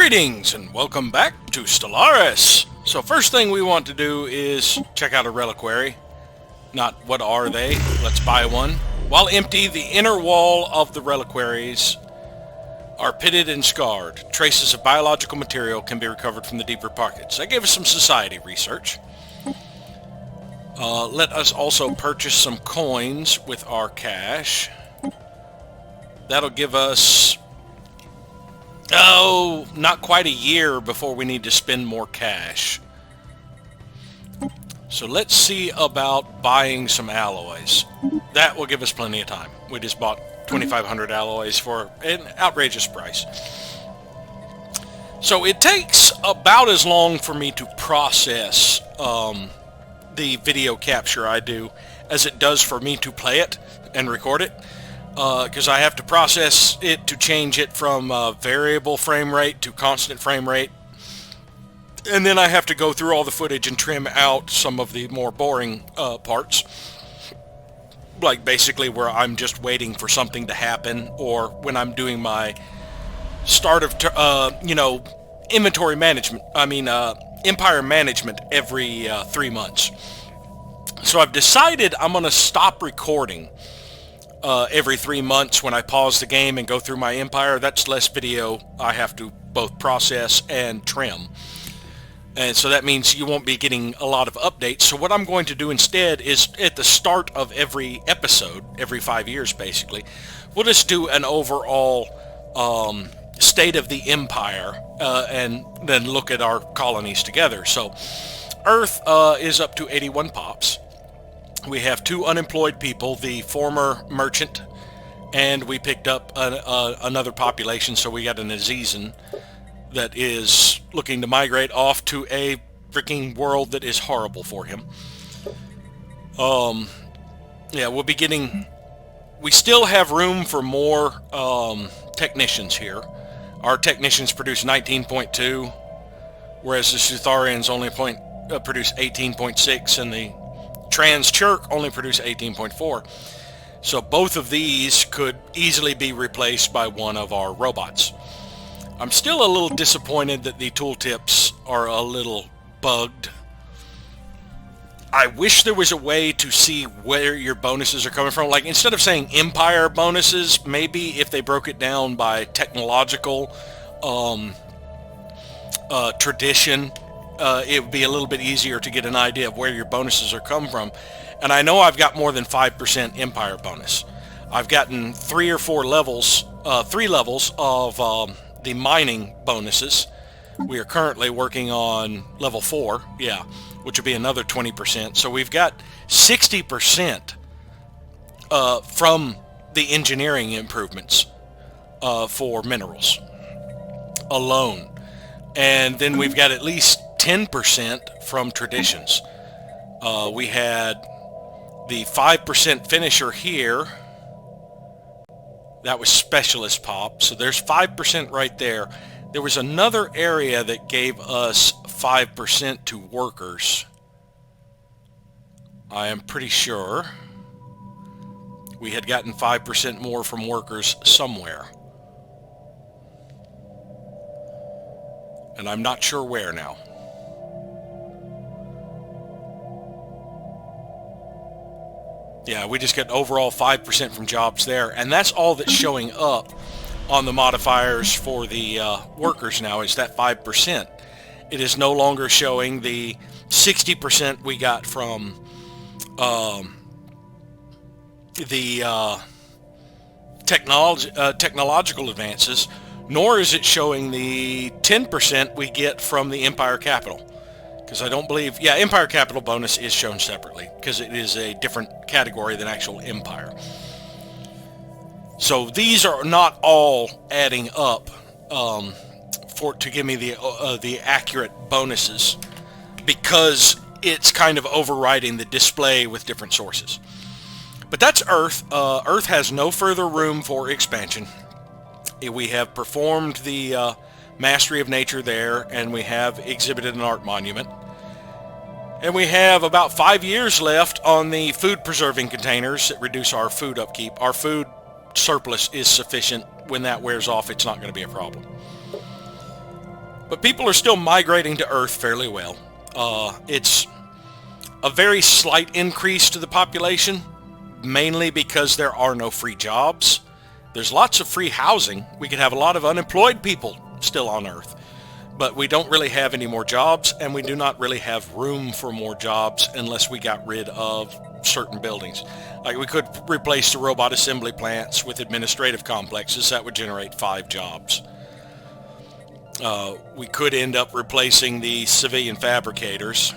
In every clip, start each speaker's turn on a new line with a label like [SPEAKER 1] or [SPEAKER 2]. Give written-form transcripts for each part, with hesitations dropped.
[SPEAKER 1] Greetings and welcome back to Stellaris. So first thing we want to do is check out a reliquary. Not what are they, let's buy one. While empty, the inner wall of the reliquaries are pitted and scarred. Traces of biological material can be recovered from the deeper pockets. That gave us some society research. Let us also purchase some coins with our cash. That'll give us, not quite a year before we need to spend more cash. So let's see about buying some alloys. That will give us plenty of time. We just bought 2,500 alloys for an outrageous price. So it takes about as long for me to process the video capture I do as it does for me to play it and record it. Because I have to process it to change it from variable frame rate to constant frame rate. And then I have to go through all the footage and trim out some of the more boring parts. Like basically where I'm just waiting for something to happen, or when I'm doing my start of, inventory management. Empire management every 3 months. So I've decided I'm going to stop recording every 3 months when I pause the game and go through my empire. That's less video I have to both process and trim. And so that means you won't be getting a lot of updates. So what I'm going to do instead is at the start of every episode, every 5 years basically, we'll just do an overall state of the empire and then look at our colonies together. So Earth is up to 81 pops. We have 2 unemployed people, the former merchant, and we picked up another population, so we got an Azizan that is looking to migrate off to a freaking world that is horrible for him. We'll be getting... We still have room for more technicians here. Our technicians produce 19.2, whereas the Sutharians only produce 18.6, and the Trans-Chirk only produce 18.4. So both of these could easily be replaced by one of our robots. I'm still a little disappointed that the tooltips are a little bugged. I wish there was a way to see where your bonuses are coming from. Like, instead of saying Empire bonuses, maybe if they broke it down by technological tradition, it would be a little bit easier to get an idea of where your bonuses are coming from. And I know I've got more than 5% Empire bonus. I've gotten 3 or 4 levels, 3 levels of the mining bonuses. We are currently working on level 4, which would be another 20%. So we've got 60% from the engineering improvements for minerals alone. And then we've got at least 10% from traditions. We had the 5% finisher here. That was specialist pop. So there's 5% right there. There was another area that gave us 5% to workers. I am pretty sure we had gotten 5% more from workers somewhere. And I'm not sure where now. Yeah, we just get overall 5% from jobs there, and that's all that's showing up on the modifiers for the workers now, is that 5%. It is no longer showing the 60% we got from the technological advances, nor is it showing the 10% we get from the Empire Capital. Because I don't believe... Yeah, Empire Capital bonus is shown separately, because it is a different category than actual Empire. So these are not all adding up to give me the accurate bonuses, because it's kind of overriding the display with different sources. But that's Earth. Earth has no further room for expansion. We have performed the mastery of nature there, and we have exhibited an art monument. And we have about 5 years left on the food preserving containers that reduce our food upkeep. Our food surplus is sufficient. When that wears off, it's not going to be a problem. But people are still migrating to Earth fairly well. It's a very slight increase to the population, mainly because there are no free jobs. There's lots of free housing. We could have a lot of unemployed people still on Earth, but we don't really have any more jobs, and we do not really have room for more jobs unless we got rid of certain buildings. Like, we could replace the robot assembly plants with administrative complexes. That would generate 5 jobs. We could end up replacing the civilian fabricators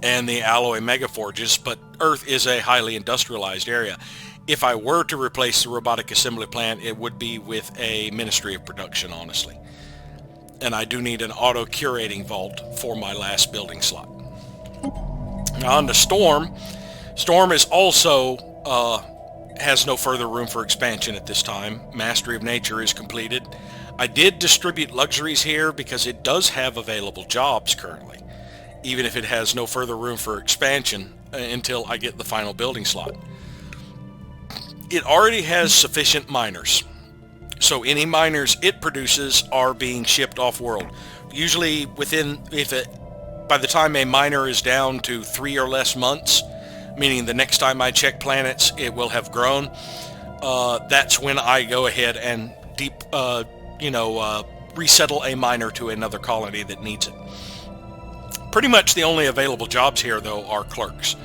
[SPEAKER 1] and the alloy megaforges, but Earth is a highly industrialized area. If I were to replace the robotic assembly plant, it would be with a Ministry of Production, honestly. And I do need an auto-curating vault for my last building slot. Now on to Storm. Storm is also has no further room for expansion at this time. Mastery of Nature is completed. I did distribute luxuries here because it does have available jobs currently, even if it has no further room for expansion until I get the final building slot. It already has sufficient miners, so any miners it produces are being shipped off-world. Usually by the time a miner is down to 3 or less months, meaning the next time I check planets it will have grown, that's when I go ahead and resettle a miner to another colony that needs it. Pretty much the only available jobs here, though, are clerks,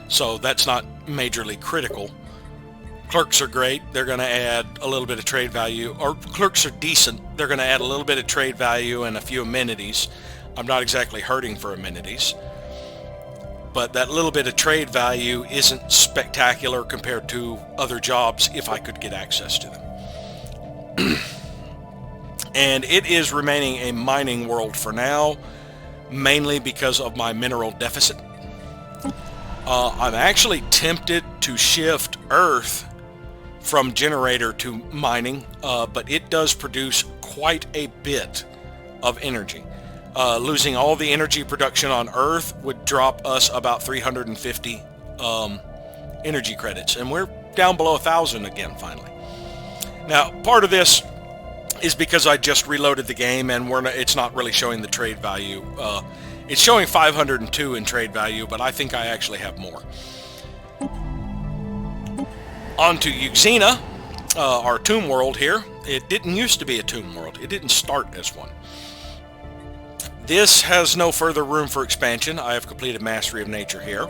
[SPEAKER 1] so that's not majorly critical. Clerks are great. They're going to add a little bit of trade value, or clerks are decent. They're going to add a little bit of trade value and a few amenities. I'm not exactly hurting for amenities, but that little bit of trade value isn't spectacular compared to other jobs if I could get access to them. And it is remaining a mining world for now, mainly because of my mineral deficit. I'm actually tempted to shift Earth from generator to mining, but it does produce quite a bit of energy. Losing all the energy production on Earth would drop us about 350 energy credits, and we're down below 1,000 again finally. Now, part of this is because I just reloaded the game and it's not really showing the trade value. It's showing 502 in trade value, but I think I actually have more. On to Euxena, our tomb world here. It didn't used to be a tomb world. It didn't start as one. This has no further room for expansion. I have completed Mastery of Nature here.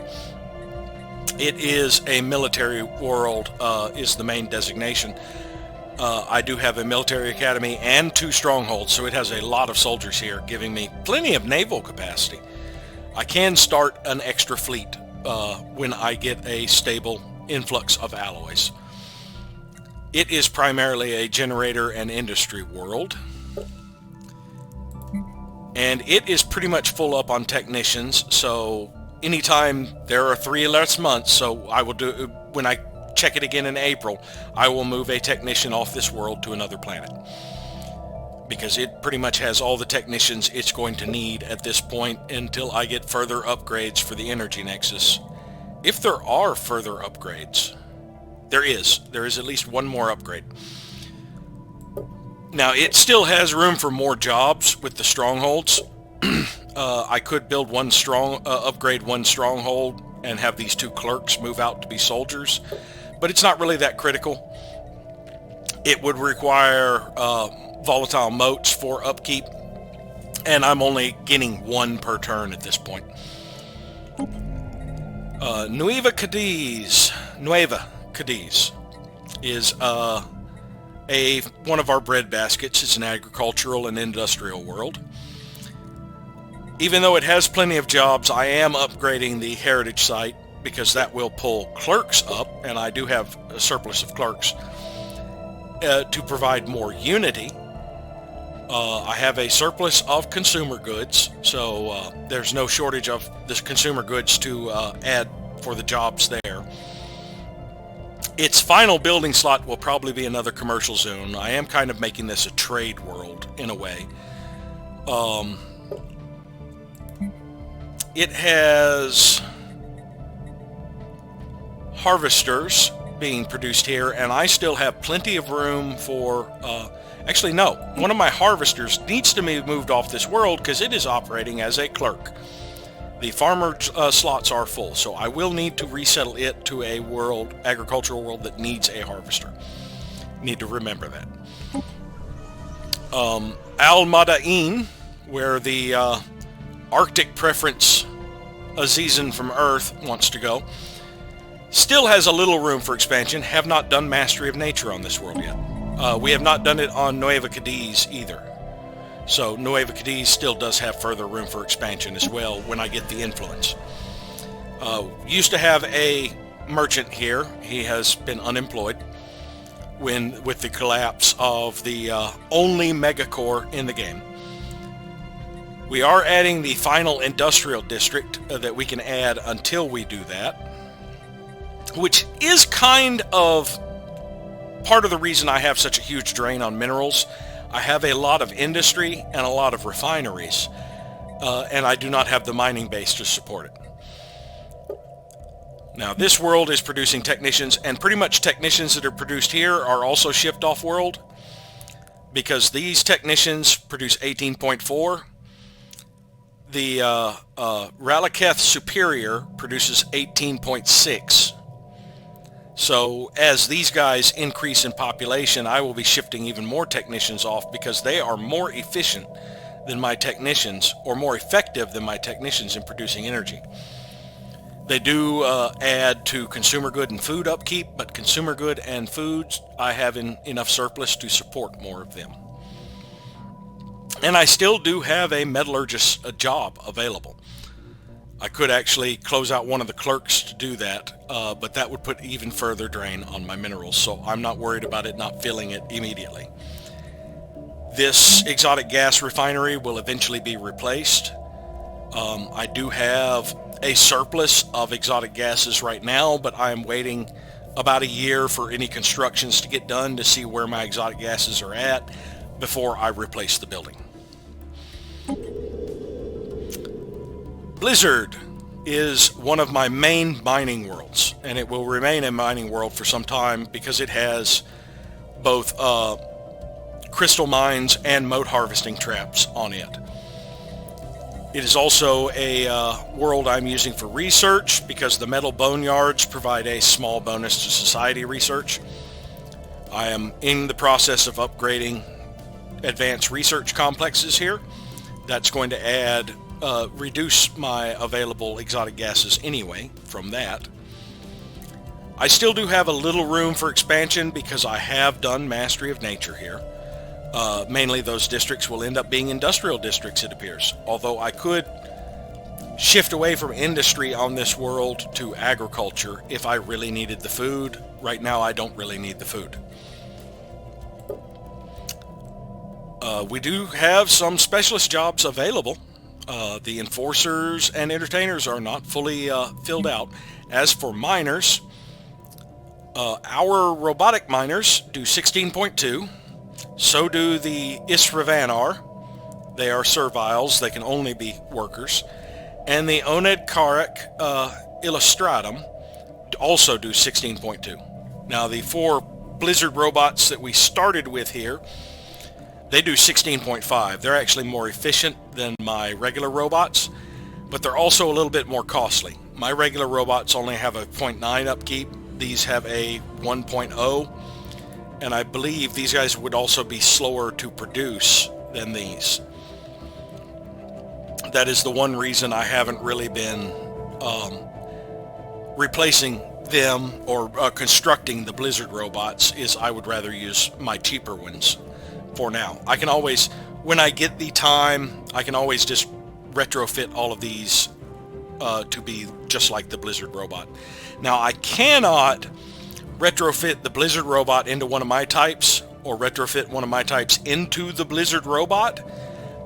[SPEAKER 1] It is a military world, is the main designation. I do have a military academy and 2 strongholds, so it has a lot of soldiers here, giving me plenty of naval capacity. I can start an extra fleet when I get a stable influx of alloys. It is primarily a generator and industry world, and it is pretty much full up on technicians, so anytime there are 3 less months, so I will do, when I check it again in April, I will move a technician off this world to another planet, because it pretty much has all the technicians it's going to need at this point until I get further upgrades for the energy nexus. If there are further upgrades, there is at least one more upgrade. Now, it still has room for more jobs with the strongholds. I could build upgrade one stronghold and have these 2 clerks move out to be soldiers, but it's not really that critical. It would require volatile motes for upkeep, and I'm only getting 1 per turn at this point. Nueva Cadiz is one of our bread baskets. It's an agricultural and industrial world. Even though it has plenty of jobs, I am upgrading the heritage site because that will pull clerks up, and I do have a surplus of clerks to provide more unity. I have a surplus of consumer goods, so there's no shortage of this consumer goods to add for the jobs there. Its final building slot will probably be another commercial zone. I am kind of making this a trade world in a way. It has harvesters being produced here, and I still have plenty of room for... actually, no. One of my harvesters needs to be moved off this world because it is operating as a clerk. The farmer slots are full, so I will need to resettle it to a world, agricultural world that needs a harvester. Need to remember that. Al Madain, where the Arctic preference Azizan from Earth wants to go, still has a little room for expansion. Have not done Mastery of Nature on this world yet. We have not done it on Nueva Cadiz either. So Nueva Cadiz still does have further room for expansion as well when I get the influence. Used to have a merchant here. He has been unemployed with the collapse of the only megacore in the game. We are adding the final industrial district that we can add until we do that, which is kind of part of the reason I have such a huge drain on minerals. I have a lot of industry and a lot of refineries, and I do not have the mining base to support it. Now, this world is producing technicians, and pretty much technicians that are produced here are also shipped off world, because these technicians produce 18.4. The Ralaketh Superior produces 18.6. So as these guys increase in population, I will be shifting even more technicians off because they are more efficient than my technicians, or more effective than my technicians in producing energy. They do add to consumer good and food upkeep, but consumer good and foods, I have enough surplus to support more of them. And I still do have a metallurgist job available. I could actually close out one of the clerks to do that, but that would put even further drain on my minerals, so I'm not worried about it not filling it immediately. This exotic gas refinery will eventually be replaced. I do have a surplus of exotic gases right now, but I'm waiting about a year for any constructions to get done to see where my exotic gases are at before I replace the building. Blizzard is one of my main mining worlds, and it will remain a mining world for some time because it has both crystal mines and mote harvesting traps on it. It is also a world I'm using for research because the metal boneyards provide a small bonus to society research. I am in the process of upgrading advanced research complexes here. That's going to add reduce my available exotic gases anyway from that. I still do have a little room for expansion because I have done Mastery of Nature here. Mainly those districts will end up being industrial districts, it appears. Although I could shift away from industry on this world to agriculture if I really needed the food. Right now I don't really need the food. We do have some specialist jobs available. The enforcers and entertainers are not fully filled out. As for miners, our robotic miners do 16.2. So do the Isravanar. They are serviles. They can only be workers. And the Oned Karak Illustratum also do 16.2. Now, the 4 Blizzard robots that we started with here, they do 16.5. They're actually more efficient than my regular robots, but they're also a little bit more costly. My regular robots only have a 0.9 upkeep. These have a 1.0, and I believe these guys would also be slower to produce than these. That is the one reason I haven't really been replacing them or constructing the Blizzard robots, is I would rather use my cheaper ones. For now, I can always, when I get the time, I can always just retrofit all of these to be just like the Blizzard robot. Now, I cannot retrofit the Blizzard robot into one of my types, or retrofit one of my types into the Blizzard robot,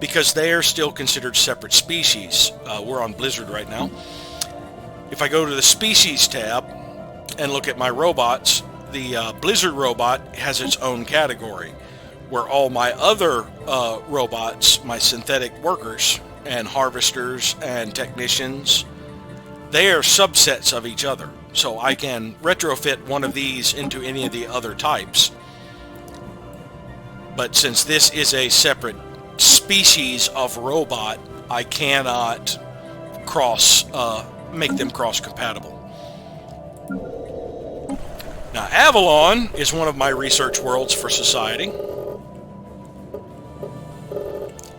[SPEAKER 1] because they are still considered separate species. We're on Blizzard right now. If I go to the Species tab and look at my robots, the Blizzard robot has its own category, where all my other robots, my synthetic workers and harvesters and technicians they are subsets of each other. So I can retrofit one of these into any of the other types. But since this is a separate species of robot, I cannot make them cross-compatible. Now, Avalon is one of my research worlds for society.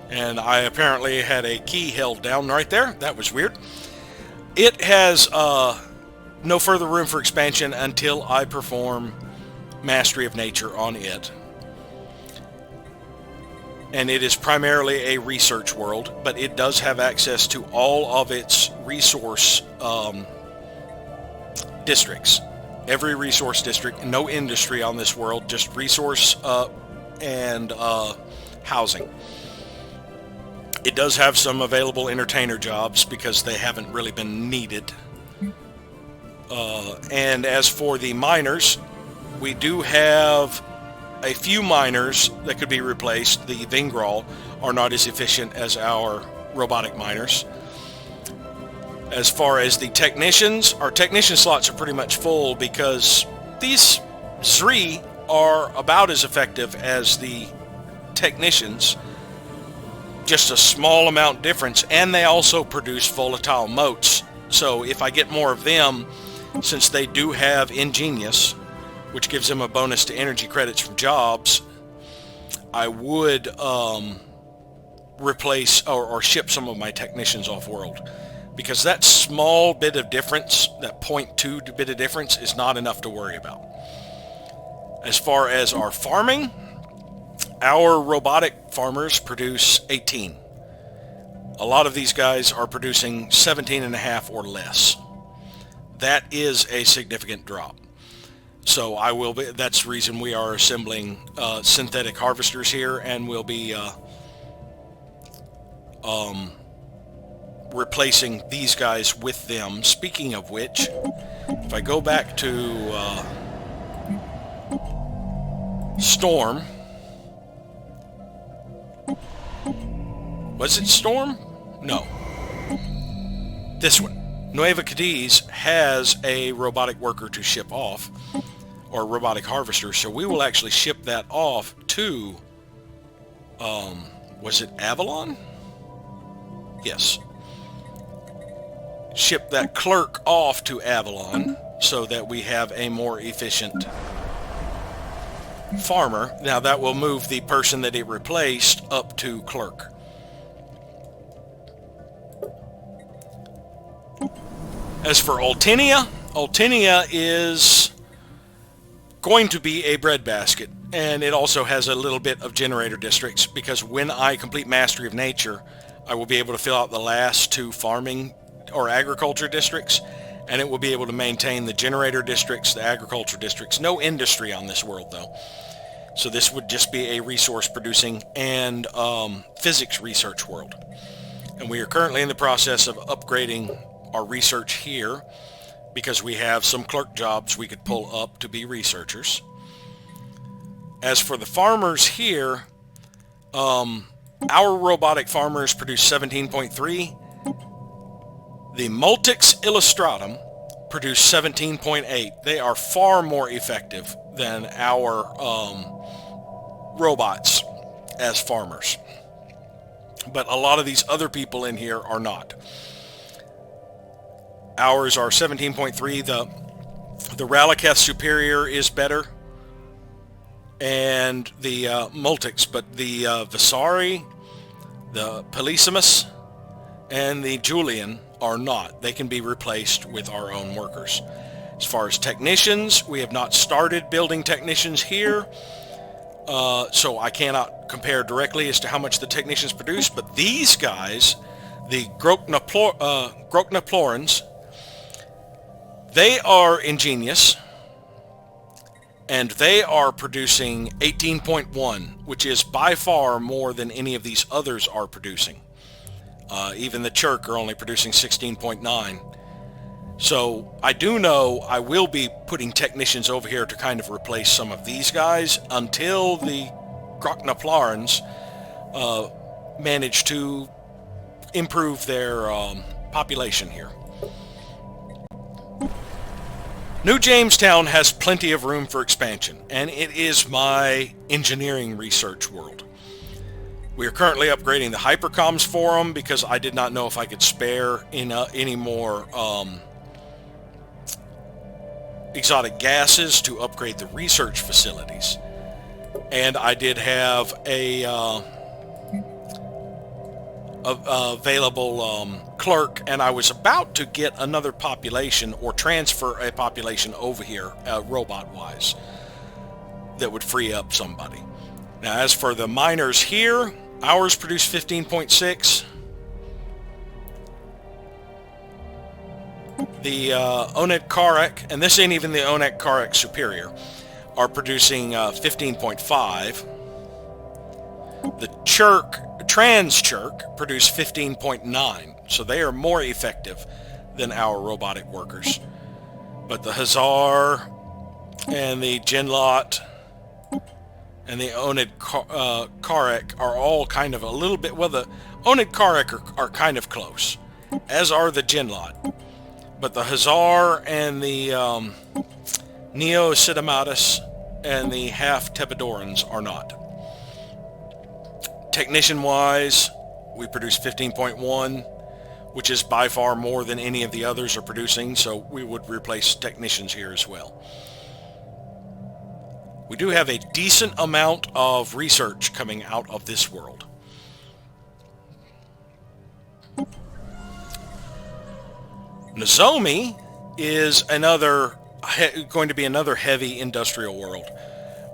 [SPEAKER 1] And I apparently had a key held down right there. That was weird. It has no further room for expansion until I perform Mastery of Nature on it. And it is primarily a research world, but it does have access to all of its resource districts. Every resource district, no industry on this world, just resource and housing. It does have some available entertainer jobs because they haven't really been needed. And as for the miners, we do have a few miners that could be replaced. The Vingral are not as efficient as our robotic miners. As far as the technicians, our technician slots are pretty much full because these Zri are about as effective as the technicians, just a small amount difference, and they also produce volatile motes. So if I get more of them, since they do have Ingenious, which gives them a bonus to energy credits from jobs, I would replace or ship some of my technicians off-world. Because that small bit of difference, that 0.2 bit of difference, is not enough to worry about. As far as our farming, our robotic farmers produce 18. A lot of these guys are producing 17.5 or less. That is a significant drop. So that's the reason we are assembling synthetic harvesters here, and we'll be replacing these guys with them. Speaking of which, if I go back to Storm, was it Storm? No. This one. Nueva Cadiz has a robotic worker to ship off, or a robotic harvester, so we will actually ship that off to, was it Avalon? Yes. Ship that clerk off to Avalon so that we have a more efficient farmer. Now that will move the person that it replaced up to clerk. As for Ultinia, Ultinia is going to be a breadbasket, and it also has a little bit of generator districts, because when I complete Mastery of Nature, I will be able to fill out the last 2 farming or agriculture districts, and it will be able to maintain the generator districts, the agriculture districts. No industry on this world, though. So this would just be a resource producing and physics research world. And we are currently in the process of upgrading our research here, because we have some clerk jobs we could pull up to be researchers. As for the farmers here, our robotic farmers produce 17.3. The Multix Illustratum produce 17.8. They are far more effective than our robots as farmers. But a lot of these other people in here are not. Ours are 17.3. The Ralaketh Superior is better, and the Multix, but the Visari, the Polysimus, and the Julian are not. They can be replaced with our own workers. As far as technicians, we have not started building technicians here, so I cannot compare directly as to how much the technicians produce, but these guys, the Groknaplorans, they are ingenious, and they are producing 18.1, which is by far more than any of these others are producing. Even the Churk are only producing 16.9. So I do know I will be putting technicians over here to kind of replace some of these guys until the Groknaplorans manage to improve their population here. New Jamestown has plenty of room for expansion, and it is my engineering research world. We are currently upgrading the hypercoms for them because I did not know if I could spare any more exotic gases to upgrade the research facilities. And I did have a available clerk, and I was about to get another population or transfer a population over here, robot-wise, that would free up somebody. Now, as for the miners here, ours produce 15.6. The Oned Karek, and this ain't even the Oned Karek Superior, are producing 15.5. The Trans-Chirk produce 15.9, so they are more effective than our robotic workers. But the Hazar and the Genlot and the Oned Karek are all kind of a little bit, well, the Oned Karek are kind of close, as are the Genlot. But the Hazar and the Neo-Sidamatus and the half-Tepidorans are not. Technician-wise, we produce 15.1, which is by far more than any of the others are producing, so we would replace technicians here as well. We do have a decent amount of research coming out of this world. Nozomi is going to be another heavy industrial world.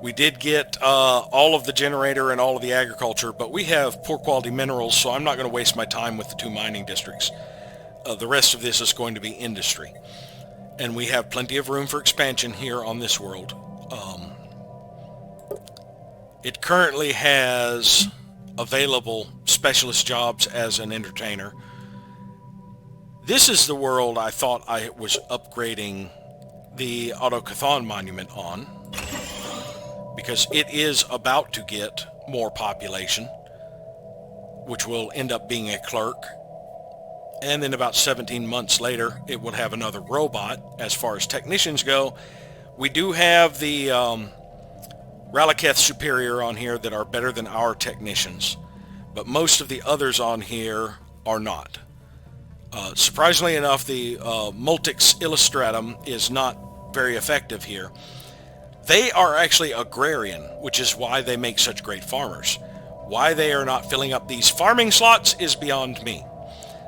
[SPEAKER 1] We did get all of the generator and all of the agriculture, but we have poor quality minerals, so I'm not going to waste my time with the 2 mining districts. The rest of this is going to be industry. And we have plenty of room for expansion here on this world. It currently has available specialist jobs as an entertainer. This is the world I thought I was upgrading the Autochthon monument on, because it is about to get more population, which will end up being a clerk. And then about 17 months later, it will have another robot. As far as technicians go, we do have the Ralaketh Superior on here that are better than our technicians, but most of the others on here are not. Surprisingly enough, the Multix Illustratum is not very effective here. They are actually agrarian, which is why they make such great farmers. Why they are not filling up these farming slots is beyond me.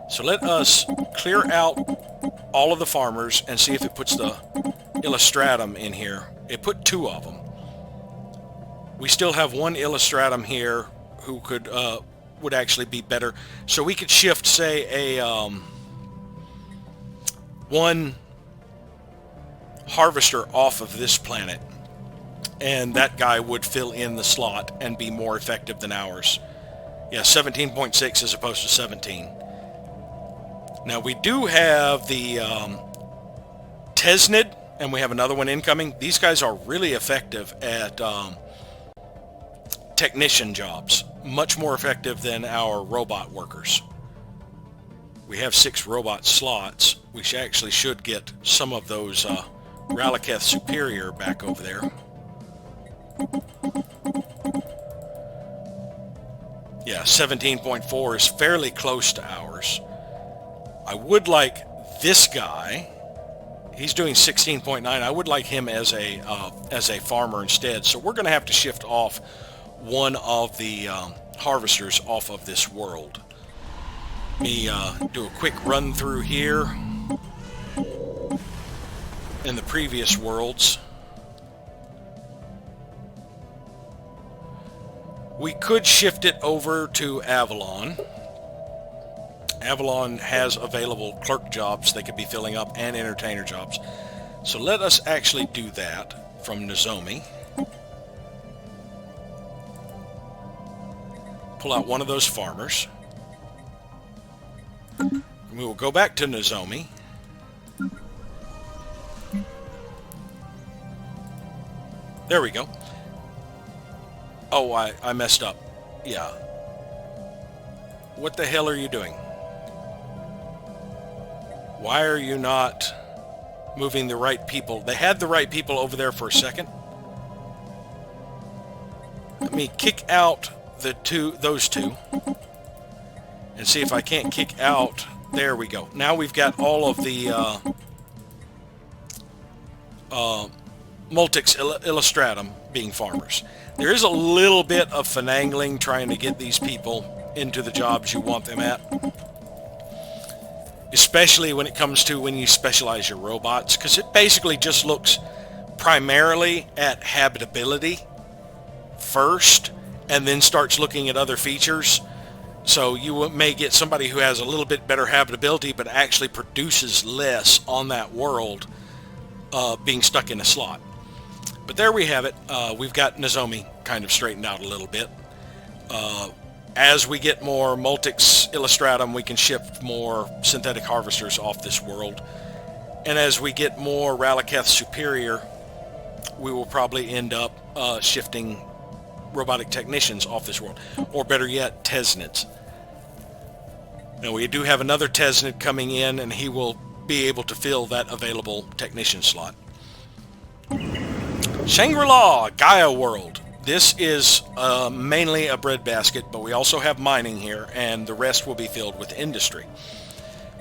[SPEAKER 1] So let us clear out all of the farmers and see if it puts the Illustratum in here. It put 2 of them. We still have 1 Illustratum here who would actually be better. So we could shift, say, a 1 harvester off of this planet, and that guy would fill in the slot and be more effective than ours. Yeah, 17.6 as opposed to 17. Now we do have the Tesnid, and we have another one incoming. These guys are really effective at technician jobs, much more effective than our robot workers. We have 6 robot slots. We actually should get some of those Ralaketh Superior back over there. Yeah, 17.4 is fairly close to ours. I would like this guy. He's doing 16.9. I would like him as a farmer instead. So we're going to have to shift off one of the harvesters off of this world. Let me do a quick run through here in the previous worlds. We could shift it over to Avalon. Avalon has available clerk jobs they could be filling up and entertainer jobs. So let us actually do that from Nozomi. Pull out one of those farmers. And we will go back to Nozomi. There we go. Oh, I messed up. Yeah. What the hell are you doing? Why are you not... moving the right people. They had the right people over there for a second. Let me kick out those two, and see if I can't kick out. There we go. Now we've got all of the Multix Illustratum being farmers. There is a little bit of finagling trying to get these people into the jobs you want them at, especially when it comes to when you specialize your robots, because it basically just looks primarily at habitability first and then starts looking at other features. So you may get somebody who has a little bit better habitability but actually produces less on that world being stuck in a slot. But there we have it. We've got Nozomi kind of straightened out a little bit. As we get more Multix Illustratum, we can ship more synthetic harvesters off this world. And as we get more Ralaketh Superior, we will probably end up shifting robotic technicians off this world. Or better yet, Tesnids. Now we do have another Tesnid coming in, and he will be able to fill that available technician slot. Shangri-La, Gaia World. This is mainly a breadbasket, but we also have mining here, and the rest will be filled with industry.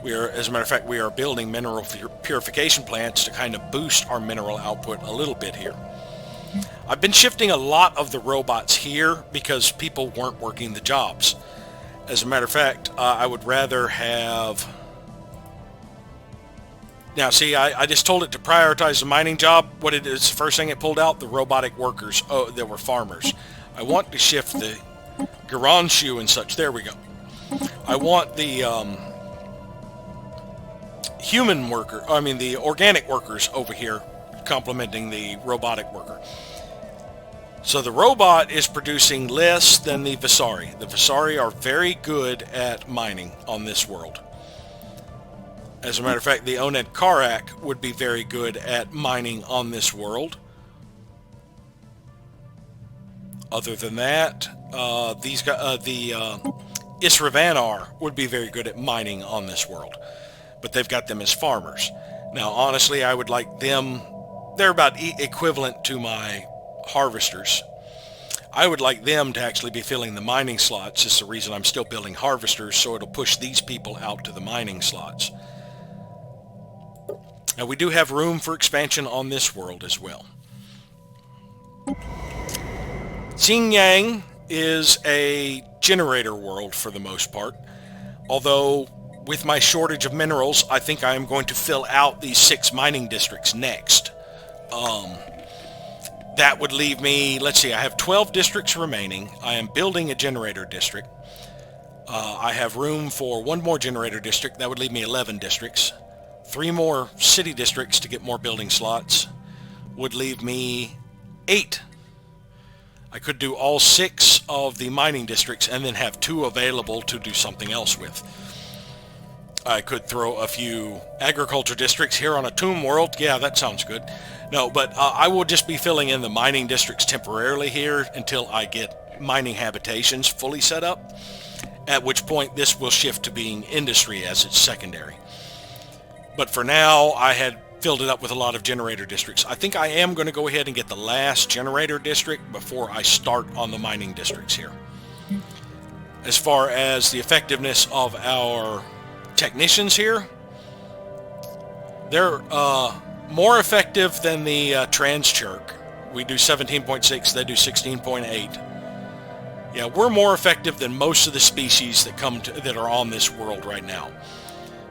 [SPEAKER 1] As a matter of fact, we are building mineral purification plants to kind of boost our mineral output a little bit here. I've been shifting a lot of the robots here because people weren't working the jobs. As a matter of fact, I would rather have... Now, see, I just told it to prioritize the mining job. What it is, the first thing it pulled out, the robotic workers. Oh, there were farmers. I want to shift the Garanshu and such. There we go. I want the the organic workers over here complementing the robotic worker. So the robot is producing less than the Visari. The Visari are very good at mining on this world. As a matter of fact, the Oned Karak would be very good at mining on this world. Other than that, the Isravanar would be very good at mining on this world. But they've got them as farmers. Now, honestly, I would like them... They're about equivalent to my harvesters. I would like them to actually be filling the mining slots. It's the reason I'm still building harvesters, so it'll push these people out to the mining slots. Now, we do have room for expansion on this world as well. Xinjiang is a generator world for the most part, although with my shortage of minerals, I think I am going to fill out these 6 mining districts next. That would leave me, let's see, I have 12 districts remaining. I am building a generator district. I have room for 1 more generator district. That would leave me 11 districts. 3 more city districts to get more building slots would leave me 8. I could do all 6 of the mining districts and then have 2 available to do something else with. I could throw a few agriculture districts here on a tomb world. Yeah, that sounds good. No, but I will just be filling in the mining districts temporarily here until I get mining habitations fully set up, at which point this will shift to being industry as its secondary. But for now, I had filled it up with a lot of generator districts. I think I am going to go ahead and get the last generator district before I start on the mining districts here. As far as the effectiveness of our technicians here, they're more effective than the Transchurk. We do 17.6, they do 16.8. Yeah, we're more effective than most of the species that are on this world right now.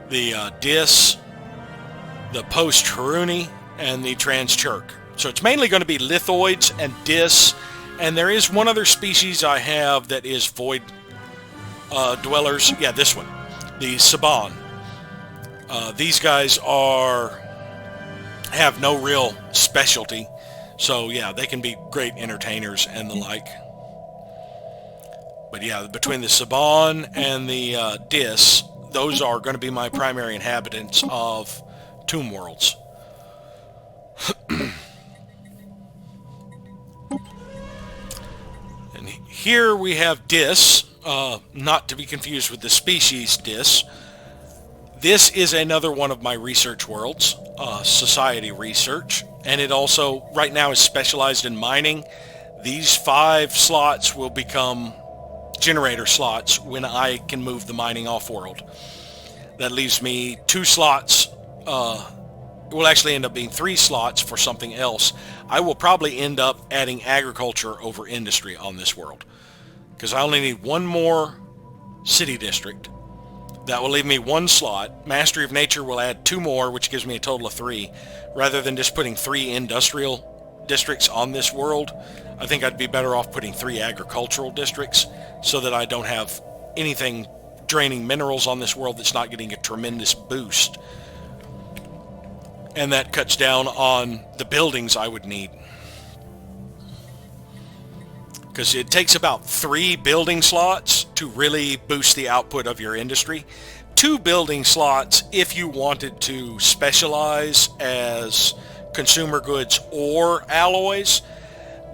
[SPEAKER 1] The Dis, the Post-Haruni, and the Transchurk. So it's mainly going to be lithoids and Dis, and there is one other species I have that is void dwellers. Yeah, this one, the Saban. These guys have no real specialty, so yeah, they can be great entertainers and the like. But yeah, between the Saban and the Dis, those are going to be my primary inhabitants of tomb worlds. And here we have Dis, not to be confused with the species Dis. This is another one of my research worlds, society research, and it also right now is specialized in mining. These 5 slots will become generator slots when I can move the mining off-world. That leaves me 2 slots. It will actually end up being 3 slots for something else. I will probably end up adding agriculture over industry on this world, because I only need 1 more city district. That will leave me 1 slot. Mastery of Nature will add 2 more, which gives me a total of 3. Rather than just putting 3 industrial districts on this world, I think I'd be better off putting 3 agricultural districts so that I don't have anything draining minerals on this world that's not getting a tremendous boost. And that cuts down on the buildings I would need. Because it takes about 3 building slots to really boost the output of your industry. 2 building slots if you wanted to specialize as consumer goods or alloys.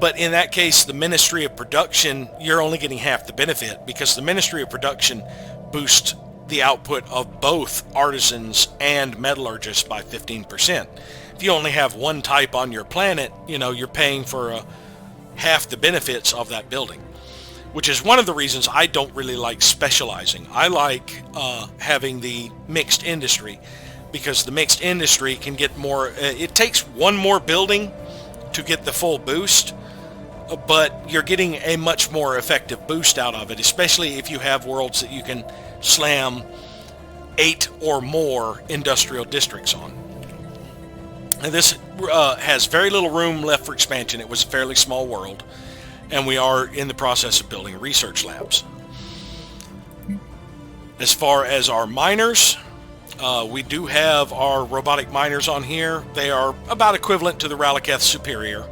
[SPEAKER 1] But in that case, the Ministry of Production, you're only getting half the benefit, because the Ministry of Production boosts the output of both artisans and metallurgists by 15%. If you only have 1 type on your planet, you're paying for half the benefits of that building, which is one of the reasons I don't really like specializing. I like having the mixed industry, because the mixed industry can get more. It takes 1 more building to get the full boost, but you're getting a much more effective boost out of it, especially if you have worlds that you can slam 8 or more industrial districts on. And this has very little room left for expansion. It was a fairly small world, and we are in the process of building research labs. As far as our miners, we do have our robotic miners on here. They are about equivalent to the Ralaketh Superior,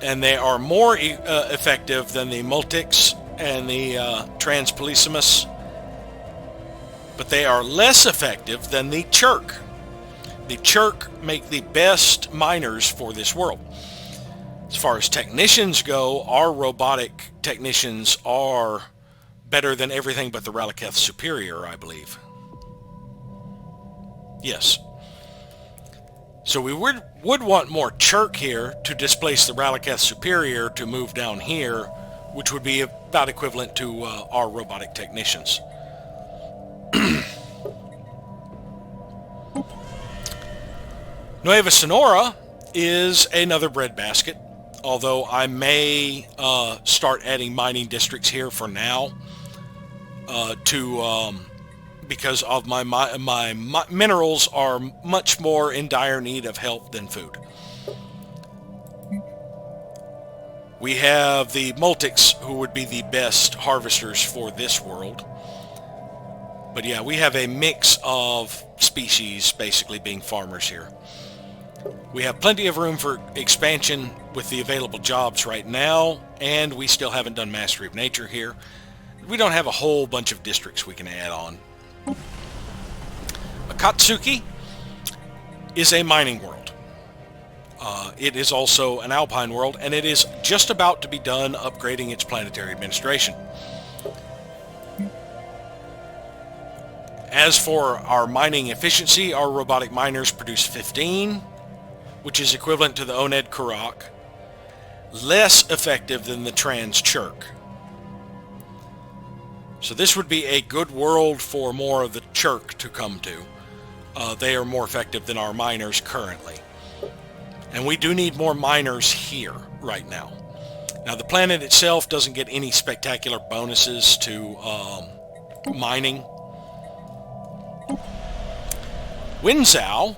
[SPEAKER 1] and they are more effective than the Multics and the Transpolissimus, but they are less effective than the Churk. The Churk make the best miners for this world. As far as technicians go, our robotic technicians are better than everything but the Ralaketh Superior, I believe. Yes. So we would want more Churk here to displace the Ralaketh Superior to move down here, which would be about equivalent to our robotic technicians. Nueva Sonora is another breadbasket, although I may start adding mining districts here for now because of my minerals are much more in dire need of help than food. We have the Multics, who would be the best harvesters for this world. But yeah, we have a mix of species basically being farmers here. We have plenty of room for expansion with the available jobs right now, and we still haven't done Mastery of Nature here. We don't have a whole bunch of districts we can add on. Akatsuki is a mining world. It is also an alpine world, and it is just about to be done upgrading its planetary administration. As for our mining efficiency, our robotic miners produce 15, which is equivalent to the Oned Karak, less effective than the Trans Churk. So this would be a good world for more of the Churk to come to. They are more effective than our miners currently. And we do need more miners here right now. Now the planet itself doesn't get any spectacular bonuses to mining. Winzhou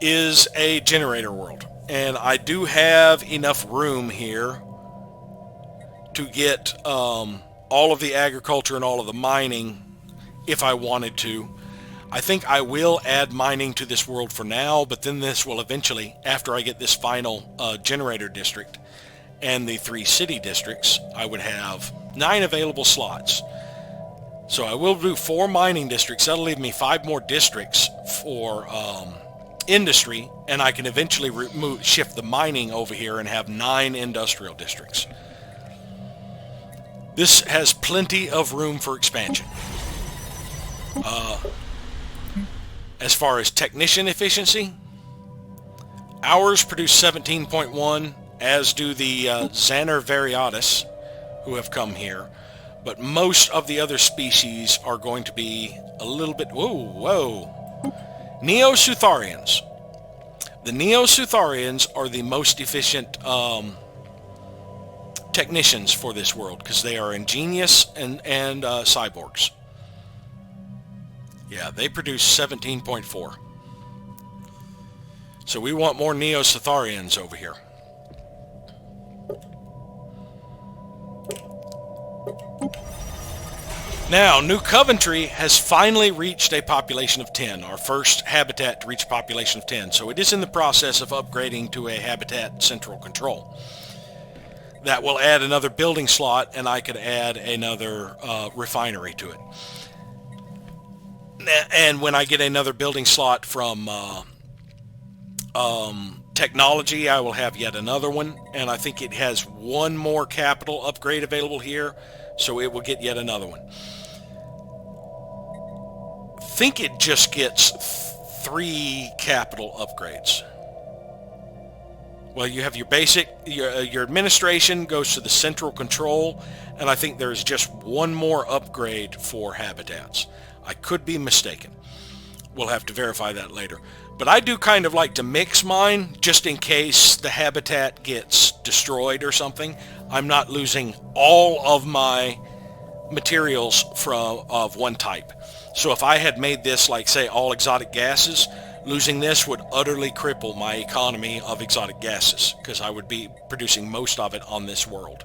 [SPEAKER 1] is a generator world, and I do have enough room here to get all of the agriculture and all of the mining if I wanted to. I think I will add mining to this world for now, but then this will eventually, after I get this final generator district and the 3 city districts, I would have 9 available slots. So I will do 4 mining districts. That'll leave me 5 more districts for industry, and I can eventually shift the mining over here and have 9 industrial districts. This has plenty of room for expansion. As far as technician efficiency, ours produce 17.1, as do the Xaner Variatus, who have come here. But most of the other species are going to be a little bit... Whoa. Neo-Sutharians. The Neo-Sutharians are the most efficient technicians for this world, because they are ingenious and cyborgs. Yeah, they produce 17.4. So we want more Neo-Sutharians over here. Now, New Coventry has finally reached a population of 10, our first habitat to reach a population of 10. So it is in the process of upgrading to a habitat central control. That will add another building slot, and I could add another refinery to it. And when I get another building slot from technology, I will have yet another one. And I think it has one more capital upgrade available here, so it will get yet another one. I think it just gets 3 capital upgrades. Well, you have your basic, your administration goes to the central control, and I think there's just one more upgrade for habitats. I could be mistaken. We'll have to verify that later. But I do kind of like to mix mine, just in case the habitat gets destroyed or something. I'm not losing all of my materials of one type. So if I had made this, like, say, all exotic gases, losing this would utterly cripple my economy of exotic gases, because I would be producing most of it on this world.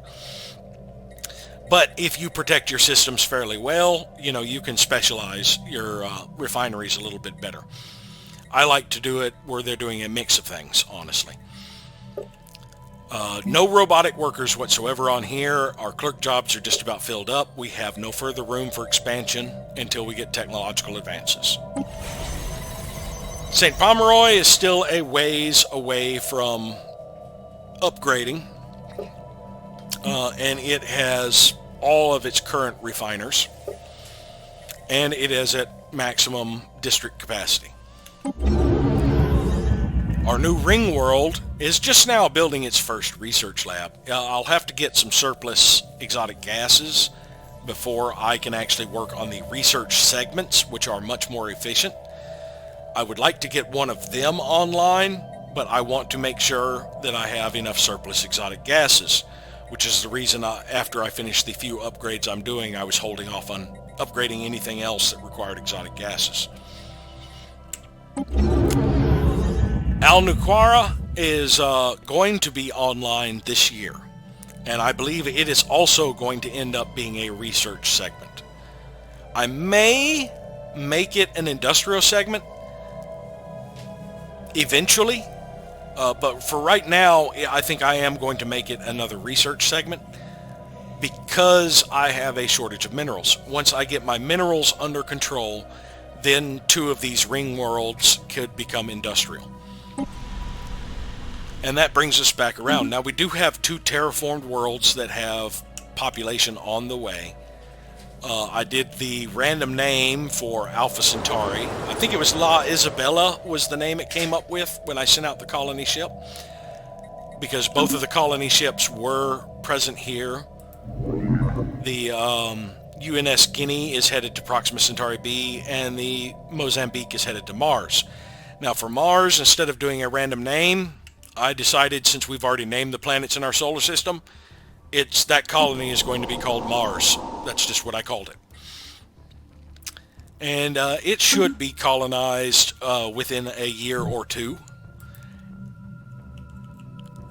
[SPEAKER 1] But if you protect your systems fairly well, you know, you can specialize your refineries a little bit better. I like to do it where they're doing a mix of things, honestly. No robotic workers whatsoever on here. Our clerk jobs are just about filled up. We have no further room for expansion until we get technological advances. St. Pomeroy is still a ways away from upgrading, and it has all of its current refiners, and it is at maximum district capacity. Our new ring world is just now building its first research lab. I'll have to get some surplus exotic gases before I can actually work on the research segments, which are much more efficient. I would like to get one of them online, but I want to make sure that I have enough surplus exotic gases, which is the reason after I finished the few upgrades I'm doing, I was holding off on upgrading anything else that required exotic gases. Al-Nuqara is going to be online this year, and I believe it is also going to end up being a research segment. I may make it an industrial segment eventually, but for right now, I think I am going to make it another research segment because I have a shortage of minerals. Once I get my minerals under control, then 2 of these ring worlds could become industrial. And that brings us back around. Now, we do have 2 terraformed worlds that have population on the way. I did the random name for Alpha Centauri. I think it was La Isabella was the name it came up with when I sent out the colony ship, because both of the colony ships were present here. The UNS Guinea is headed to Proxima Centauri B, and the Mozambique is headed to Mars. Now, for Mars, instead of doing a random name, I decided, since we've already named the planets in our solar system, that colony is going to be called Mars. That's just what I called it. And it should be colonized within a year or 2.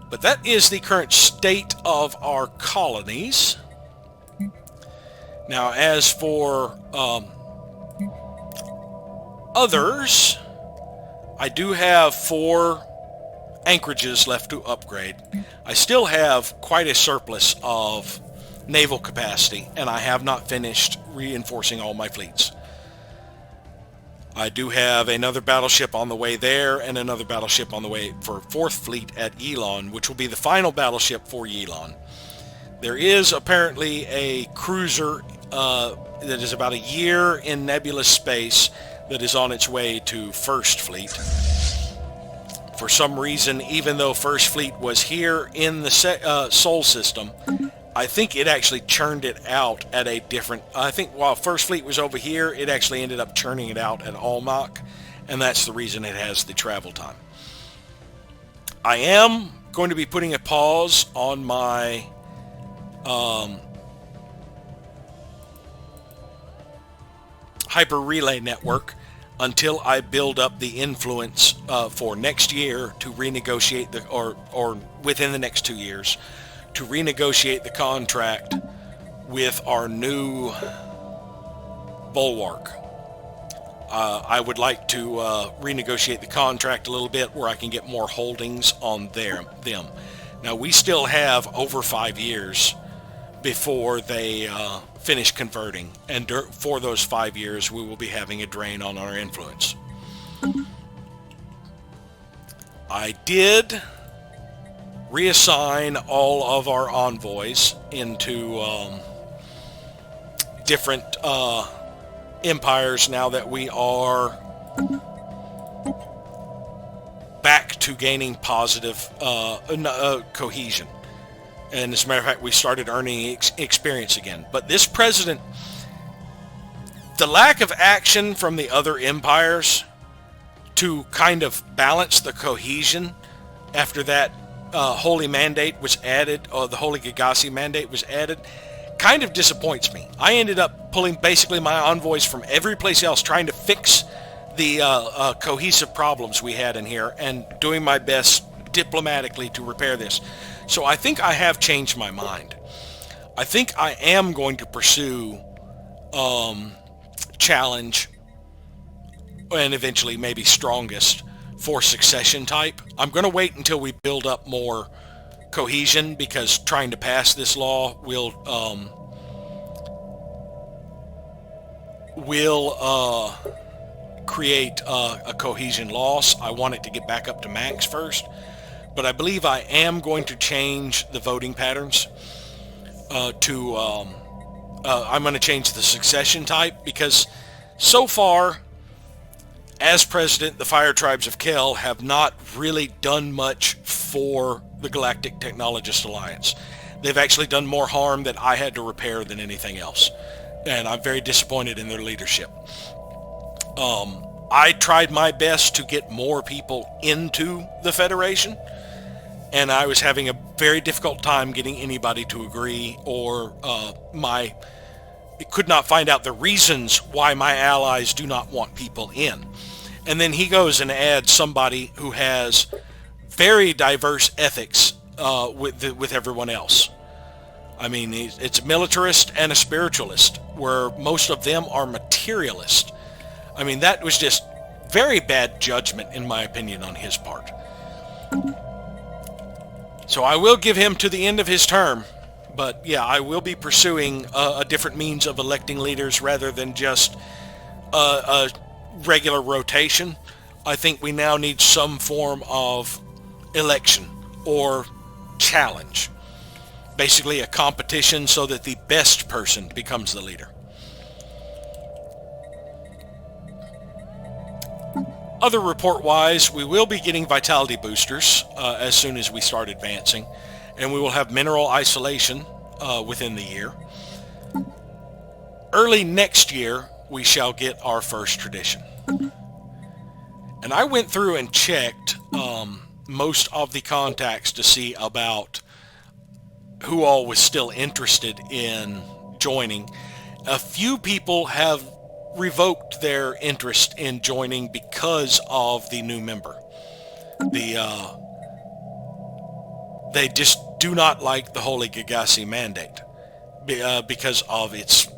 [SPEAKER 1] But that is the current state of our colonies. Now, as for others, I do have 4 anchorages left to upgrade. I still have quite a surplus of naval capacity, and I have not finished reinforcing all my fleets. I do have another battleship on the way there, and another battleship on the way for 4th Fleet at Elon, which will be the final battleship for Elon. There is apparently a cruiser that is about a year in nebulous space that is on its way to First Fleet. For some reason, even though First Fleet was here in the Sol system, I think it actually churned it out at a different... I think while First Fleet was over here, it actually ended up churning it out at Almach, and that's the reason it has the travel time. I am going to be putting a pause on my hyper relay network until I build up the influence for next year to renegotiate the, or within the next 2 years, to renegotiate the contract with our new Bulwark. I would like to renegotiate the contract a little bit where I can get more holdings on them. Now, we still have over 5 years before they finish converting, and for those 5 years we will be having a drain on our influence. I did reassign all of our envoys into different empires now that we are back to gaining positive cohesion. And as a matter of fact, we started earning experience again. But this president, the lack of action from the other empires to kind of balance the cohesion after that Holy Mandate was added, or the Holy Gagassi Mandate was added, kind of disappoints me. I ended up pulling basically my envoys from every place else, trying to fix the cohesive problems we had in here, and doing my best diplomatically to repair this. So I think I have changed my mind. I think I am going to pursue challenge and eventually maybe strongest for succession type. I'm going to wait until we build up more cohesion, because trying to pass this law will create a cohesion loss. I want it to get back up to max first. But I believe I am going to change the voting patterns I'm going to change the succession type, because so far, as president, the Fire Tribes of Kel have not really done much for the Galactic Technologist Alliance. They've actually done more harm that I had to repair than anything else. And I'm very disappointed in their leadership. I tried my best to get more people into the Federation, and I was having a very difficult time getting anybody to agree, or could not find out the reasons why my allies do not want people in. And then he goes and adds somebody who has very diverse ethics with everyone else. I mean, it's a militarist and a spiritualist, where most of them are materialist. I mean, that was just very bad judgment, in my opinion, on his part. So I will give him to the end of his term, but yeah, I will be pursuing a different means of electing leaders rather than just a regular rotation. I think we now need some form of election or challenge. Basically a competition so that the best person becomes the leader. Other report-wise, we will be getting vitality boosters as soon as we start advancing, and we will have mineral isolation within the year. Early next year, we shall get our first tradition. And I went through and checked most of the contacts to see about who all was still interested in joining. A few people have revoked their interest in joining because of the new member. They just do not like the Holy Gagassi Mandate because of its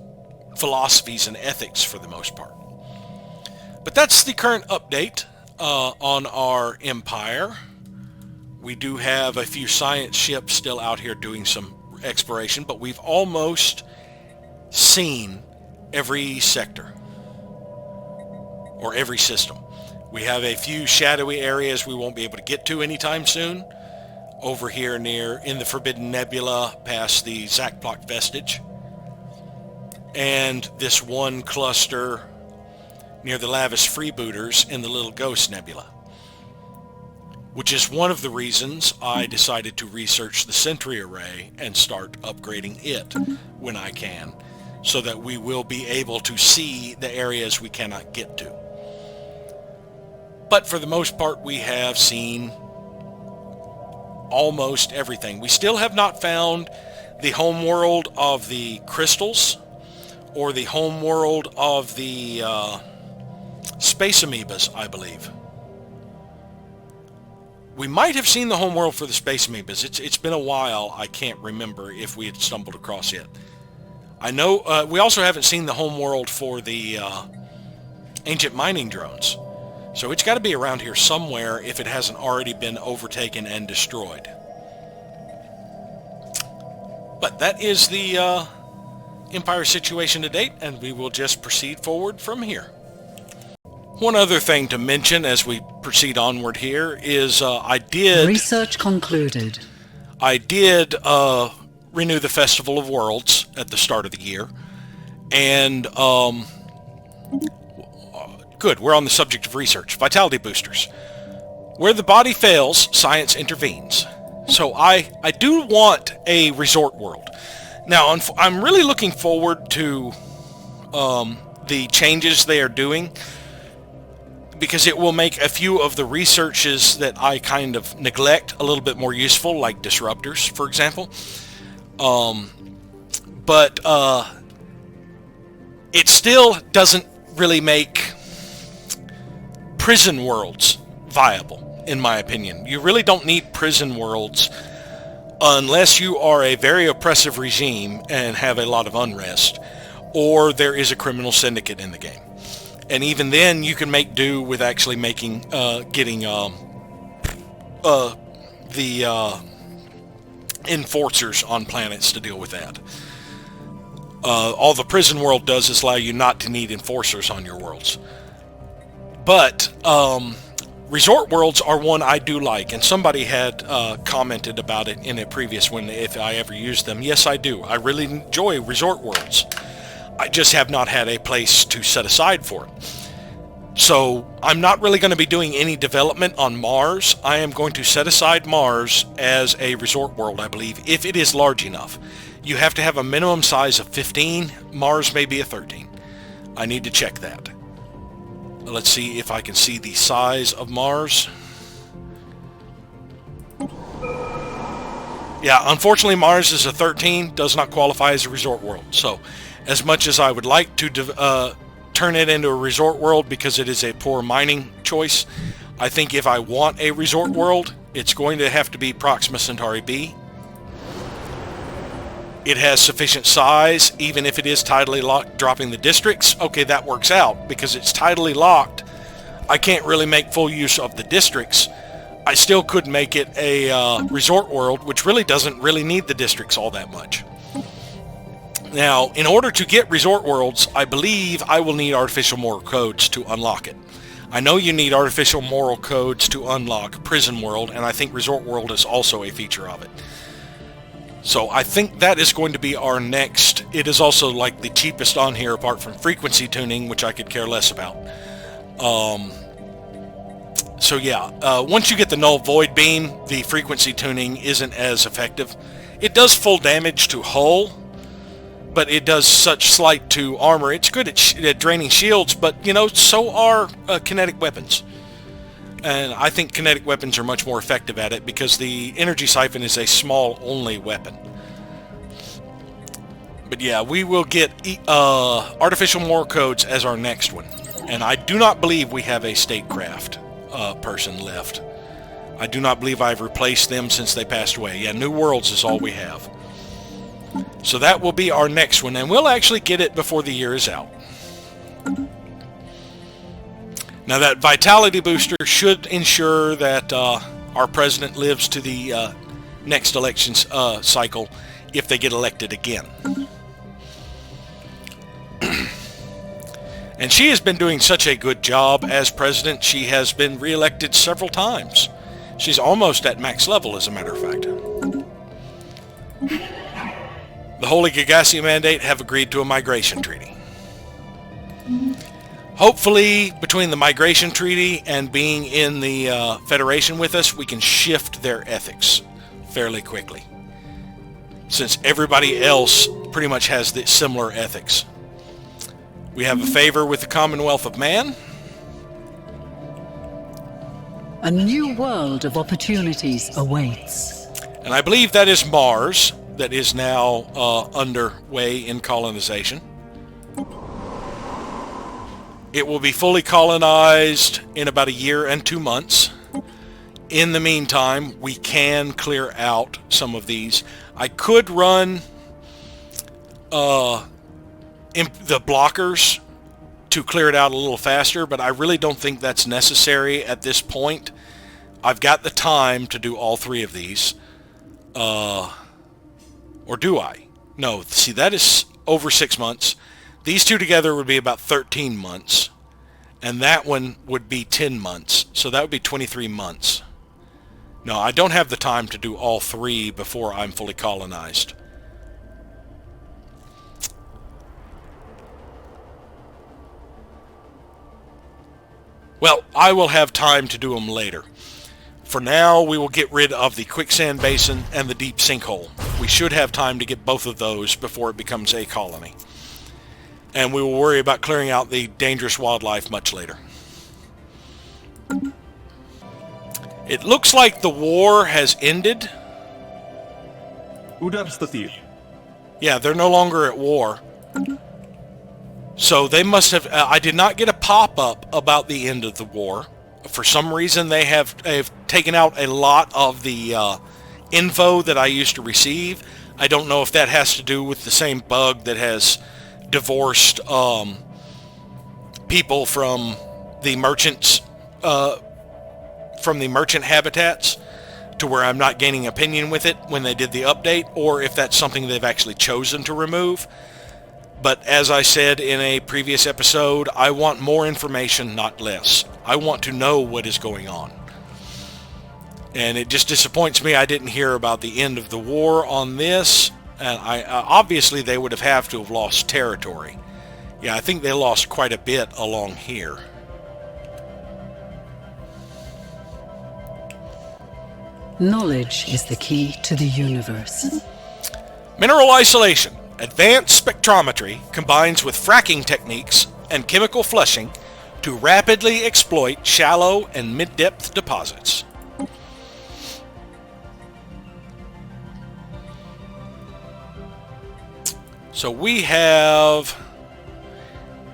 [SPEAKER 1] philosophies and ethics for the most part. But that's the current update on our empire. We do have a few science ships still out here doing some exploration, but we've almost seen every sector or every system. We have a few shadowy areas we won't be able to get to anytime soon. Over here near in the Forbidden Nebula past the Zakplok Vestige. and this one cluster near the Lavis Freebooters in the Little Ghost Nebula, which is one of the reasons I decided to research the Sentry Array and start upgrading it when I can, so that we will be able to see the areas we cannot get to. But for the most part, we have seen almost everything. We still have not found the home world of the crystals or the home world of the space amoebas, I believe. We might have seen the home world for the space amoebas. It's been a while. I can't remember if we had stumbled across it. I know we also haven't seen the home world for the ancient mining drones. So it's got to be around here somewhere if it hasn't already been overtaken and destroyed. But that is the Empire situation to date, and we will just proceed forward from here. One other thing to mention as we proceed onward here is
[SPEAKER 2] Research concluded.
[SPEAKER 1] I did renew the Festival of Worlds at the start of the year, and good, we're on the subject of research. Vitality boosters. Where the body fails, science intervenes. So I do want a resort world. Now, I'm really looking forward to the changes they are doing, because it will make a few of the researches that I kind of neglect a little bit more useful, like disruptors, for example. But it still doesn't really make prison worlds viable, in my opinion. You really don't need prison worlds unless you are a very oppressive regime and have a lot of unrest, or there is a criminal syndicate in the game. And even then, you can make do with actually getting the enforcers on planets to deal with that. All the prison world does is allow you not to need enforcers on your worlds. But resort worlds are one I do like, and somebody had commented about it in a previous one, if I ever used them. Yes, I do. I really enjoy resort worlds. I just have not had a place to set aside for it. So I'm not really going to be doing any development on Mars. I am going to set aside Mars as a resort world, I believe, if it is large enough. You have to have a minimum size of 15. Mars may be a 13. I need to check that. Let's see if I can see the size of Mars. Yeah, unfortunately Mars is a 13, does not qualify as a resort world. So as much as I would like to turn it into a resort world because it is a poor mining choice, I think if I want a resort world, it's going to have to be Proxima Centauri B. It has sufficient size, even if it is tidally locked, dropping the districts. Okay, that works out, because it's tidally locked. I can't really make full use of the districts. I still could make it a resort world, which really doesn't really need the districts all that much. Now, in order to get resort worlds, I believe I will need artificial moral codes to unlock it. I know you need artificial moral codes to unlock Prison World, and I think Resort World is also a feature of it. So I think that is going to be our next. It is also like the cheapest on here apart from frequency tuning, which I could care less about. So yeah, once you get the null void beam, the frequency tuning isn't as effective. It does full damage to hull, but it does such slight to armor. It's good at draining shields, but you know, so are kinetic weapons. And I think kinetic weapons are much more effective at it because the energy siphon is a small only weapon. But yeah, we will get artificial moral codes as our next one. And I do not believe we have a statecraft person left. I do not believe I've replaced them since they passed away. Yeah, New Worlds is all we have. So that will be our next one, and we'll actually get it before the year is out. Now that vitality booster should ensure that our president lives to the next election cycle if they get elected again. And she has been doing such a good job as president. She has been reelected several times. She's almost at max level, as a matter of fact. the Holy Gagassia Mandate have agreed to a migration treaty. Hopefully, between the migration treaty and being in the Federation with us, we can shift their ethics fairly quickly, since everybody else pretty much has the similar ethics. We have a favor with the Commonwealth of Man.
[SPEAKER 2] A new world of opportunities awaits.
[SPEAKER 1] And I believe that is Mars, that is now underway in colonization. It will be fully colonized in about a year and 2 months. In the meantime, we can clear out some of these. I could run the blockers to clear it out a little faster, but I really don't think that's necessary at this point. I've got the time to do all 3 of these. Or do I? No, see, that is over 6 months. These 2 together would be about 13 months. And that one would be 10 months. So that would be 23 months. No, I don't have the time to do all 3 before I'm fully colonized. Well, I will have time to do them later. For now, we will get rid of the quicksand basin and the deep sinkhole. We should have time to get both of those before it becomes a colony. And we will worry about clearing out the dangerous wildlife much later. It looks like the war has ended. Yeah, they're no longer at war. So they must have... I did not get a pop-up about the end of the war. For some reason, they have taken out a lot of the info that I used to receive. I don't know if that has to do with the same bug that has divorced people from the merchants, from the merchant habitats, to where I'm not gaining opinion with it when they did the update, or if that's something they've actually chosen to remove. But as I said in a previous episode, I want more information, not less. I want to know what is going on. And it just disappoints me I didn't hear about the end of the war on this. And obviously they would have to have lost territory. Yeah, I think they lost quite a bit along here.
[SPEAKER 2] Knowledge is the key to the universe.
[SPEAKER 1] Mineral isolation. Advanced spectrometry combines with fracking techniques and chemical flushing to rapidly exploit shallow and mid-depth deposits. So we have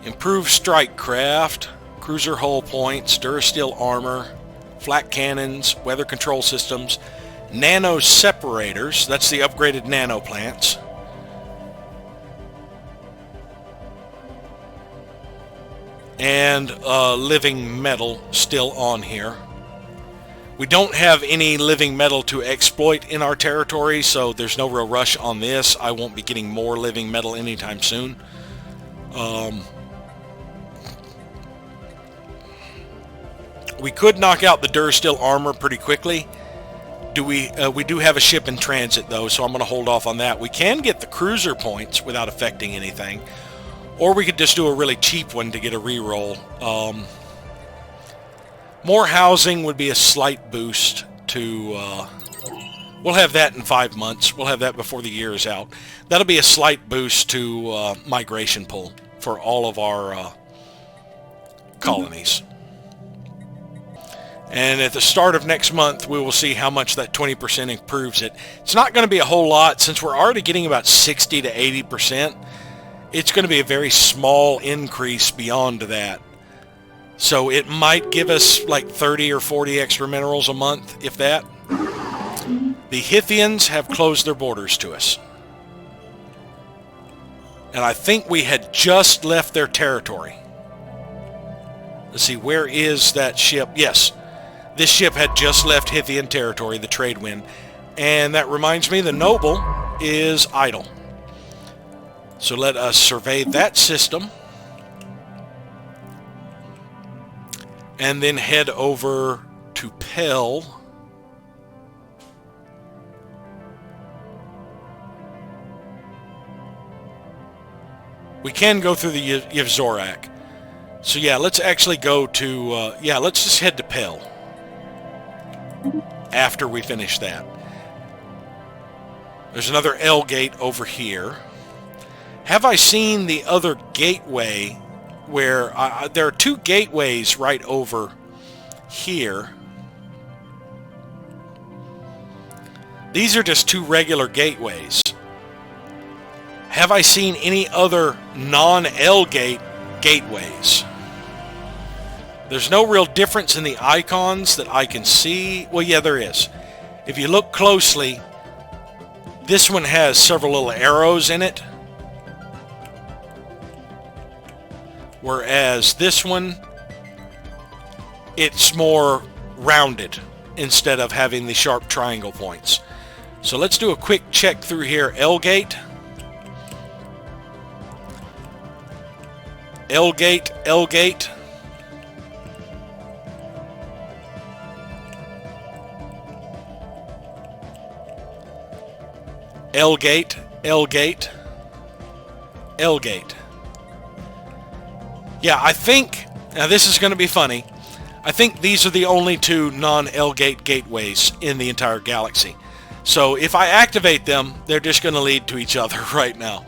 [SPEAKER 1] improved strike craft, cruiser hull points, durasteel armor, flak cannons, weather control systems, nano separators, that's the upgraded nano plants, and living metal still on here. We don't have any living metal to exploit in our territory, so there's no real rush on this. I won't be getting more living metal anytime soon. We could knock out the durasteel armor pretty quickly. We do have a ship in transit though, so I'm going to hold off on that. We can get the cruiser points without affecting anything. Or we could just do a really cheap one to get a reroll. More housing would be a slight boost to... we'll have that in 5 months. We'll have that before the year is out. That'll be a slight boost to migration pull for all of our colonies. And at the start of next month, we will see how much that 20% improves it. It's not going to be a whole lot since we're already getting about 60 to 80%. It's going to be a very small increase beyond that. So it might give us like 30 or 40 extra minerals a month, if that. The Hithians have closed their borders to us. And I think we had just left their territory. Let's see, where is that ship? Yes, this ship had just left Hithian territory, the trade wind. And that reminds me, the Noble is idle. So let us survey that system. And then head over to Pell. We can go through the Yevzorak. So yeah, let's actually go to, yeah, let's just head to Pell after we finish that. There's another L gate over here. Have I seen the other gateway where, there are two gateways right over here. These are just two regular gateways. Have I seen any other non-L gate gateways? There's no real difference in the icons that I can see. Well, yeah, there is. If you look closely, this one has several little arrows in it, whereas this one, it's more rounded instead of having the sharp triangle points. So let's do a quick check through here. L gate, L gate, L gate. L gate, L gate, L gate. Yeah, I think, now this is going to be funny, I think these are the only two non-L gate gateways in the entire galaxy. So if I activate them, they're just going to lead to each other right now.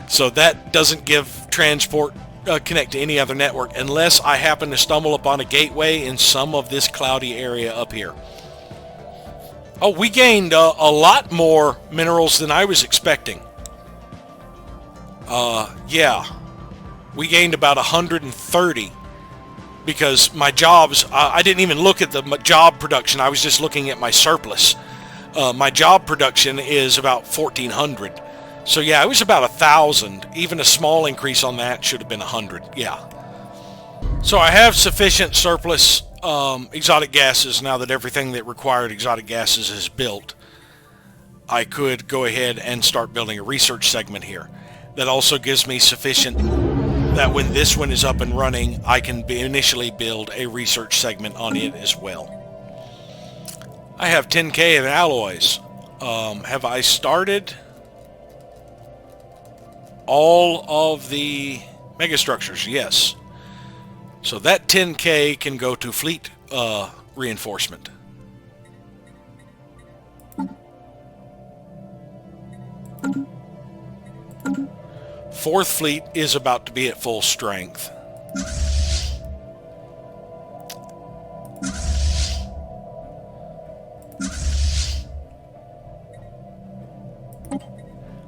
[SPEAKER 1] So that doesn't give transport connect to any other network unless I happen to stumble upon a gateway in some of this cloudy area up here. Oh, we gained a lot more minerals than I was expecting. Yeah. We gained about 130 because my jobs, I didn't even look at the job production. I was just looking at my surplus. My job production is about 1,400. So yeah, it was about 1,000. Even a small increase on that should have been 100. Yeah. So I have sufficient surplus exotic gases now that everything that required exotic gases is built. I could go ahead and start building a research segment here. That also gives me sufficient that when this one is up and running, I can initially build a research segment on it as well. I have 10k of alloys. Have I started all of the megastructures? Yes. So that 10k can go to fleet reinforcement. Fourth fleet is about to be at full strength.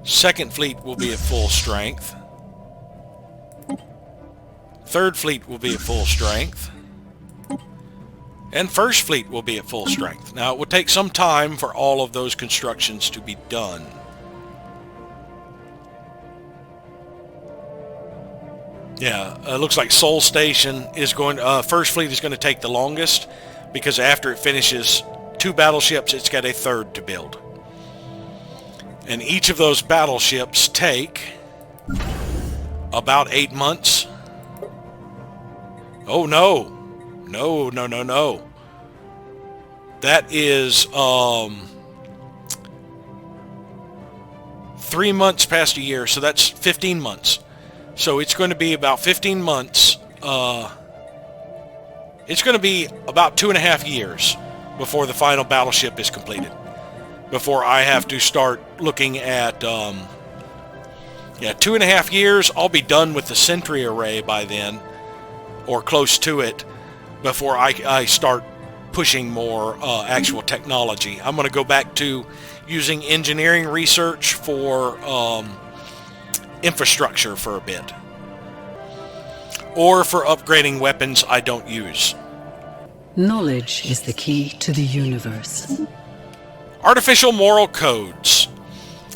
[SPEAKER 1] Second fleet will be at full strength. Third fleet will be at full strength. And first fleet will be at full strength. Now, it will take some time for all of those constructions to be done. Yeah, it looks like Sol Station is going to, first fleet is going to take the longest because after it finishes 2 battleships, it's got a third to build. And each of those battleships take about 8 months. Oh no. No, no, no, no. That is 3 months past a year, so that's 15 months. So it's going to be about 15 months. It's going to be about 2.5 years before the final battleship is completed. Before I have to start looking at, yeah, 2.5 years. I'll be done with the Sentry array by then, or close to it, before I start pushing more actual technology. I'm going to go back to using engineering research for infrastructure for a bit, or for upgrading weapons I don't use.
[SPEAKER 2] Knowledge is the key to the universe.
[SPEAKER 1] Artificial moral codes.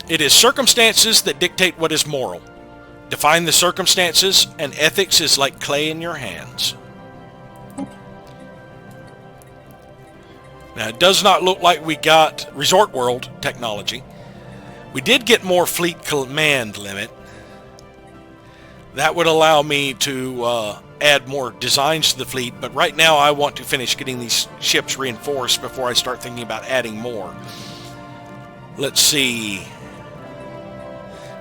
[SPEAKER 1] It is circumstances that dictate what is moral. Define the circumstances, and ethics is like clay in your hands. Now, it does not look like we got Resort World technology. We did get more fleet command limit. That would allow me to add more designs to the fleet, but right now I want to finish getting these ships reinforced before I start thinking about adding more. Let's see.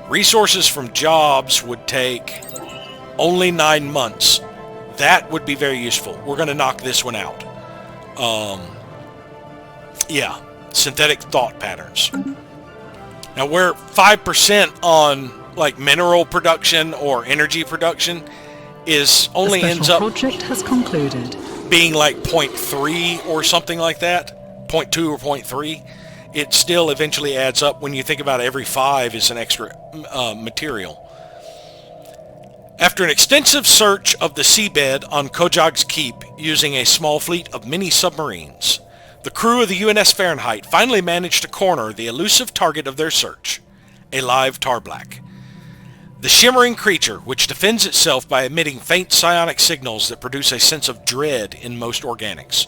[SPEAKER 1] Resources from jobs would take only 9 months. That would be very useful. We're going to knock this one out. Yeah, synthetic thought patterns. Now we're 5% on like mineral production or energy production is only ends up
[SPEAKER 2] project has concluded.
[SPEAKER 1] Being like 0.3 or something like that, 0.2 or 0.3. It still eventually adds up when you think about every 5 is an extra material. After an extensive search of the seabed on Kojag's Keep using a small fleet of mini submarines, the crew of the UNS Fahrenheit finally managed to corner the elusive target of their search, a live Tarblack. The shimmering creature, which defends itself by emitting faint psionic signals that produce a sense of dread in most organics,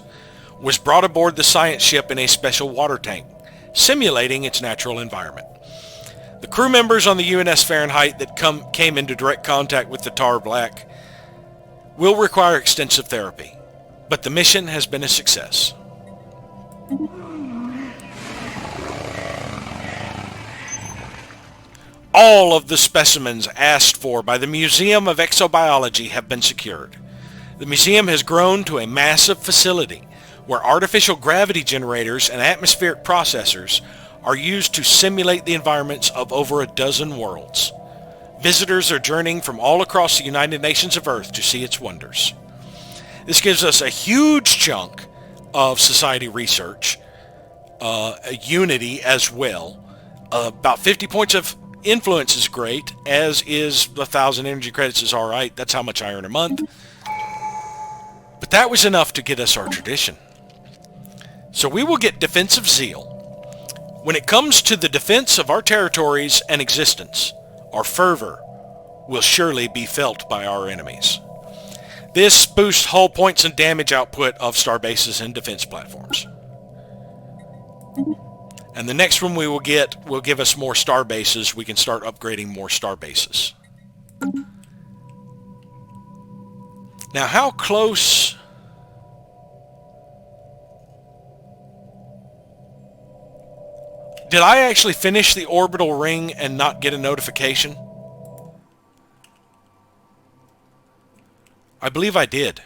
[SPEAKER 1] was brought aboard the science ship in a special water tank, simulating its natural environment. The crew members on the UNS Fahrenheit that came into direct contact with the Tarblack will require extensive therapy, but the mission has been a success. All of the specimens asked for by the Museum of Exobiology have been secured. The museum has grown to a massive facility where artificial gravity generators and atmospheric processors are used to simulate the environments of over a dozen worlds. Visitors are journeying from all across the United Nations of Earth to see its wonders. This gives us a huge chunk of society research, a unity as well. About 50 points of influence is great, as is 1,000 energy credits is alright. That's how much I earn a month. But that was enough to get us our tradition. So we will get defensive zeal. When it comes to the defense of our territories and existence, our fervor will surely be felt by our enemies. This boosts hull points and damage output of star bases and defense platforms. And the next one we will get will give us more star bases. We can start upgrading more star bases. Now, how close... Did I actually finish the orbital ring and not get a notification? I believe I did.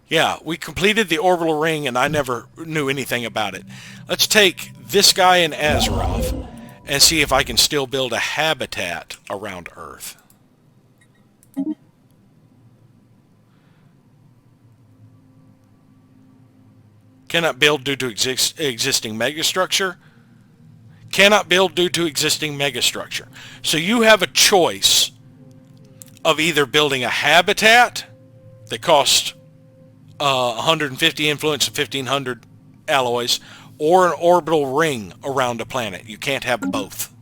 [SPEAKER 1] Yeah, we completed the orbital ring and I never knew anything about it. Let's take this guy in Azeroth and see if I can still build a habitat around Earth. Cannot build due to existing megastructure. Cannot build due to existing megastructure. So you have a choice of either building a habitat that costs 150 influence and 1,500 alloys, or an orbital ring around a planet. You can't have both.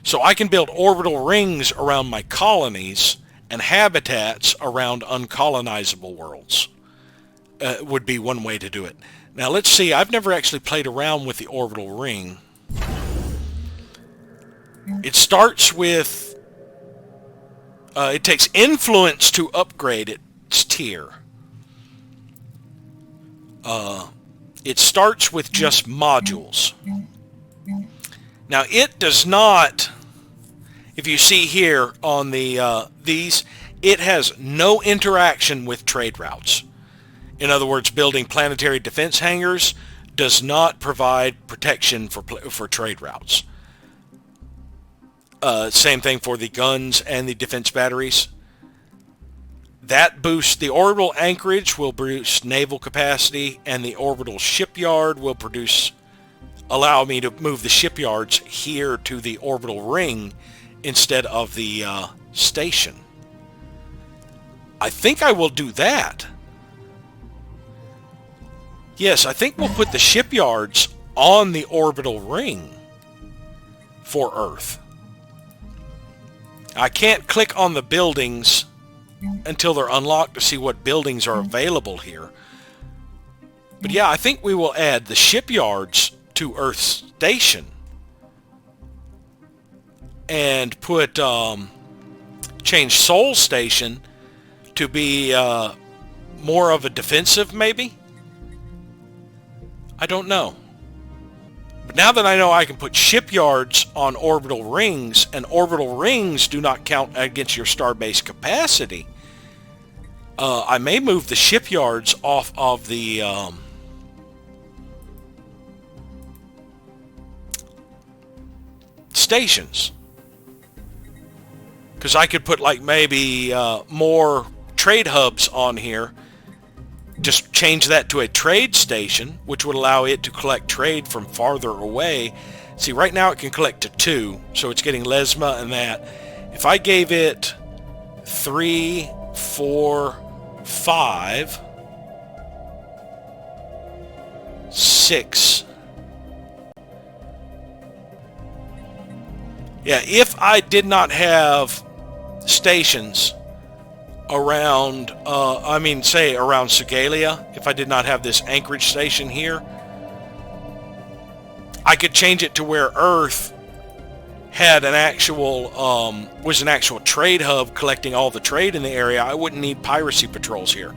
[SPEAKER 1] So I can build orbital rings around my colonies and habitats around uncolonizable worlds. Would be one way to do it. Now let's see, I've never actually played around with the orbital ring. It starts with... it takes influence to upgrade its tier. It starts with just modules. Now it does not... If you see here on the these, it has no interaction with trade routes. In other words, building planetary defense hangars does not provide protection for trade routes. Same thing for the guns and the defense batteries. That boosts the orbital anchorage, will boost naval capacity, and the orbital shipyard will allow me to move the shipyards here to the orbital ring instead of the station. I think I will do that. Yes, I think we'll put the shipyards on the orbital ring for Earth. I can't click on the buildings until they're unlocked to see what buildings are available here. But yeah, I think we will add the shipyards to Earth Station and put change Sol Station to be more of a defensive, maybe. I don't know. But now that I know I can put shipyards on orbital rings, and orbital rings do not count against your starbase capacity, I may move the shipyards off of the stations. Because I could put like maybe more trade hubs on here. Just change that to a trade station, which would allow it to collect trade from farther away. See, right now it can collect to 2, so it's getting Lesma and that. If I gave it 3, 4, 5, 6. Yeah, if I did not have stations around, say around Segalia, if I did not have this anchorage station here, I could change it to where Earth had an actual, was an actual trade hub collecting all the trade in the area. I wouldn't need piracy patrols here.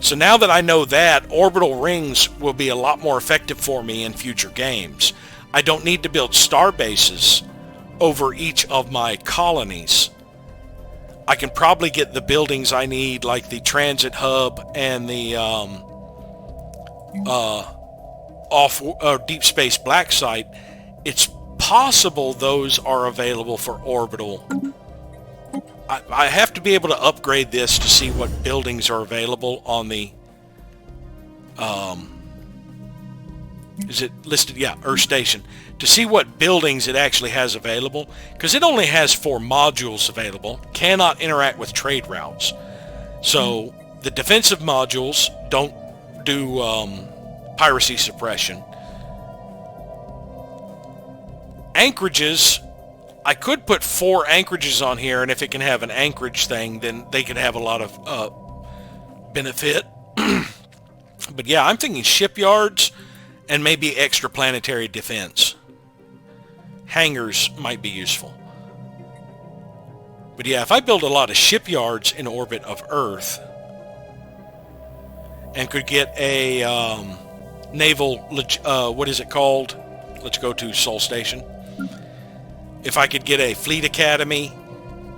[SPEAKER 1] So now that I know that, orbital rings will be a lot more effective for me in future games. I don't need to build star bases over each of my colonies. I can probably get the buildings I need, like the transit hub and the deep space black site. It's possible those are available for orbital. I have to be able to upgrade this to see what buildings are available on the is it listed? Yeah, Earth Station. To see what buildings it actually has available, because it only has 4 modules available, cannot interact with trade routes. So the defensive modules don't do piracy suppression. Anchorages, I could put 4 anchorages on here, and if it can have an anchorage thing, then they could have a lot of benefit. But yeah, I'm thinking shipyards and maybe extraplanetary defense. Hangars might be useful. But yeah, if I build a lot of shipyards in orbit of Earth and could get a naval, what is it called? Let's go to Sol Station. If I could get a fleet academy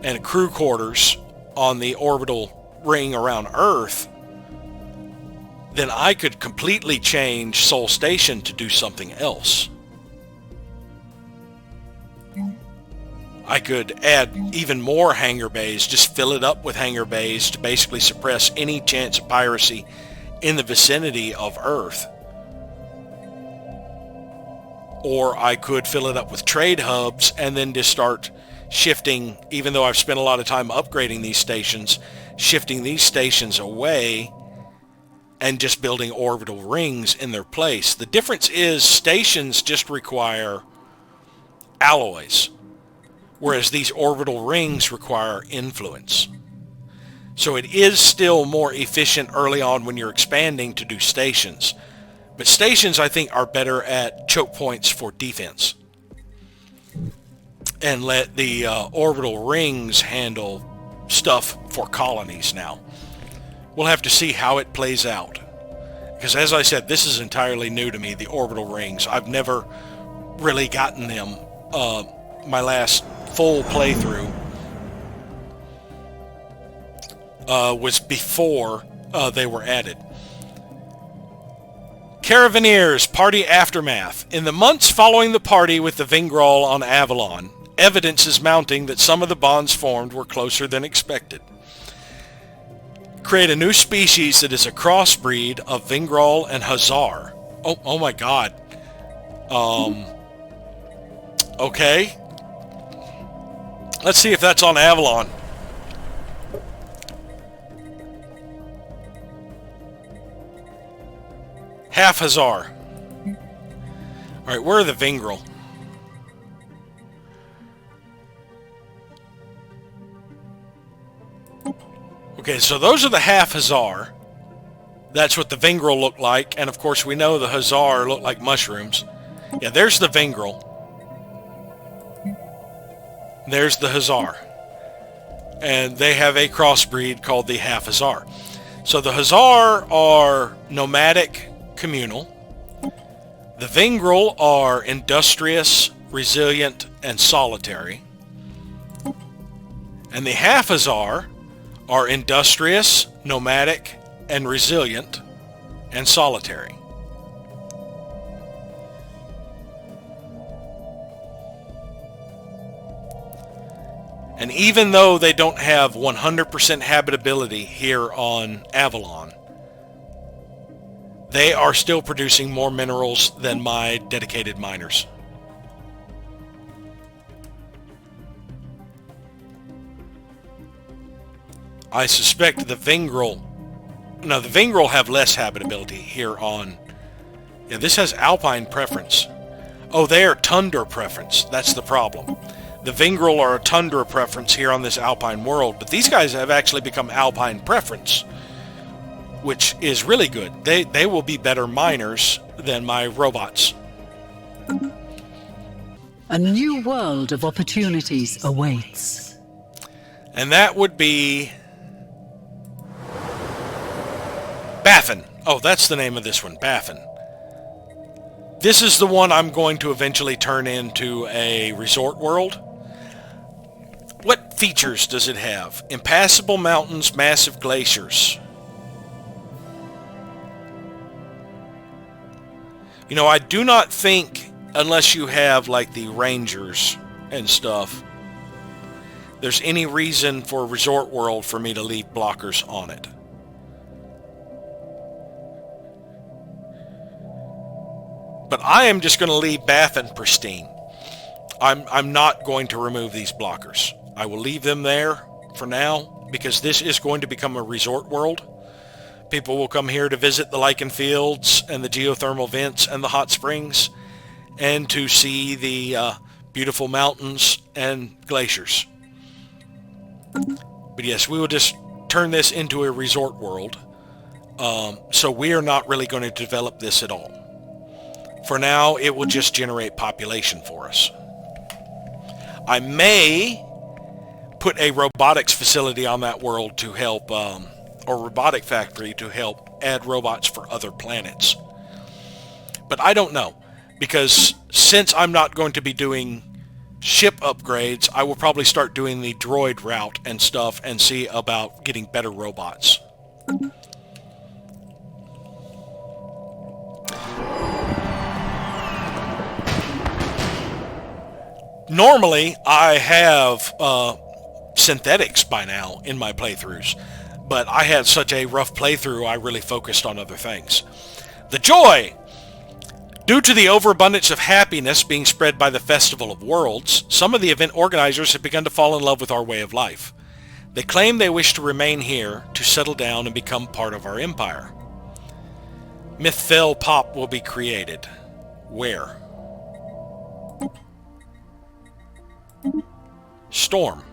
[SPEAKER 1] and crew quarters on the orbital ring around Earth, then I could completely change Sol Station to do something else. I could add even more hangar bays, just fill it up with hangar bays to basically suppress any chance of piracy in the vicinity of Earth. Or I could fill it up with trade hubs and then just start shifting, even though I've spent a lot of time upgrading these stations, shifting these stations away and just building orbital rings in their place. The difference is stations just require alloys, whereas these orbital rings require influence. So it is still more efficient early on when you're expanding to do stations. But stations, I think, are better at choke points for defense. And let the orbital rings handle stuff for colonies now. We'll have to see how it plays out. Because as I said, this is entirely new to me, the orbital rings. I've never really gotten them. My last full playthrough was before they were added. Caravaneers, Party Aftermath. In the months following the party with the Vingrol on Avalon, evidence is mounting that some of the bonds formed were closer than expected. Create a new species that is a crossbreed of Vingrol and Hazar. Oh my god. Okay. Let's see if that's on Avalon. Half Hazar. Alright, where are the Vingrol? Okay, so those are the half Hazar. That's what the Vingrol look like. And of course we know the Hazar look like mushrooms. Yeah, there's the Vingrol. There's the Hazar. And they have a crossbreed called the half Hazar. So the Hazar are nomadic communal. The Vingril are industrious, resilient, and solitary. And the Haphazar are industrious, nomadic, and resilient, and solitary. And even though they don't have 100% habitability here on Avalon, they are still producing more minerals than my dedicated miners. I suspect the Vingril... No, the Vingril have less habitability here on... Yeah, this has Alpine preference. Oh, they are Tundra preference. That's the problem. The Vingril are a Tundra preference here on this Alpine world, but these guys have actually become Alpine preference, which is really good. They will be better miners than my robots.
[SPEAKER 2] A new world of opportunities awaits.
[SPEAKER 1] And that would be... Baffin. Oh, that's the name of this one, Baffin. This is the one I'm going to eventually turn into a resort world. What features does it have? Impassable mountains, massive glaciers. You know, I do not think, unless you have like the rangers and stuff, there's any reason for a resort world for me to leave blockers on it. But I am just going to leave Baffin pristine. I'm not going to remove these blockers. I will leave them there for now, because this is going to become a resort world. People will come here to visit the lichen fields and the geothermal vents and the hot springs, and to see the beautiful mountains and glaciers. But yes, we will just turn this into a resort world. So we are not really going to develop this at all. For now, it will just generate population for us. I may put a robotics facility on that world to help, or robotic factory to help add robots for other planets. But I don't know, because since I'm not going to be doing ship upgrades, I will probably start doing the droid route and stuff and see about getting better robots. Normally, I have synthetics by now in my playthroughs, but I had such a rough playthrough, I really focused on other things. The joy! Due to the overabundance of happiness being spread by the Festival of Worlds, some of the event organizers have begun to fall in love with our way of life. They claim they wish to remain here, to settle down and become part of our empire. Mythfell Pop will be created. Where? Storm.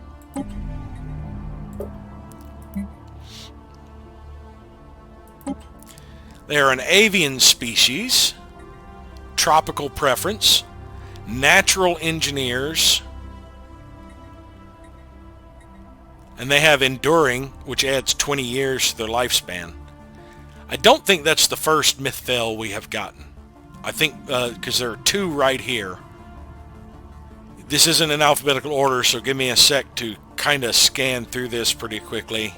[SPEAKER 1] They are an avian species, tropical preference, natural engineers, and they have enduring, which adds 20 years to their lifespan. I don't think that's the first Mythfell we have gotten. I think, because there are two right here. This isn't in alphabetical order, so give me a sec to kind of scan through this pretty quickly.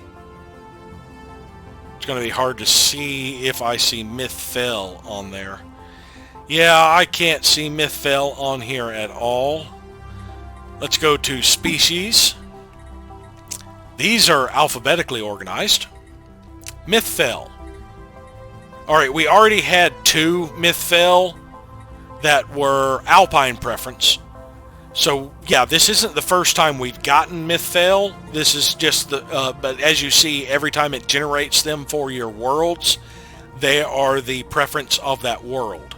[SPEAKER 1] It's going to be hard to see if I see Mythfell on there. Yeah, I can't see Mythfell on here at all. Let's go to species. These are alphabetically organized. Mythfell. Alright, we already had two Mythfell that were Alpine preference. So, yeah, this isn't the first time we've gotten Mythfell. This is just the... but as you see, every time it generates them for your worlds, they are the preference of that world.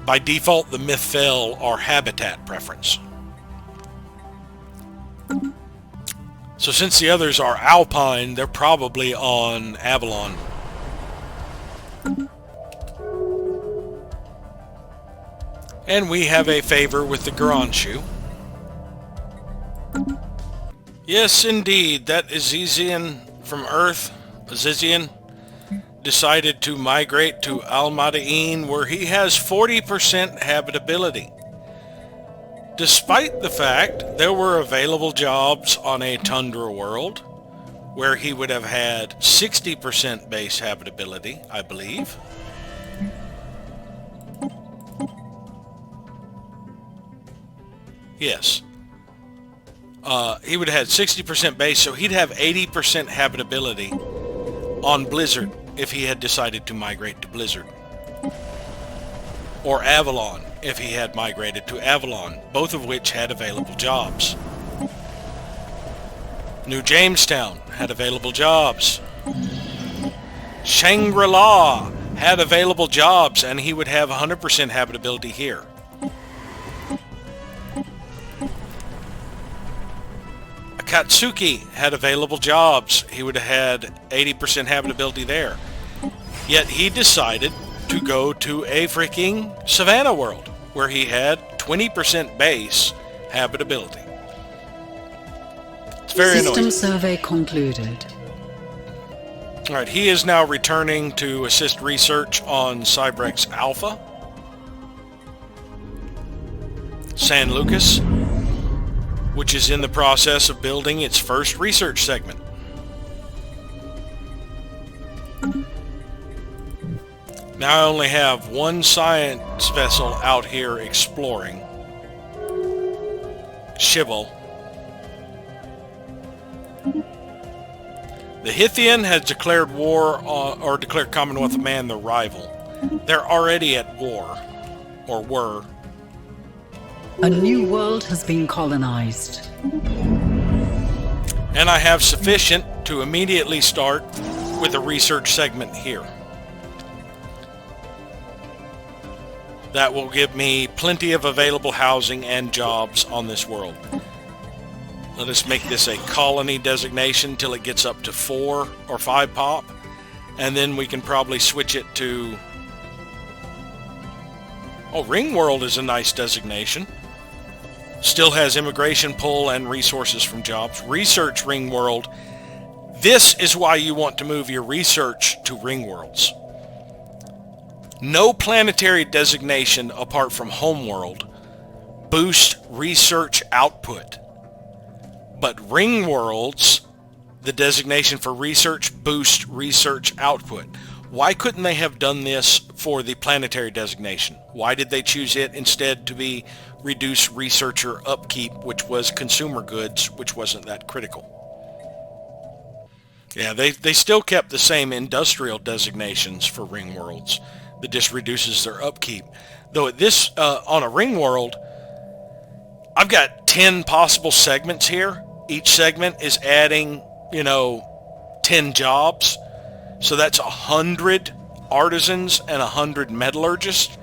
[SPEAKER 1] By default, the Mythfell are habitat preference. So since the others are Alpine, they're probably on Avalon. And we have a favor with the Garanshu. Yes, indeed, that is Zizian from Earth. Zizian. decided to migrate to Al-Madain, where he has 40% habitability. Despite the fact there were available jobs on a tundra world, where he would have had 60% base habitability, I believe. Yes. He would have had 60% base, so he'd have 80% habitability on Blizzard if he had decided to migrate to Blizzard. Or Avalon if he had migrated to Avalon, both of which had available jobs. New Jamestown had available jobs. Shangri-La had available jobs, and he would have 100% habitability here. Akatsuki had available jobs. He would have had 80% habitability there. Yet he decided to go to a freaking Savannah world, where he had 20% base habitability. It's very annoying.
[SPEAKER 2] System survey concluded.
[SPEAKER 1] Alright, he is now returning to assist research on Cybrex Alpha. San Lucas, which is in the process of building its first research segment. Now I only have one science vessel out here exploring. Shivel. The Hithian has declared war on, or declared Commonwealth of Man their rival. They're already at war, or were.
[SPEAKER 2] A new world has been colonized.
[SPEAKER 1] And I have sufficient to immediately start with a research segment here. That will give me plenty of available housing and jobs on this world. Let us make this a colony designation till it gets up to 4 or 5 pop, and then we can probably switch it to... Oh, Ring World is a nice designation. Still has immigration pull and resources from jobs. Research Ring World. This is why you want to move your research to Ring Worlds. No planetary designation apart from Homeworld boosts research output. But Ring Worlds, the designation for research, boosts research output. Why couldn't they have done this for the planetary designation? Why did they choose it instead to be reduce researcher upkeep, which was consumer goods, which wasn't that critical? Yeah, they still kept the same industrial designations for Ring Worlds. That just reduces their upkeep. Though at this, on a Ring World, I've got 10 possible segments here. Each segment is adding, 10 jobs. So that's 100 artisans and 100 metallurgists.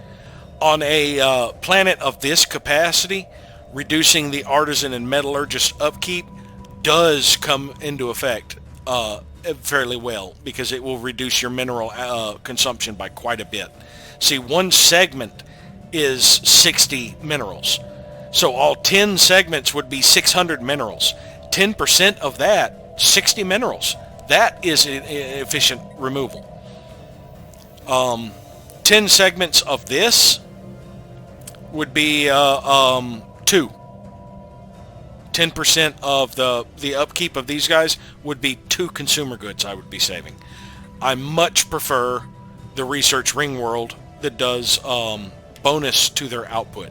[SPEAKER 1] On a planet of this capacity, reducing the artisan and metallurgist upkeep does come into effect fairly well, because it will reduce your mineral consumption by quite a bit. See, one segment is 60 minerals. So all 10 segments would be 600 minerals. 10% of that, 60 minerals. That is efficient removal. 10 segments of this would be 2. 10% of the upkeep of these guys would be 2 consumer goods I would be saving. I much prefer the Research Ring World that does bonus to their output.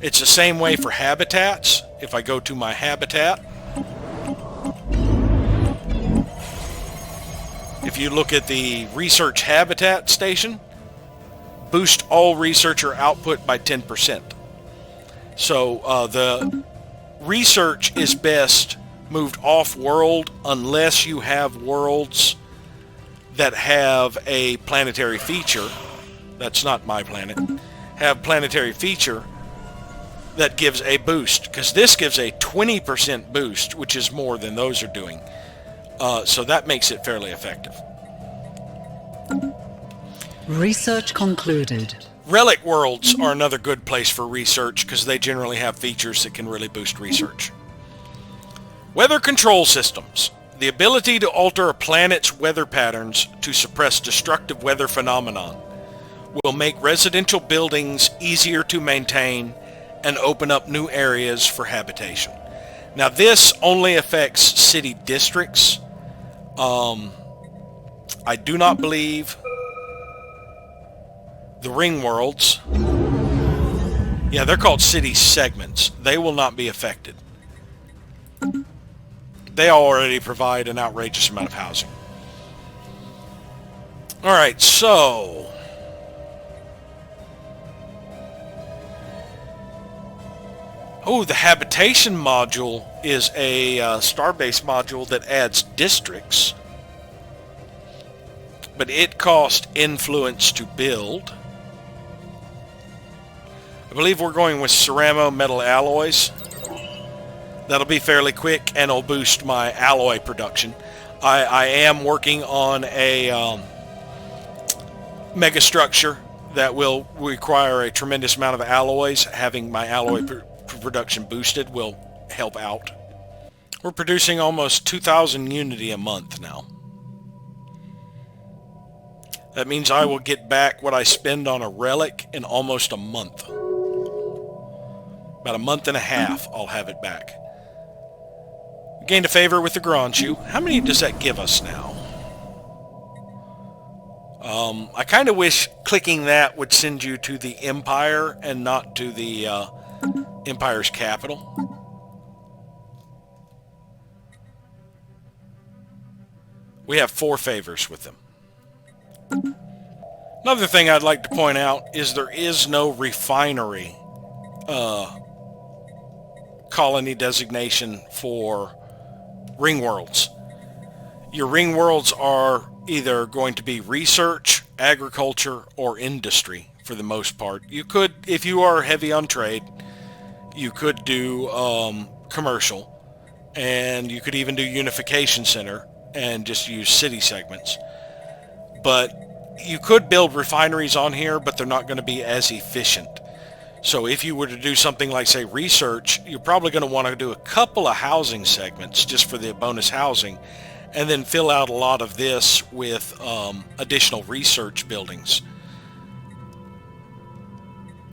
[SPEAKER 1] It's the same way for habitats. If I go to my habitat, if you look at the Research Habitat Station, boost all researcher output by 10%. So the research is best moved off-world unless you have worlds that have a planetary feature. That's not my planet. Have planetary feature that gives a boost, because this gives a 20% boost, which is more than those are doing. So that makes it fairly effective.
[SPEAKER 2] Research concluded.
[SPEAKER 1] Relic worlds are another good place for research, because they generally have features that can really boost research. Weather control systems. The ability to alter a planet's weather patterns to suppress destructive weather phenomenon will make residential buildings easier to maintain and open up new areas for habitation. Now this only affects city districts. I do not believe the ring worlds, yeah, they're called city segments. They will not be affected. They already provide an outrageous amount of housing. Alright, so... oh, the habitation module is a Starbase module that adds districts. But it costs influence to build. I believe we're going with ceramo metal alloys. That'll be fairly quick and it'll boost my alloy production. I am working on a megastructure that will require a tremendous amount of alloys. Having my alloy production boosted will help out. We're producing almost 2,000 Unity a month now. That means I will get back what I spend on a relic in almost a month. About a month and a half, I'll have it back. Gained a favor with the Granchu. How many does that give us now? I kind of wish clicking that would send you to the Empire and not to the Empire's capital. We have 4 favors with them. Another thing I'd like to point out is there is no refinery colony designation for ring worlds. Your ring worlds are either going to be research, agriculture, or industry for the most part. You could, if you are heavy on trade, you could do commercial, and you could even do unification center and just use city segments. But you could build refineries on here, but they're not going to be as efficient. So if you were to do something like, say, research, you're probably going to want to do a couple of housing segments just for the bonus housing, and then fill out a lot of this with additional research buildings.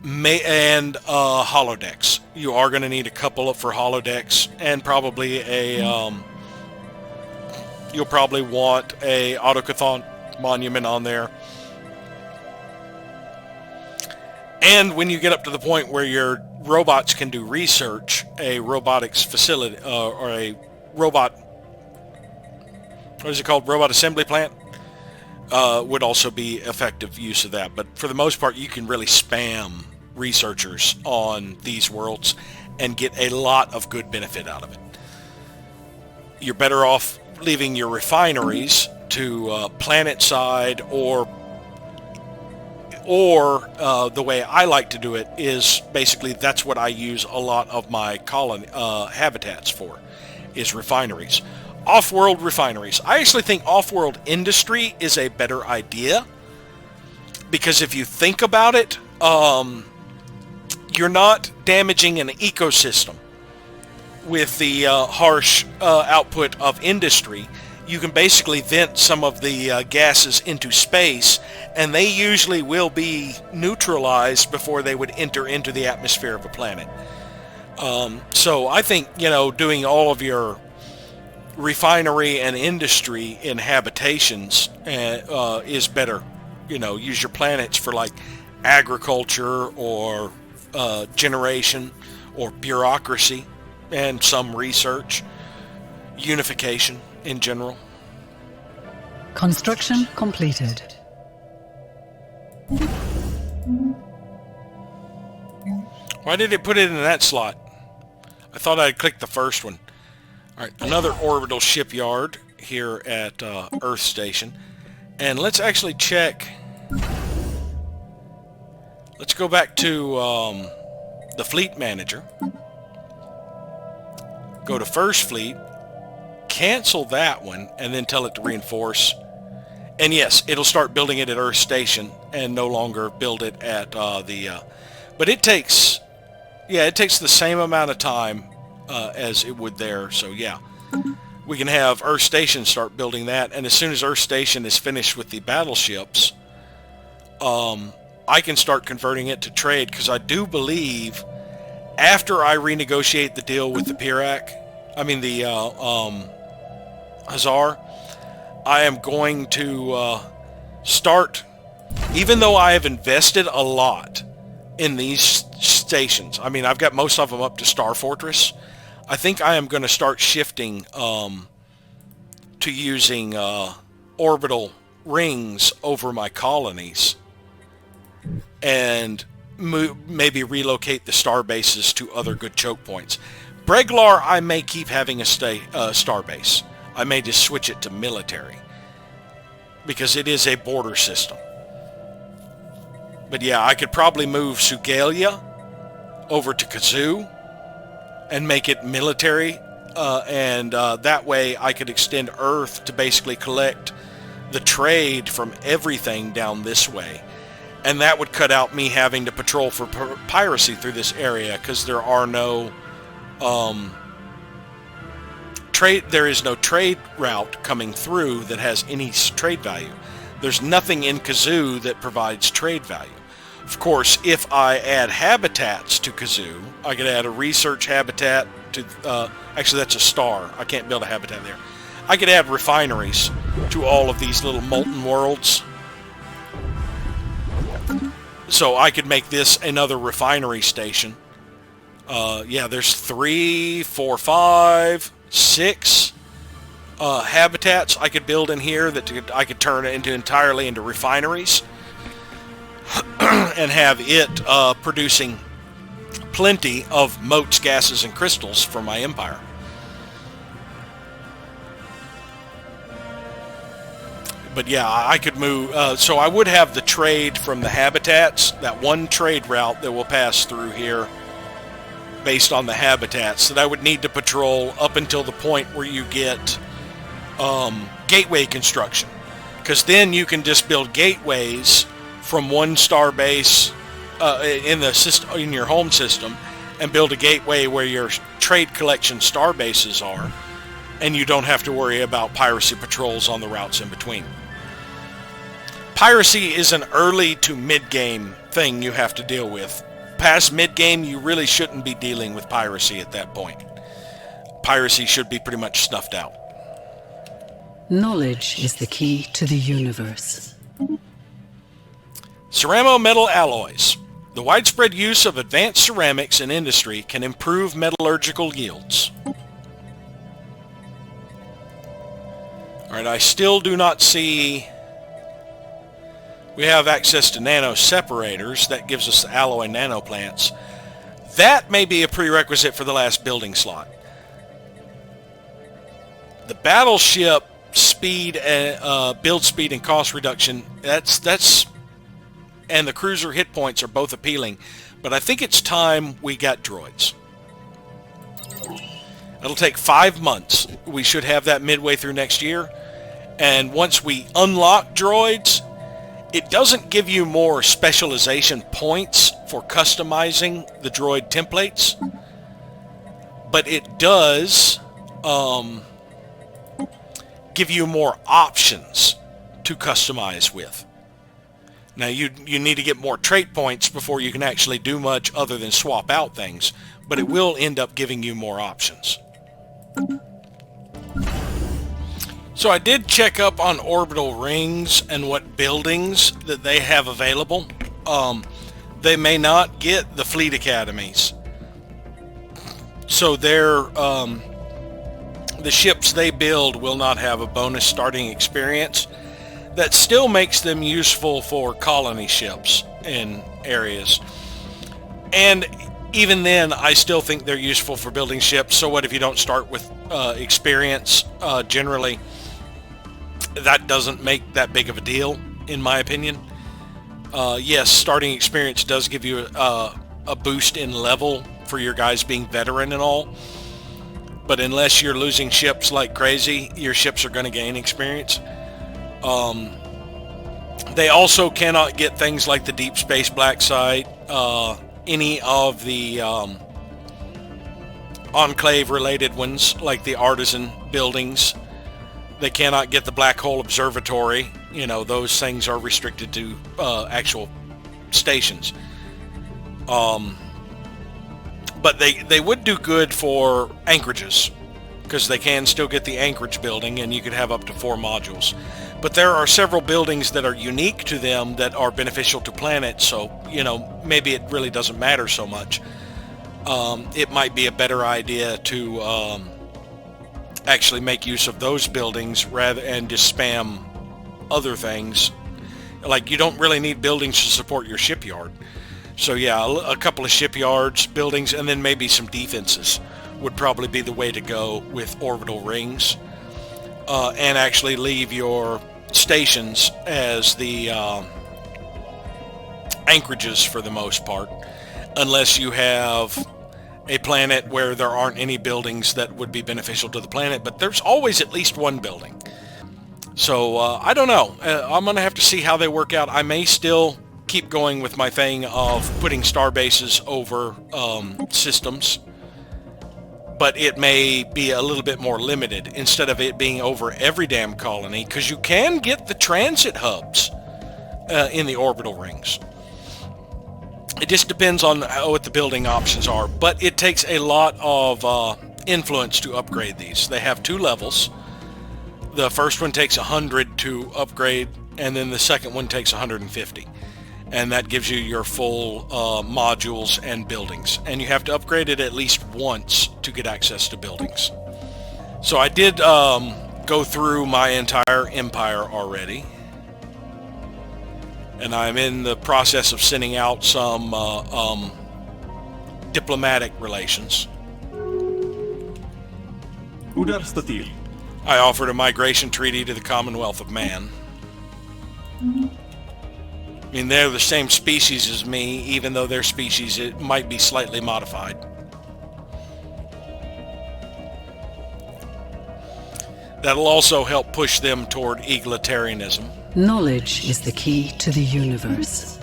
[SPEAKER 1] And holodecks. You are going to need a couple for holodecks, and probably a... you'll probably want a autocathon monument on there. And when you get up to the point where your robots can do research, a robotics facility or a robot, what is it called, robot assembly plant, would also be effective use of that. But for the most part, you can really spam researchers on these worlds and get a lot of good benefit out of it. You're better off leaving your refineries to planet side, or the way I like to do it is basically that's what I use a lot of my colony habitats for, is refineries. Off-world refineries. I actually think off-world industry is a better idea, because if you think about it, you're not damaging an ecosystem with the harsh output of industry. You can basically vent some of the gases into space, and they usually will be neutralized before they would enter into the atmosphere of a planet. So I think, you know, doing all of your refinery and industry in habitations is better. You know, use your planets for like agriculture or generation or bureaucracy and some research, unification in general.
[SPEAKER 2] Construction completed.
[SPEAKER 1] Why did it put it in that slot? I thought I'd click the first one. Alright, another orbital shipyard here at Earth Station. And let's actually check. Let's go back to the fleet manager. Go to first fleet. Cancel that one and then tell it to reinforce. And yes, it'll start building it at Earth Station and no longer build it at but it takes, yeah, it takes the same amount of time as it would there. So yeah, we can have Earth Station start building that, and as soon as Earth Station is finished with the battleships, I can start converting it to trade, because I do believe after I renegotiate the deal with the the Hazar, I am going to start, even though I have invested a lot in these stations. I mean, I've got most of them up to Star Fortress. I think I am going to start shifting to using orbital rings over my colonies, and maybe relocate the star bases to other good choke points. Breglar, I may keep having a star base. I may just switch it to military, because it is a border system. But yeah, I could probably move Sugalia over to Kazoo and make it military, and that way I could extend Earth to basically collect the trade from everything down this way. And that would cut out me having to patrol for piracy through this area, because there are no there is no trade route coming through that has any trade value. There's nothing in Kazoo that provides trade value. Of course, if I add habitats to Kazoo, I could add a research habitat to, actually that's a star. I can't build a habitat there. I could add refineries to all of these little molten worlds. So I could make this another refinery station. Yeah, there's 3, 4, 5, 6 habitats I could build in here that I could turn entirely into refineries, and have it producing plenty of motes, gases, and crystals for my empire. But yeah, I could move, so I would have the trade from the habitats, that one trade route that will pass through here based on the habitats that I would need to patrol up until the point where you get gateway construction. Because then you can just build gateways from one star base in the system, in your home system, and build a gateway where your trade collection star bases are, and you don't have to worry about piracy patrols on the routes in between. Piracy is an early to mid-game thing you have to deal with. Past mid-game, you really shouldn't be dealing with piracy at that point. Piracy should be pretty much snuffed out.
[SPEAKER 2] Knowledge is the key to the universe.
[SPEAKER 1] Ceramo metal alloys. The widespread use of advanced ceramics in industry can improve metallurgical yields. Alright, I still do not see... We have access to nano separators. That gives us alloy nano plants. That may be a prerequisite for the last building slot. The battleship speed, build speed and cost reduction, that's and the cruiser hit points are both appealing, but I think it's time we got droids. It'll take 5 months. We should have that midway through next year, and once we unlock droids, it doesn't give you more specialization points for customizing the droid templates, but it does give you more options to customize with. Now you need to get more trait points before you can actually do much other than swap out things, but it will end up giving you more options. So I did check up on orbital rings and what buildings that they have available. They may not get the fleet academies. So the ships they build will not have a bonus starting experience. That still makes them useful for colony ships in areas. And even then, I still think they're useful for building ships. So what if you don't start with experience? Generally, that doesn't make that big of a deal, in my opinion. Yes, starting experience does give you a boost in level for your guys being veteran and all. But unless you're losing ships like crazy, your ships are going to gain experience. They also cannot get things like the Deep Space Black Site, any of the Enclave related ones like the Artisan buildings. They cannot get the black hole observatory. You know, those things are restricted to actual stations. But they would do good for anchorages, because they can still get the anchorage building, and you could have up to 4 modules. But there are several buildings that are unique to them that are beneficial to planets, so, you know, maybe it really doesn't matter so much. It might be a better idea to actually make use of those buildings rather and just spam other things. Like, you don't really need buildings to support your shipyard. So yeah, a couple of shipyards, buildings, and then maybe some defenses would probably be the way to go with orbital rings. And actually leave your stations as the anchorages for the most part, unless you have a planet where there aren't any buildings that would be beneficial to the planet, but there's always at least one building. So I don't know. I'm going to have to see how they work out. I may still keep going with my thing of putting star bases over systems, but it may be a little bit more limited instead of it being over every damn colony, because you can get the transit hubs in the orbital rings. It just depends on what the building options are, but it takes a lot of influence to upgrade these. They have 2 levels. The first one takes 100 to upgrade, and then the second one takes 150. And that gives you your full modules and buildings. And you have to upgrade it at least once to get access to buildings. So I did go through my entire empire already. And I'm in the process of sending out some diplomatic relations. I offered a migration treaty to the Commonwealth of Man. I mean, they're the same species as me, even though their species it might be slightly modified. That'll also help push them toward egalitarianism.
[SPEAKER 2] Knowledge is the key to the universe.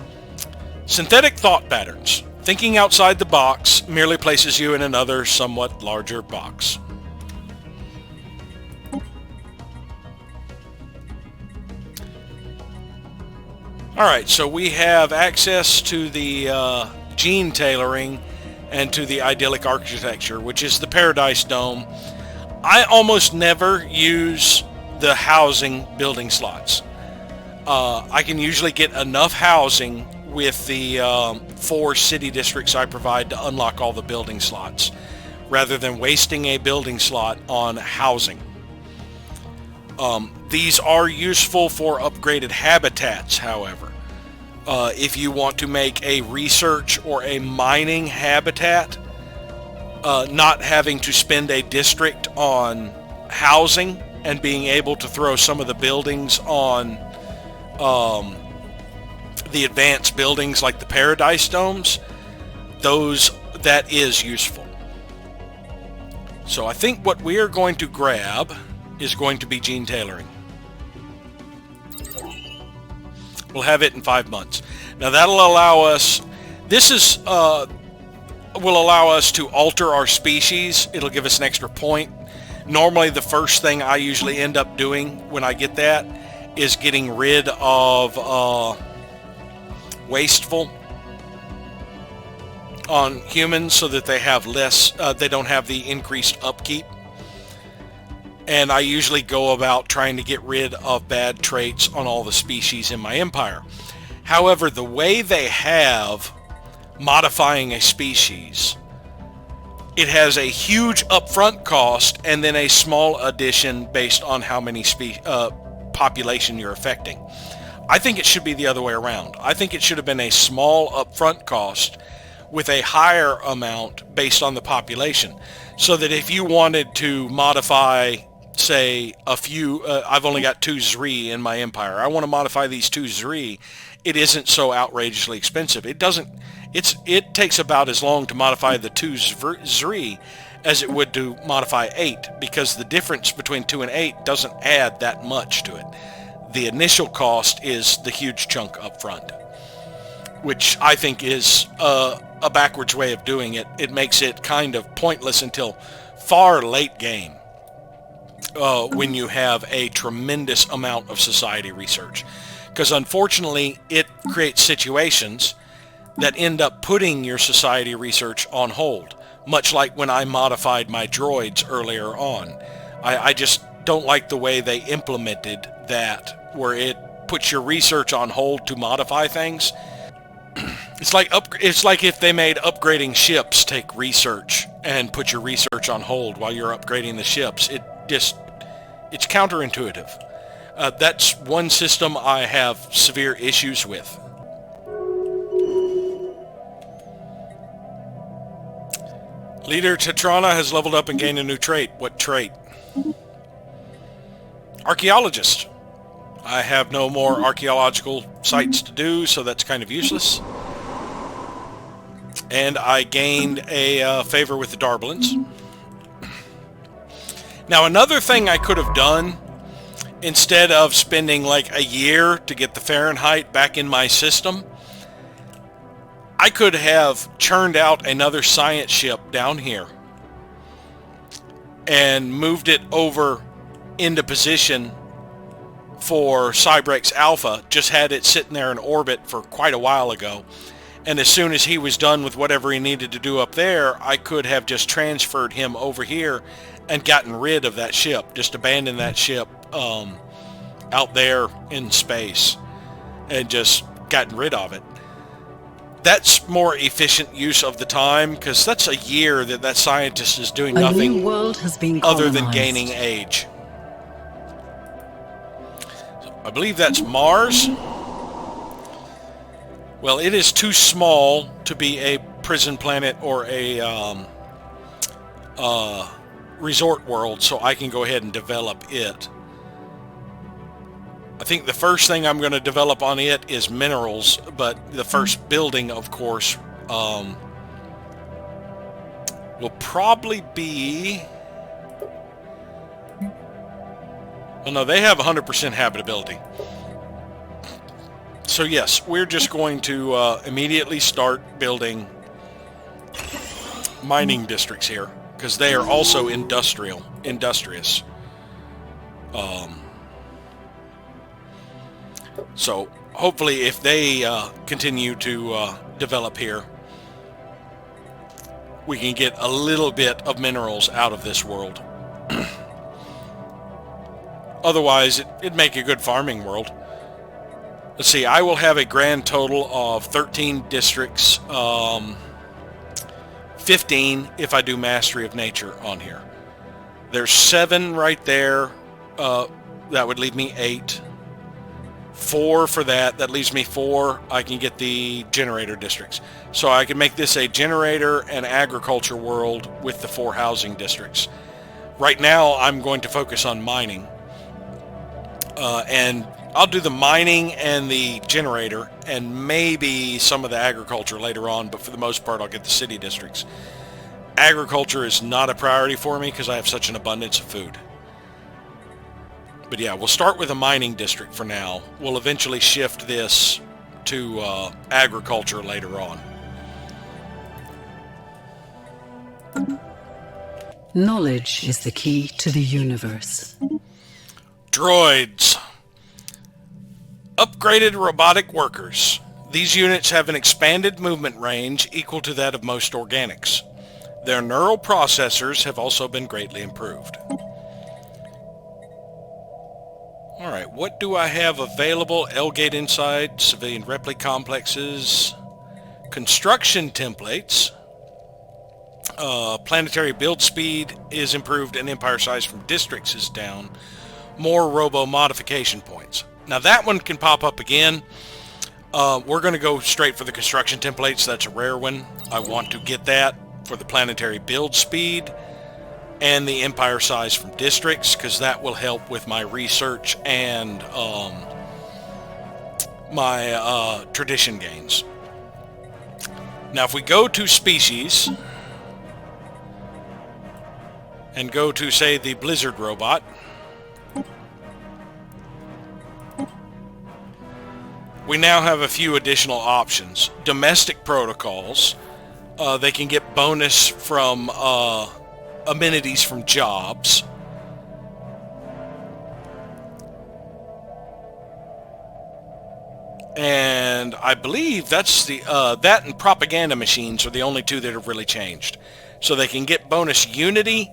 [SPEAKER 1] Synthetic thought patterns. Thinking outside the box merely places you in another, somewhat larger box. Alright, so we have access to the gene tailoring and to the idyllic architecture, which is the Paradise Dome. I almost never use the housing building slots. I can usually get enough housing with the 4 city districts I provide to unlock all the building slots, rather than wasting a building slot on housing. These are useful for upgraded habitats, however. If you want to make a research or a mining habitat, not having to spend a district on housing and being able to throw some of the buildings on the advanced buildings like the Paradise Domes, that is useful. So I think what we are going to grab is going to be gene tailoring. We'll have it in 5 months. Now that'll allow us, will allow us to alter our species. It'll give us an extra point. Normally the first thing I usually end up doing when I get that is getting rid of wasteful on humans so that they have less, they don't have the increased upkeep. And I usually go about trying to get rid of bad traits on all the species in my empire. However, the way they have modifying a species, it has a huge upfront cost and then a small addition based on how many population you're affecting. I think it should be the other way around. I think it should have been a small upfront cost with a higher amount based on the population, so that if you wanted to modify, say, a few, I've only got 2 Zri in my empire. I want to modify these 2 Zri. It isn't so outrageously expensive. It takes about as long to modify the 2 Zri as it would to modify 8, because the difference between 2 and 8 doesn't add that much to it. The initial cost is the huge chunk up front, which I think is a backwards way of doing it. It makes it kind of pointless until far late game. when you have a tremendous amount of society research. Because unfortunately, it creates situations that end up putting your society research on hold, much like when I modified my droids earlier on. I just don't like the way they implemented that, where it puts your research on hold to modify things. It's like if they made upgrading ships take research and put your research on hold while you're upgrading the ships. It's counterintuitive. That's one system I have severe issues with. Leader Tetrana has leveled up and gained a new trait. What trait? Archaeologist. I have no more archaeological sites to do, so that's kind of useless. And I gained a favor with the Darblins. Now, another thing I could have done, instead of spending like a year to get the Fahrenheit back in my system, I could have churned out another science ship down here and moved it over into position for Cybrex Alpha, just had it sitting there in orbit for quite a while ago. And as soon as he was done with whatever he needed to do up there, I could have just transferred him over here and gotten rid of that ship. Just abandoned that ship out there in space and just gotten rid of it. That's more efficient use of the time, because that's a year that scientist is doing nothing
[SPEAKER 2] new world has been
[SPEAKER 1] other than
[SPEAKER 2] colonized.
[SPEAKER 1] gaining age. I believe that's Mars. Well, it is too small to be a prison planet or a resort world, so I can go ahead and develop it. I think the first thing I'm going to develop on it is minerals, but the first building, of course, will probably be... Oh no, they have 100% habitability. So yes, we're just going to immediately start building mining districts here, because they are also industrious. So hopefully if they continue to develop here, we can get a little bit of minerals out of this world. Otherwise, it'd make a good farming world. Let's see, I will have a grand total of 13 districts, 15 if I do Mastery of Nature on here. There's 7 right there. That would leave me 8. 4 for that. That leaves me 4. I can get the generator districts. So I can make this a generator and agriculture world with the 4 housing districts. Right now, I'm going to focus on mining. And I'll do the mining and the generator and maybe some of the agriculture later on, but for the most part I'll get the city districts. Agriculture is not a priority for me because I have such an abundance of food. But yeah, we'll start with a mining district for now. We'll eventually shift this to agriculture later on.
[SPEAKER 2] Knowledge is the key to the universe.
[SPEAKER 1] Droids. Upgraded robotic workers. These units have an expanded movement range equal to that of most organics. Their neural processors have also been greatly improved. Alright, what do I have available? L-Gate inside, civilian replica complexes, construction templates, planetary build speed is improved and empire size from districts is down, more robo modification points. Now that one can pop up again. We're going to go straight for the construction templates. That's a rare one. I want to get that for the planetary build speed and the empire size from districts, because that will help with my research and my tradition gains. Now if we go to species and go to, say, the Blizzard robot, we now have a few additional options. Domestic protocols, they can get bonus from amenities from jobs. And I believe that's the that and propaganda machines are the only two that have really changed. So they can get bonus unity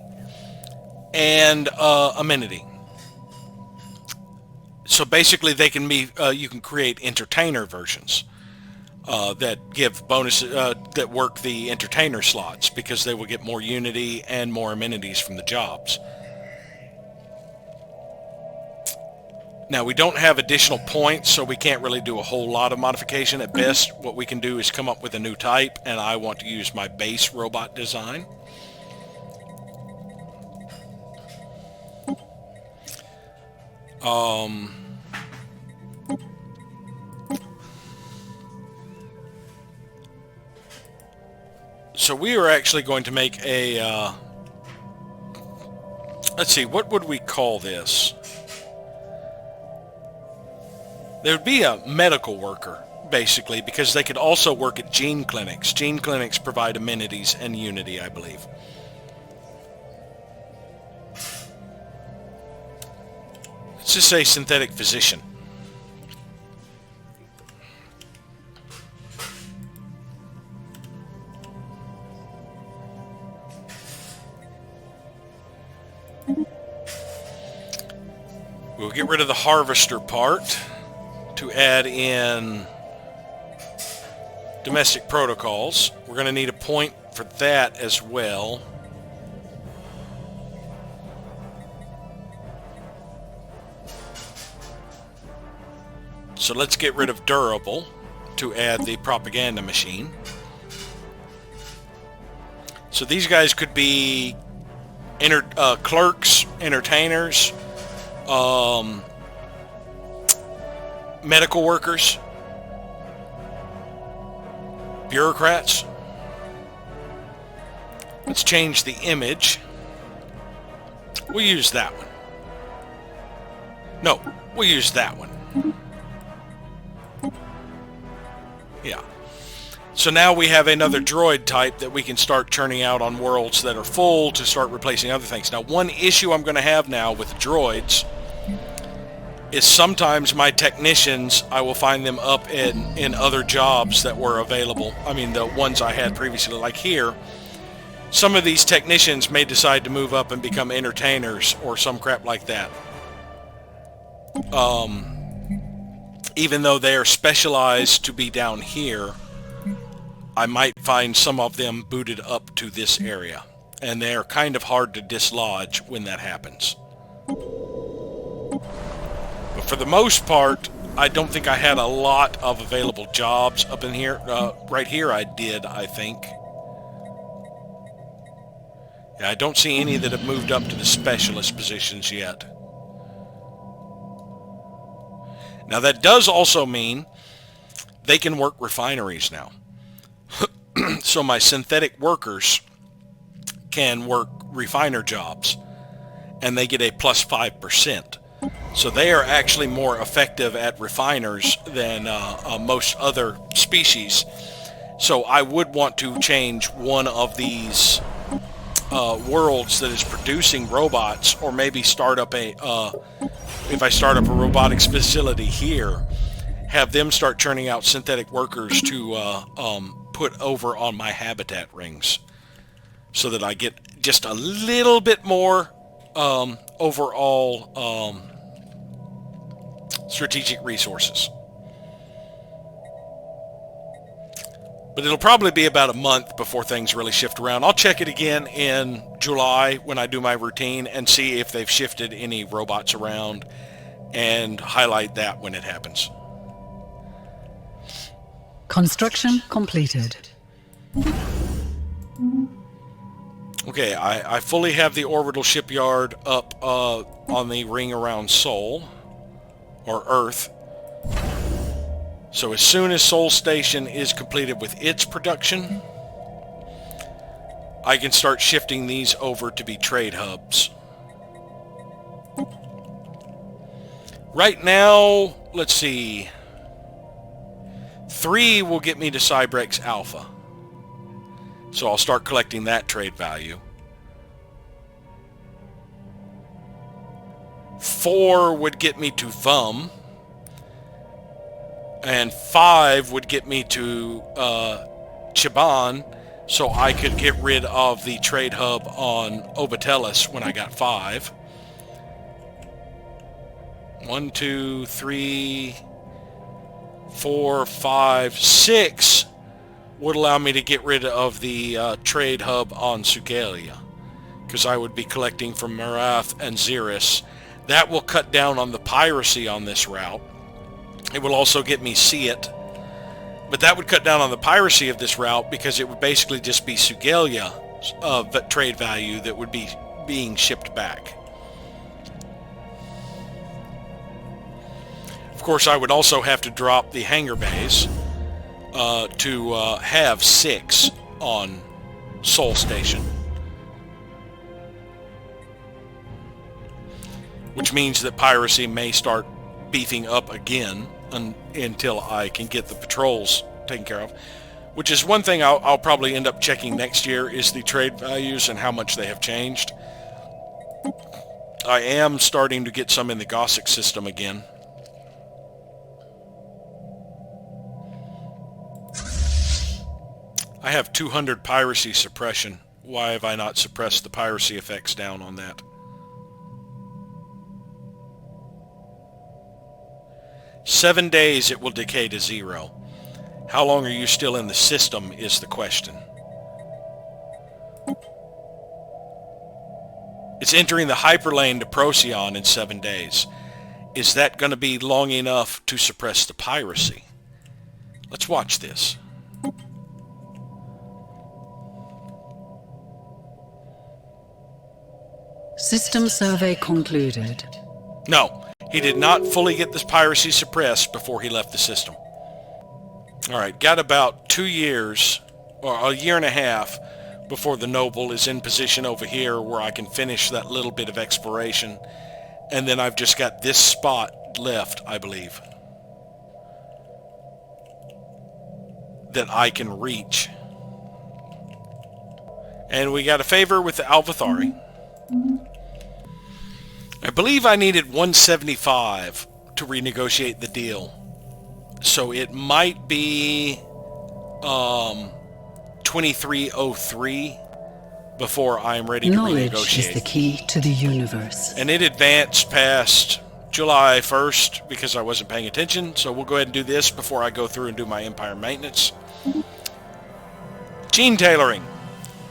[SPEAKER 1] and amenity. So basically they can be, you can create entertainer versions that give bonus, that work the entertainer slots, because they will get more unity and more amenities from the jobs. Now, we don't have additional points, so we can't really do a whole lot of modification. At best, what we can do is come up with a new type, and I want to use my base robot design. So we are actually going to make a, let's see, what would we call this? There would be a medical worker, basically, because they could also work at gene clinics. Gene clinics provide amenities and unity, I believe. Let's just say synthetic physician. We'll get rid of the harvester part to add in domestic protocols. We're going to need a point for that as well. So let's get rid of durable to add the propaganda machine. So these guys could be clerks, entertainers, medical workers, bureaucrats. Let's change the image. We'll use that one. No, we'll use that one. Yeah. So now we have another droid type that we can start churning out on worlds that are full to start replacing other things. Now, one issue I'm going to have now with droids is sometimes my technicians, I will find them up in other jobs that were available. I mean, the ones I had previously, like here. Some of these technicians may decide to move up and become entertainers or some crap like that. Even though they are specialized to be down here, I might find some of them booted up to this area. And they are kind of hard to dislodge when that happens. But for the most part, I don't think I had a lot of available jobs up in here. Right here I did, I think. Yeah, I don't see any that have moved up to the specialist positions yet. Now that does also mean they can work refineries now. So my synthetic workers can work refiner jobs, and they get a plus 5%. So they are actually more effective at refiners than most other species. So I would want to change one of these worlds that is producing robots, or maybe start up a, if I start up a robotics facility here, have them start churning out synthetic workers to put over on my habitat rings, so that I get just a little bit more overall strategic resources. But it'll probably be about a month before things really shift around. I'll check it again in July when I do my routine and see if they've shifted any robots around, and highlight that when it happens.
[SPEAKER 2] Construction completed.
[SPEAKER 1] Okay, I fully have the orbital shipyard up on the ring around Sol, or Earth. So as soon as Sol Station is completed with its production, I can start shifting these over to be trade hubs. Right now, let's see. 3 will get me to Cybrex Alpha. So I'll start collecting that trade value. 4 would get me to VUM. And 5 would get me to Chiban, so I could get rid of the trade hub on Obatellis when I got 5. 1, 2, 3, 4, 5, 6 would allow me to get rid of the trade hub on Sugalia, because I would be collecting from Marath and Xeris. That will cut down on the piracy on this route. It will also get me Seat, but that would cut down on the piracy of this route because it would basically just be Sugalia trade value that would be being shipped back. Of course, I would also have to drop the hangar bays to have 6 on Sol Station. Which means that piracy may start beefing up again until I can get the patrols taken care of. Which is one thing I'll probably end up checking next year, is the trade values and how much they have changed. I am starting to get some in the Gossick system again. I have 200 piracy suppression. Why have I not suppressed the piracy effects down on that? "7 days it will decay to 0. How long are you still in the system is the question. It's entering the hyperlane to Procyon in 7 days. Is that going to be long enough to suppress the piracy? Let's watch this.
[SPEAKER 2] System survey concluded.
[SPEAKER 1] No, he did not fully get this piracy suppressed before he left the system. Alright, got about 2 years, or a year and a half, before the Noble is in position over here where I can finish that little bit of exploration. And then I've just got this spot left, I believe, that I can reach. And we got a favor with the Alvathari. I believe I needed 175 to renegotiate the deal. So it might be 2303 before I'm ready to
[SPEAKER 2] Knowledge
[SPEAKER 1] renegotiate.
[SPEAKER 2] is the key to the universe.
[SPEAKER 1] And it advanced past July 1st because I wasn't paying attention. So we'll go ahead and do this before I go through and do my Empire maintenance. Gene tailoring.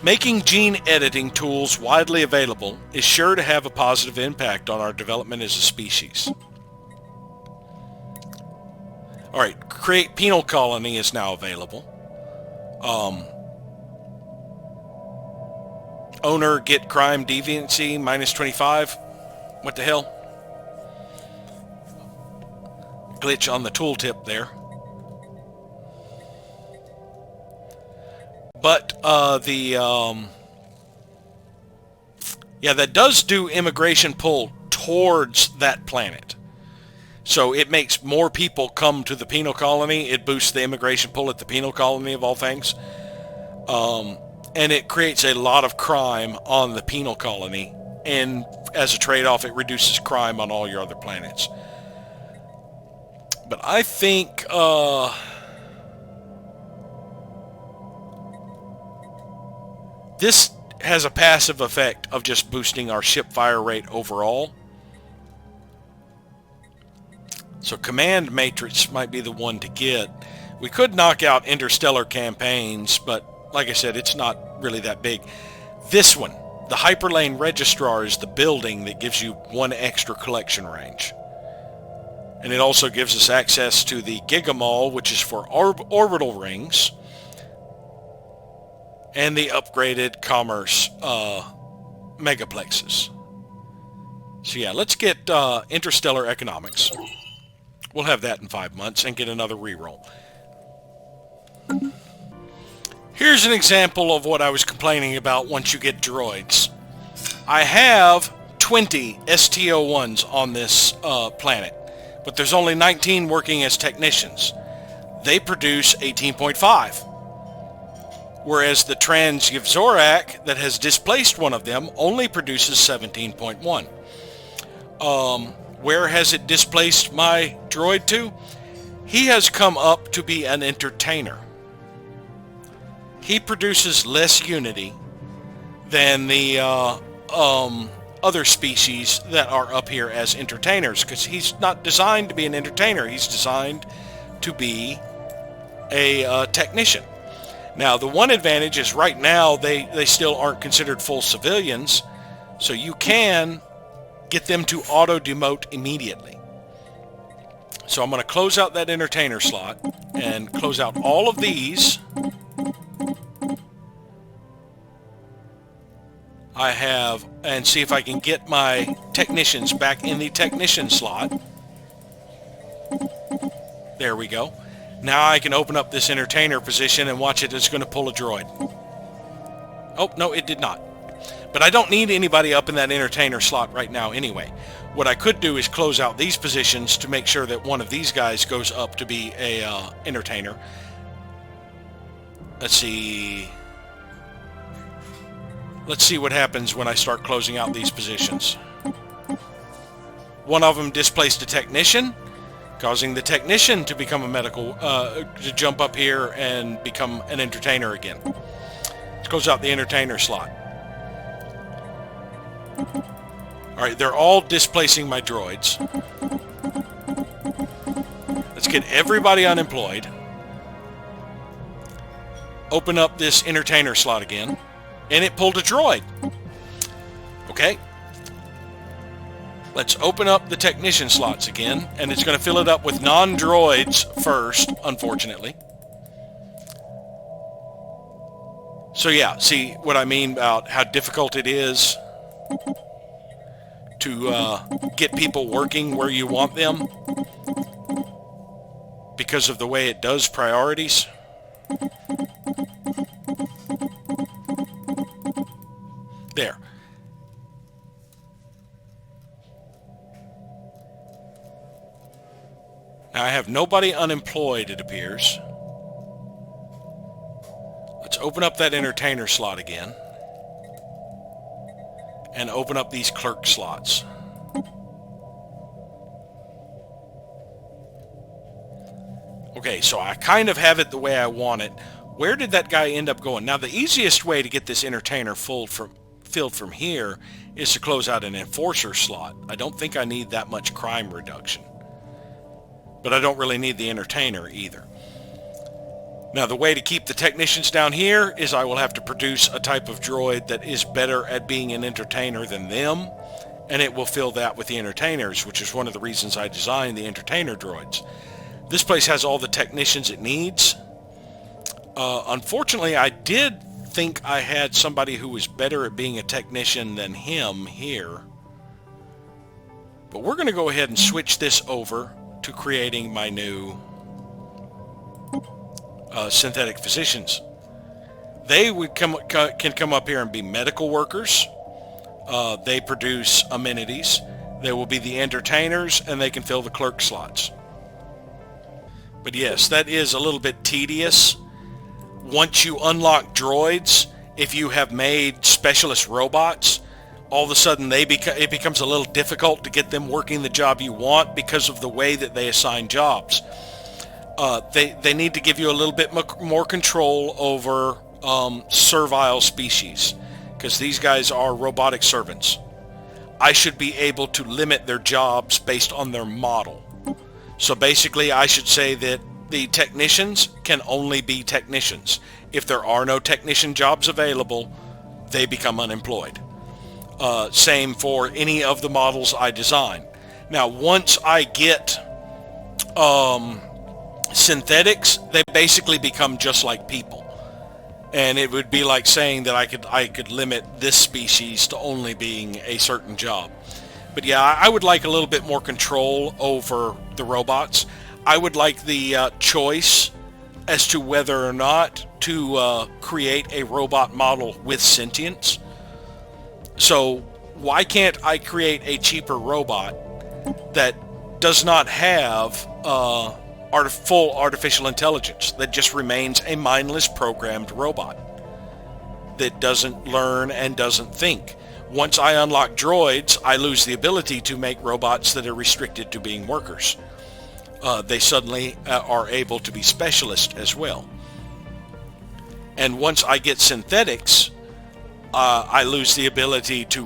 [SPEAKER 1] Making gene editing tools widely available is sure to have a positive impact on our development as a species. Alright, create penal colony is now available. Owner get crime deviancy minus 25. What the hell? Glitch on the tooltip there. But yeah, that does do immigration pull towards that planet. So it makes more people come to the penal colony. It boosts the immigration pull at the penal colony of all things. And it creates a lot of crime on the penal colony. And as a trade-off, it reduces crime on all your other planets. But I think this has a passive effect of just boosting our ship fire rate overall. So command matrix might be the one to get. We could knock out interstellar campaigns, but like I said, it's not really that big. This one, the Hyperlane Registrar, is the building that gives you 1 extra collection range. And it also gives us access to the Gigamall, which is for orbital rings, and the upgraded commerce megaplexes. So yeah, let's get interstellar economics. We'll have that in 5 months and get another reroll. Here's an example of what I was complaining about once you get droids. I have 20 STO-1s on this planet, but there's only 19 working as technicians. They produce 18.5. Whereas the Trans-Yvzorak that has displaced one of them only produces 17.1. Where has it displaced my droid to? He has come up to be an entertainer. He produces less unity than the other species that are up here as entertainers, because he's not designed to be an entertainer. He's designed to be a technician. Now, the one advantage is right now they still aren't considered full civilians, so you can get them to auto-demote immediately. So I'm going to close out that entertainer slot and close out all of these. I have, and see if I can get my technicians back in the technician slot. There we go. Now I can open up this entertainer position and watch it. It's going to pull a droid. Oh, no, it did not. But I don't need anybody up in that entertainer slot right now anyway. What I could do is close out these positions to make sure that one of these guys goes up to be a entertainer. Let's see. Let's see what happens when I start closing out these positions. One of them displaced a technician, causing the technician to become a medical, to jump up here and become an entertainer again. Let's close out the entertainer slot. Alright, they're all displacing my droids. Let's get everybody unemployed. Open up this entertainer slot again. And it pulled a droid. Okay. Let's open up the technician slots again. And it's going to fill it up with non-droids first, unfortunately. So yeah, see what I mean about how difficult it is to get people working where you want them because of the way it does priorities. There. Now I have nobody unemployed, it appears. Let's open up that entertainer slot again. And open up these clerk slots. Okay, so I kind of have it the way I want it. Where did that guy end up going? Now, the easiest way to get this entertainer filled from here is to close out an enforcer slot. I don't think I need that much crime reduction. But I don't really need the entertainer either. Now, the way to keep the technicians down here is I will have to produce a type of droid that is better at being an entertainer than them, and it will fill that with the entertainers, which is one of the reasons I designed the entertainer droids. This place has all the technicians it needs. Unfortunately, I did think I had somebody who was better at being a technician than him here. But we're going to go ahead and switch this over to creating my new synthetic physicians. They would can come up here and be medical workers. They produce amenities. They will be the entertainers, and they can fill the clerk slots. But yes, that is a little bit tedious. Once you unlock droids, if you have made specialist robots, all of a sudden it becomes a little difficult to get them working the job you want because of the way that they assign jobs. They need to give you a little bit more control over servile species, because these guys are robotic servants. I should be able to limit their jobs based on their model. So basically, I should say that the technicians can only be technicians. If there are no technician jobs available, they become unemployed. Same for any of the models I design. Now, once I get synthetics, they basically become just like people. And it would be like saying that I could limit this species to only being a certain job. But yeah, I would like a little bit more control over the robots. I would like the choice as to whether or not to create a robot model with sentience. So why can't I create a cheaper robot that does not have full artificial intelligence, that just remains a mindless programmed robot that doesn't learn and doesn't think? Once I unlock droids, I lose the ability to make robots that are restricted to being workers. they suddenly are able to be specialists as well. And once I get synthetics, I lose the ability to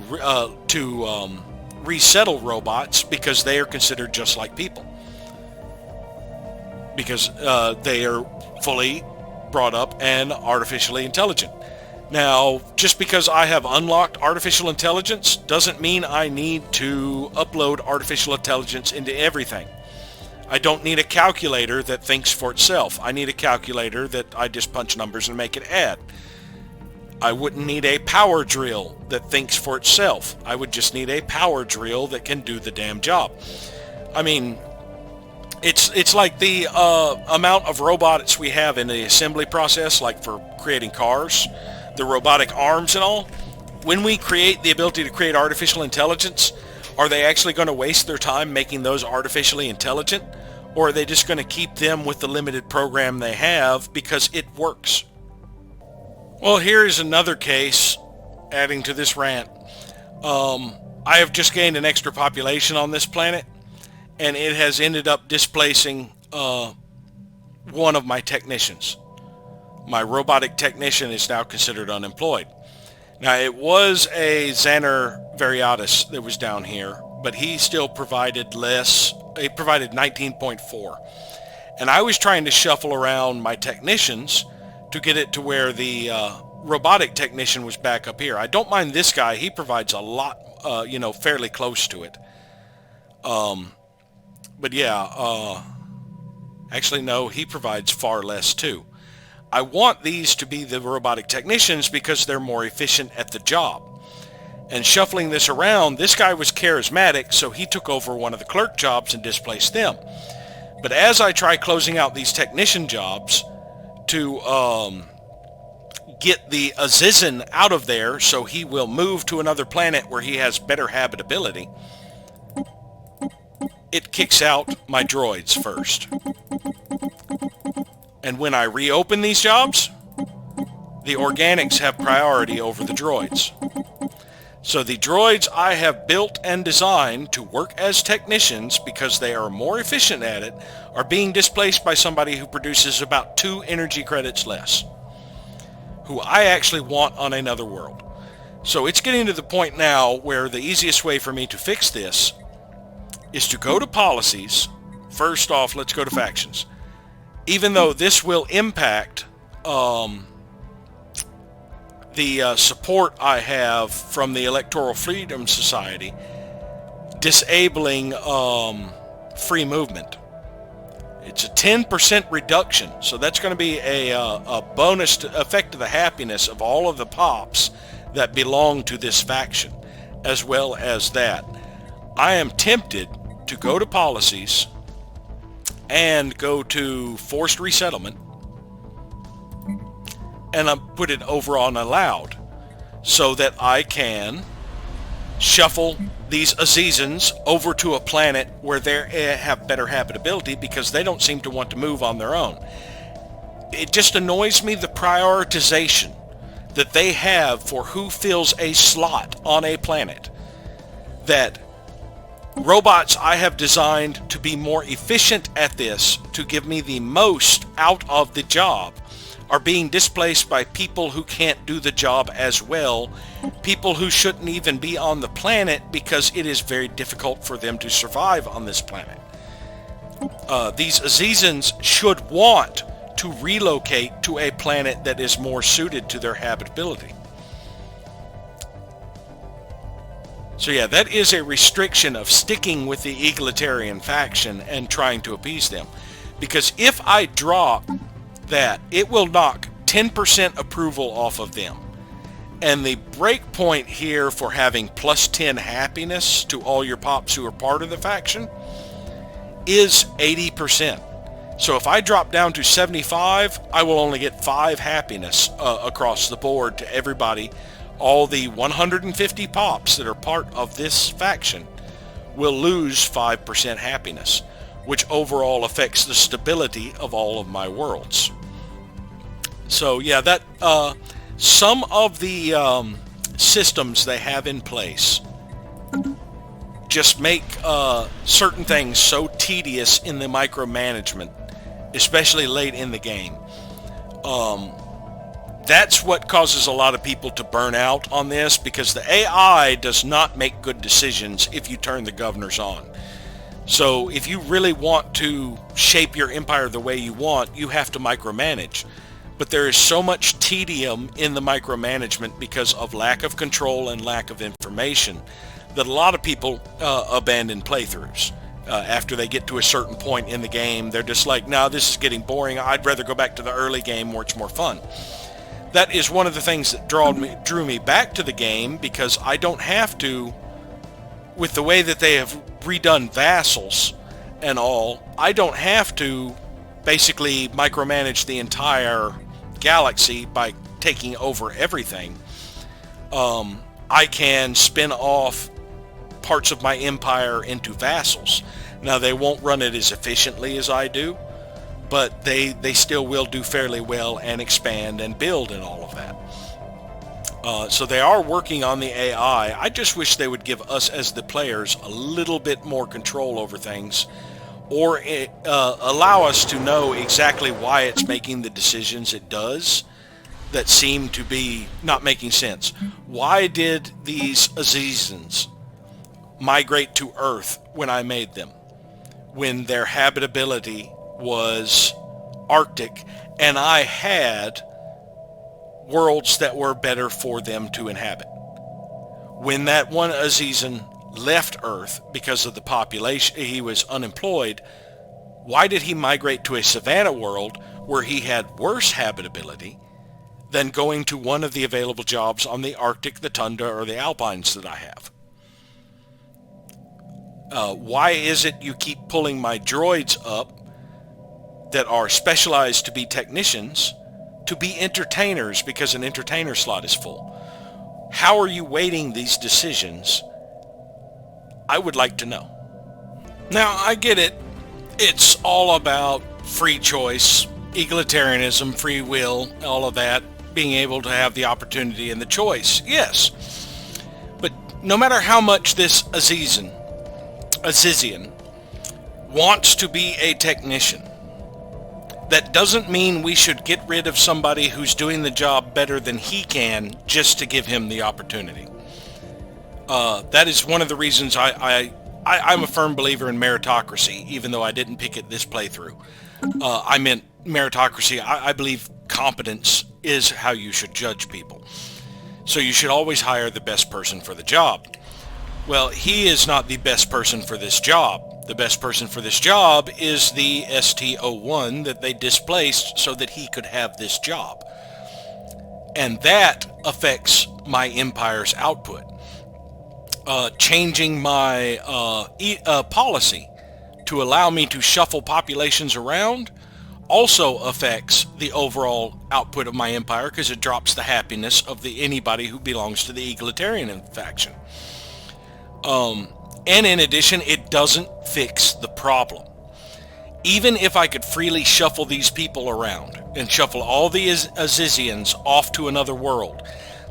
[SPEAKER 1] resettle robots because they are considered just like people. Because they are fully brought up and artificially intelligent. Now, just because I have unlocked artificial intelligence doesn't mean I need to upload artificial intelligence into everything. I don't need a calculator that thinks for itself. I need a calculator that I just punch numbers and make it add. I wouldn't need a power drill that thinks for itself. I would just need a power drill that can do the damn job. I mean, it's like the amount of robots we have in the assembly process, like for creating cars, the robotic arms and all. When we create the ability to create artificial intelligence, are they actually going to waste their time making those artificially intelligent? Or are they just going to keep them with the limited program they have because it works? Well, here is another case, adding to this rant. I have just gained an extra population on this planet, and it has ended up displacing one of my technicians. My robotic technician is now considered unemployed. Now, it was a Xaner Variatus that was down here, but he still provided less. He provided 19.4. And I was trying to shuffle around my technicians to get it to where the robotic technician was back up here. I don't mind this guy. He provides a lot, fairly close to it. But yeah, actually no, he provides far less too. I want these to be the robotic technicians because they're more efficient at the job. And shuffling this around, this guy was charismatic, so he took over one of the clerk jobs and displaced them. But as I try closing out these technician jobs to get the Azizan out of there so he will move to another planet where he has better habitability, it kicks out my droids first. And when I reopen these jobs, the organics have priority over the droids. So the droids I have built and designed to work as technicians because they are more efficient at it are being displaced by somebody who produces about 2 energy credits less, who I actually want on another world. So it's getting to the point now where the easiest way for me to fix this is to go to policies. First off, let's go to factions. Even though this will impact the support I have from the Electoral Freedom Society, disabling free movement. It's a 10% reduction, so that's going to be a bonus to affect the happiness of all of the pops that belong to this faction, as well as that. I am tempted to go to policies and go to forced resettlement, and I put it over on allowed so that I can shuffle these Azizans over to a planet where they have better habitability because they don't seem to want to move on their own. It just annoys me, the prioritization that they have for who fills a slot on a planet. That robots I have designed to be more efficient at this, to give me the most out of the job, are being displaced by people who can't do the job as well, people who shouldn't even be on the planet because it is very difficult for them to survive on this planet. These Azizans should want to relocate to a planet that is more suited to their habitability. So yeah, that is a restriction of sticking with the egalitarian faction and trying to appease them. Because if I drop that, it will knock 10% approval off of them. And the break point here for having plus 10 happiness to all your pops who are part of the faction is 80%. So if I drop down to 75, I will only get 5 happiness across the board to everybody. All the 150 pops that are part of this faction will lose 5% happiness, which overall affects the stability of all of my worlds. So yeah, that some of the systems they have in place just make certain things so tedious in the micromanagement, especially late in the game. That's what causes a lot of people to burn out on this, because the AI does not make good decisions if you turn the governors on. So if you really want to shape your empire the way you want, you have to micromanage. But there is so much tedium in the micromanagement because of lack of control and lack of information that a lot of people abandon playthroughs. After they get to a certain point in the game, they're just like, no, this is getting boring. I'd rather go back to the early game where it's more fun. That is one of the things that drew me back to the game, because I don't have to, with the way that they have redone vassals and all, I don't have to basically micromanage the entire galaxy by taking over everything. I can spin off parts of my empire into vassals. Now, they won't run it as efficiently as I do, but they still will do fairly well and expand and build and all of that. So they are working on the AI. I just wish they would give us as the players a little bit more control over things, or allow us to know exactly why it's making the decisions it does that seem to be not making sense. Why did these Azizans migrate to Earth when I made them, when their habitability was Arctic and I had worlds that were better for them to inhabit? When that one Azizan left Earth because of the population, he was unemployed, why did he migrate to a savanna world where he had worse habitability than going to one of the available jobs on the Arctic, the tundra, or the Alpines that I have? Why is it you keep pulling my droids up that are specialized to be technicians to be entertainers because an entertainer slot is full? How are you weighting these decisions? I would like to know. Now, I get it. It's all about free choice, egalitarianism, free will, all of that, being able to have the opportunity and the choice. Yes. But no matter how much this Azizian wants to be a technician, that doesn't mean we should get rid of somebody who's doing the job better than he can just to give him the opportunity. That is one of the reasons I'm a firm believer in meritocracy, even though I didn't pick it this playthrough. I meant meritocracy. I believe competence is how you should judge people. So you should always hire the best person for the job. Well, he is not the best person for this job. The best person for this job is the ST-01 that they displaced so that he could have this job. And that affects my empire's output. Changing my policy to allow me to shuffle populations around also affects the overall output of my empire, because it drops the happiness of anybody who belongs to the egalitarian faction. And in addition, it doesn't fix the problem. Even if I could freely shuffle these people around and shuffle all the Azizians off to another world,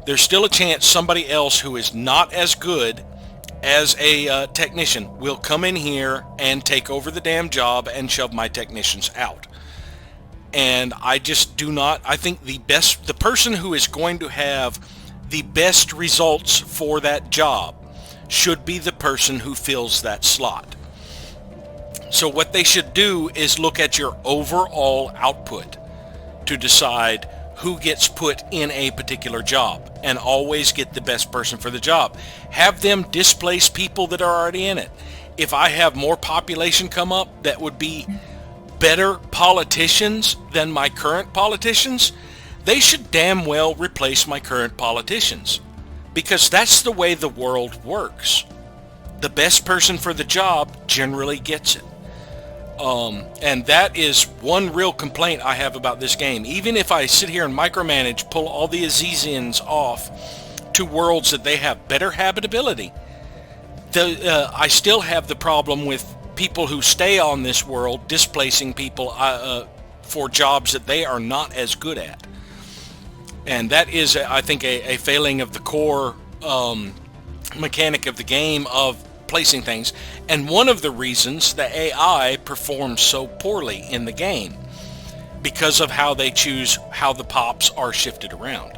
[SPEAKER 1] there's still a chance somebody else who is not as good as a technician will come in here and take over the damn job and shove my technicians out. And I just do not, I think the person who is going to have the best results for that job should be the person who fills that slot. So what they should do is look at your overall output to decide who gets put in a particular job, and always get the best person for the job. Have them displace people that are already in it. If I have more population come up that would be better politicians than my current politicians, they should damn well replace my current politicians, because that's the way the world works. The best person for the job generally gets it. And that is one real complaint I have about this game. Even if I sit here and micromanage, pull all the Azizians off to worlds that they have better habitability, I still have the problem with people who stay on this world displacing people for jobs that they are not as good at. And that is, I think, a failing of the core mechanic of the game, of placing things, and one of the reasons the AI performs so poorly in the game, because of how they choose how the pops are shifted around.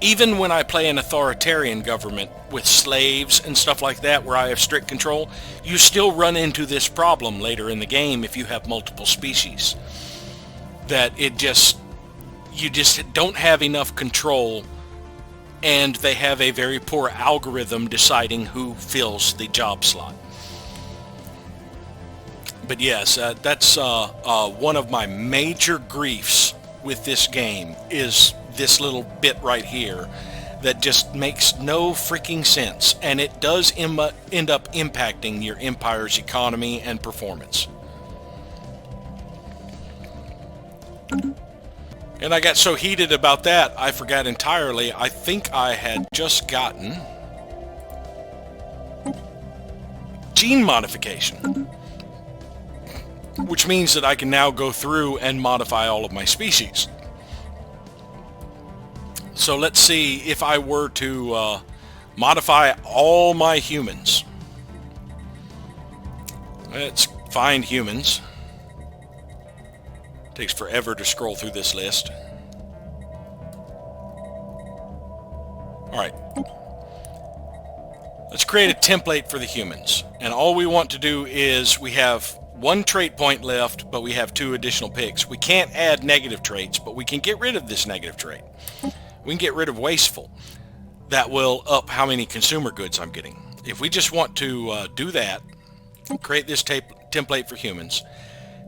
[SPEAKER 1] Even when I play an authoritarian government with slaves and stuff like that, where I have strict control, you still run into this problem later in the game if you have multiple species. That you just don't have enough control, and they have a very poor algorithm deciding who fills the job slot. But yes, that's one of my major griefs with this game, is this little bit right here that just makes no freaking sense, and it does end up impacting your empire's economy and performance. And I got so heated about that, I forgot entirely. I think I had just gotten gene modification, which means that I can now go through and modify all of my species. So let's see if I were to modify all my humans. Let's find humans. Takes forever to scroll through this list. Alright. Let's create a template for the humans. And all we want to do is, we have one trait point left, but we have 2 additional picks. We can't add negative traits, but we can get rid of this negative trait. We can get rid of wasteful. That will up how many consumer goods I'm getting. If we just want to do that, create this template for humans.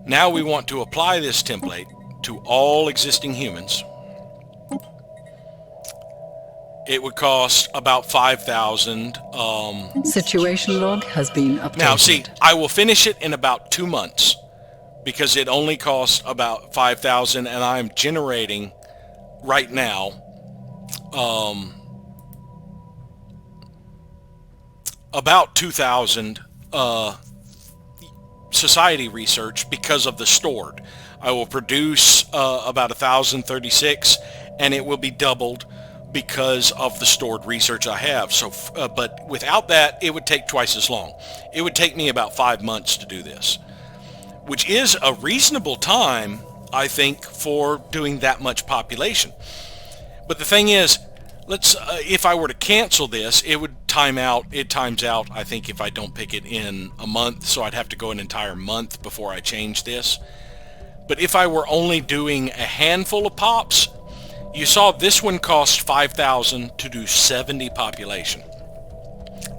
[SPEAKER 1] Now we want to apply this template to all existing humans. It would cost about 5,000.
[SPEAKER 2] Situation log has been updated.
[SPEAKER 1] Now see, I will finish it in about 2 months, because it only costs about 5,000, and I'm generating right now about 2,000 society research because of the stored. I will produce about 1,036, and it will be doubled because of the stored research I have. So, but without that, it would take twice as long. It would take me about 5 months to do this, which is a reasonable time, I think, for doing that much population. But the thing is, if I were to cancel this, it would time out. It times out, I think, if I don't pick it in a month, so I'd have to go an entire month before I change this. But if I were only doing a handful of pops, you saw this one cost 5,000 to do 70 population.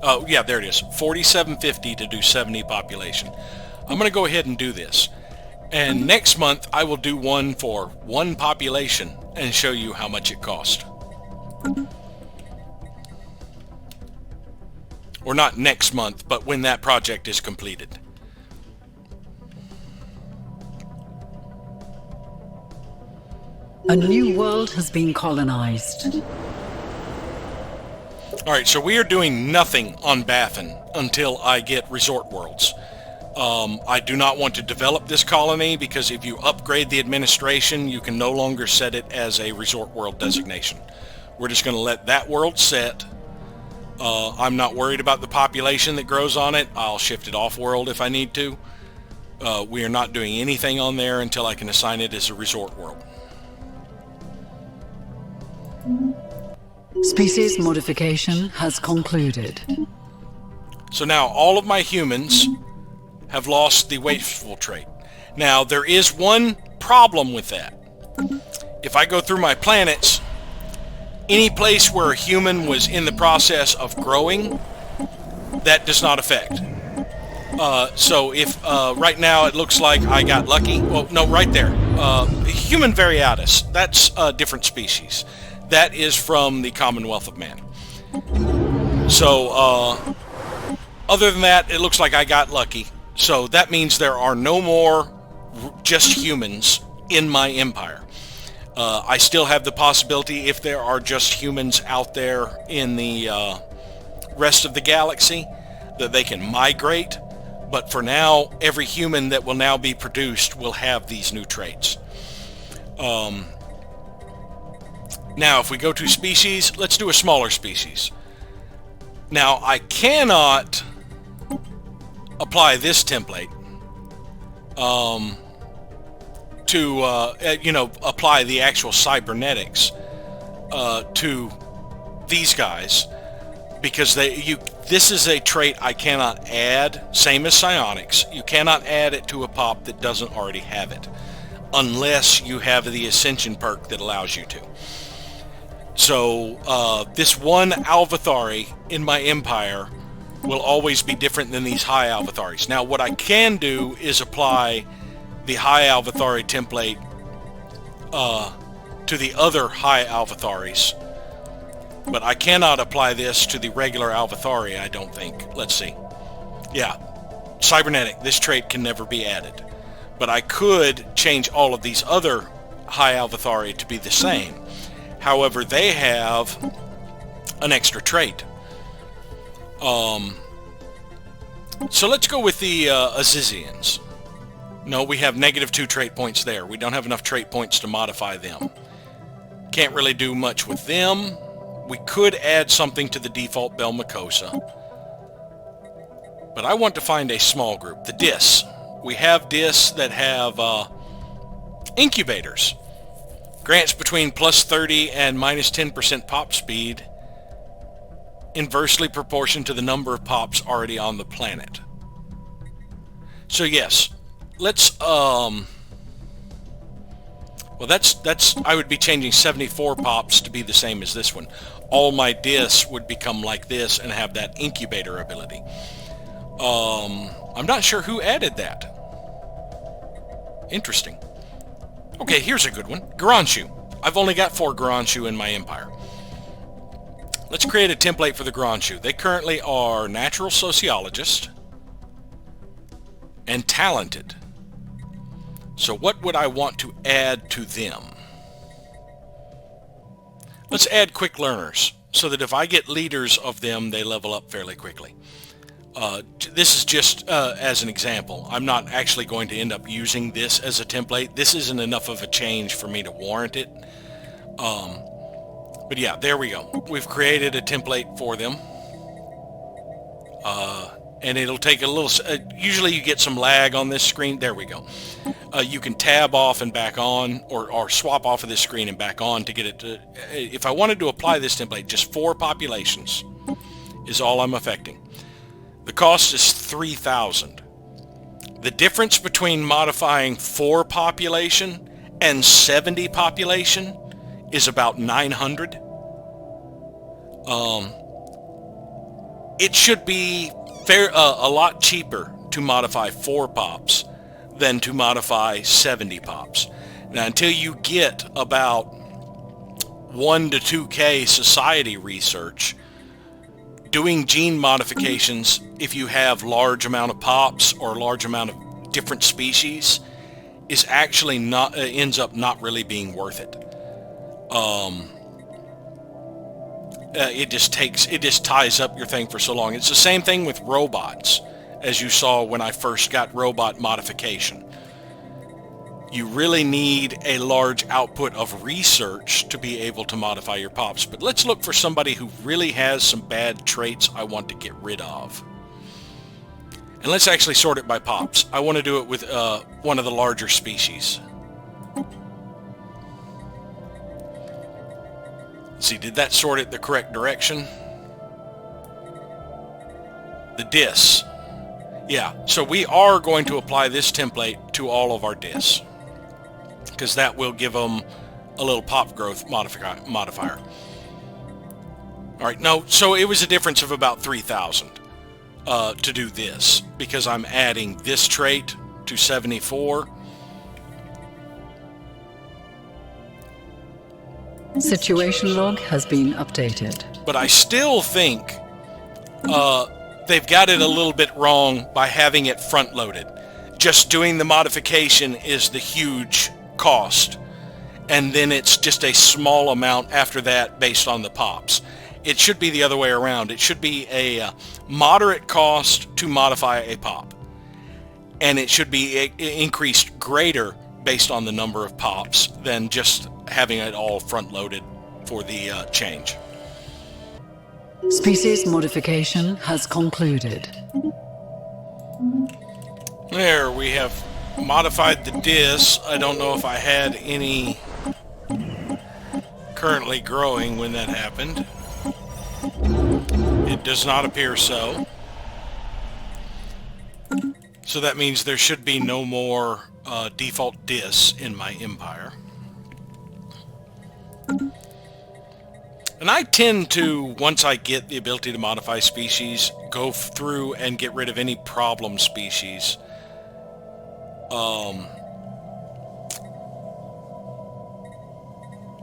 [SPEAKER 1] Oh yeah, there it is, 4750 to do 70 population. I'm going to go ahead and do this, and next month I will do one for 1 population and show you how much it cost. Or not next month, but when that project is completed.
[SPEAKER 2] A new world has been colonized.
[SPEAKER 1] Alright, so we are doing nothing on Baffin until I get resort worlds. I do not want to develop this colony, because if you upgrade the administration, you can no longer set it as a resort world designation. We're just going to let that world set. I'm not worried about the population that grows on it. I'll shift it off world if I need to. We are not doing anything on there until I can assign it as a resort world.
[SPEAKER 2] Species modification has concluded.
[SPEAKER 1] So now all of my humans have lost the wasteful trait. Now there is one problem with that. If I go through my planets, any place where a human was in the process of growing, that does not affect. So if right now it looks like I got lucky, well, no, right there, human variatus, that's a different species. That is from the Commonwealth of Man. So other than that, it looks like I got lucky. So that means there are no more just humans in my empire. I still have the possibility, if there are just humans out there in the rest of the galaxy, that they can migrate. But for now, every human that will now be produced will have these new traits. Now, if we go to species, let's do a smaller species. Now, I cannot apply this template to, you know, apply the actual cybernetics to these guys, because this is a trait I cannot add, same as psionics. You cannot add it to a pop that doesn't already have it, unless you have the Ascension perk that allows you to. So this one Alvathari in my Empire will always be different than these high Alvatharis. Now what I can do is apply the high Alvathari template to the other high Alvatharis, but I cannot apply this to the regular Alvathari, I don't think. Let's see. Yeah, cybernetic, this trait can never be added. But I could change all of these other high Alvathari to be the same. However, they have an extra trait. So let's go with the Azizians. No, we have -2 trait points there. We don't have enough trait points to modify them. Can't really do much with them. We could add something to the default Belmicosa. But I want to find a small group. The Dis. We have Dis that have incubators. Grants between +30 and -10% pop speed, inversely proportional to the number of pops already on the planet. So yes, let's well, that's I would be changing 74 pops to be the same as this one. All my Dis would become like this and have that incubator ability. I'm not sure who added that. Interesting. Okay, here's a good one. Garanshu. I've only got 4 Garanshu in my Empire. Let's create a template for the Garanshu. They currently are natural sociologist and talented. So what would I want to add to them? Let's add quick learners, so that if I get leaders of them, they level up fairly quickly. This is just as an example. I'm not actually going to end up using this as a template. This isn't enough of a change for me to warrant it. But yeah, there we go. We've created a template for them. And it'll take a little... usually you get some lag on this screen. There we go. You can tab off and back on, or swap off of this screen and back on to get it to... If I wanted to apply this template, just 4 populations is all I'm affecting. The cost is 3,000. The difference between modifying 4 population and 70 population is about 900. It should be a lot cheaper to modify 4 pops than to modify 70 pops. Now, until you get about 1 to 2K society research, doing gene modifications, if you have large amount of pops or large amount of different species, is actually not ends up not really being worth it. It just ties up your thing for so long. It's the same thing with robots, as you saw when I first got robot modification. You really need a large output of research to be able to modify your pops. But let's look for somebody who really has some bad traits I want to get rid of. And let's actually sort it by pops. I want to do it with one of the larger species. Let's see, did that sort it the correct direction? The Dis. Yeah, so we are going to apply this template to all of our Dis, because that will give them a little pop growth modifier. Alright, no, so it was a difference of about 3,000 to do this, because I'm adding this trait to 74.
[SPEAKER 2] Situation log has been updated.
[SPEAKER 1] But I still think they've got it a little bit wrong by having it front-loaded. Just doing the modification is the huge cost, and then it's just a small amount after that based on the pops. It should be the other way around. It should be a moderate cost to modify a pop, and it should be increased greater based on the number of pops than just having it all front-loaded for the change.
[SPEAKER 2] Species modification has concluded.
[SPEAKER 1] There, we have modified the dis. I don't know if I had any currently growing when that happened. It does not appear so. So that means there should be no more default dis in my empire. And I tend to, once I get the ability to modify species, go through and get rid of any problem species.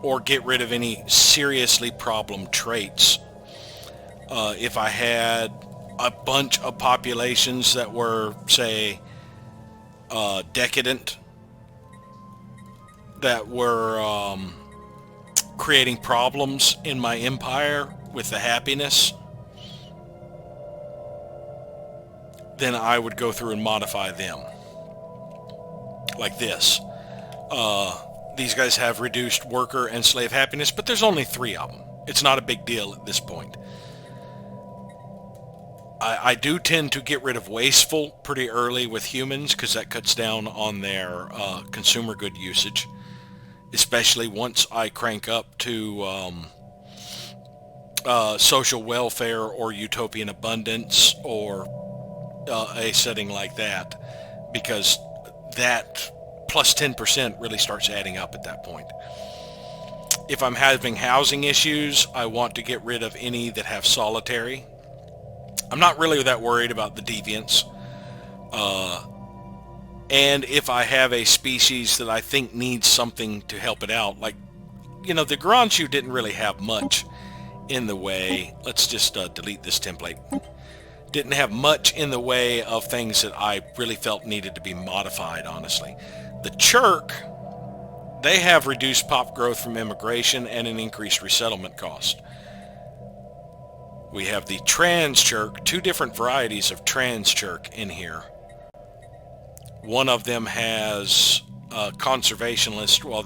[SPEAKER 1] Or get rid of any seriously problem traits. If I had a bunch of populations that were, say, decadent, that were creating problems in my empire with the happiness, then I would go through and modify them. Like this. These guys have reduced worker and slave happiness, but there's only 3 of them. It's not a big deal at this point. I do tend to get rid of wasteful pretty early with humans, because that cuts down on their consumer good usage. Especially once I crank up to social welfare or utopian abundance or a setting like that, because that plus 10% really starts adding up at that point. If I'm having housing issues, I want to get rid of any that have solitary. I'm not really that worried about the deviants. And if I have a species that I think needs something to help it out, like, you know, the Garanshu didn't really have much in the way. Let's just delete this template. Didn't have much in the way of things that I really felt needed to be modified, honestly. The Chirk, they have reduced pop growth from immigration and an increased resettlement cost. We have the Trans Chirk, 2 different varieties of Trans Chirk in here. One of them has conservationist, while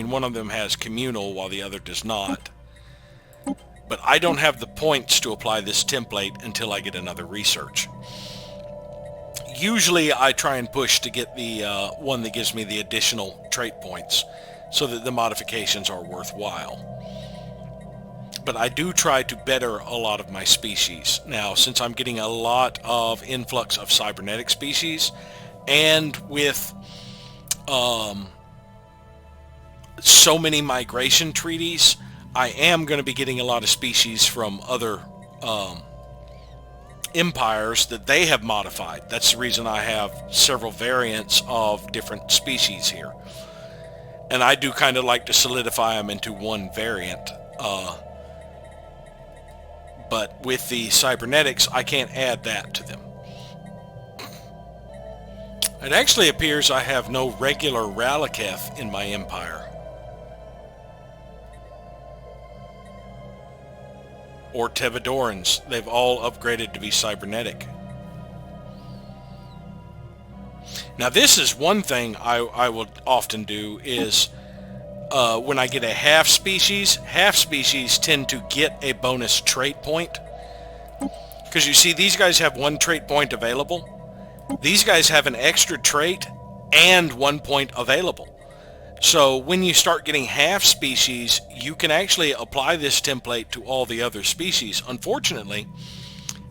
[SPEAKER 1] one of them has communal, while the other does not. But I don't have the points to apply this template until I get another research. Usually I try and push to get the one that gives me the additional trait points so that the modifications are worthwhile. But I do try to better a lot of my species. Now, since I'm getting a lot of influx of cybernetic species, and with so many migration treaties, I am going to be getting a lot of species from other empires that they have modified. That's the reason I have several variants of different species here. And I do kind of like to solidify them into one variant. But with the cybernetics, I can't add that to them. It actually appears I have no regular Ralaketh in my empire. Or Tevadorans. They've all upgraded to be cybernetic. Now this is one thing I will often do is when I get a half species tend to get a bonus trait point. Because you see, these guys have 1 trait point available. These guys have an extra trait and 1 point available. So when you start getting half species, you can actually apply this template to all the other species. Unfortunately,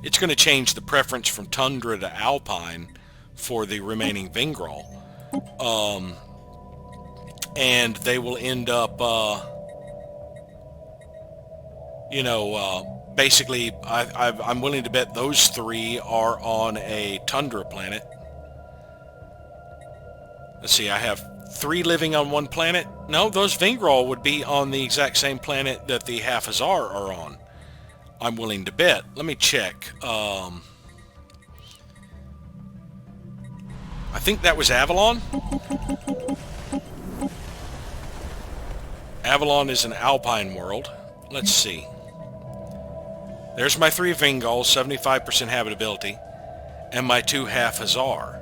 [SPEAKER 1] it's going to change the preference from tundra to alpine for the remaining Vingral. And they will end up, basically, I'm willing to bet those 3 are on a tundra planet. Let's see, I have 3 living on 1 planet. No, those Vingral would be on the exact same planet that the Hafazar are on. I'm willing to bet. Let me check. I think that was Avalon. Avalon is an alpine world. Let's see. There's my 3 Vingals, 75% habitability, and my 2 Hafazar,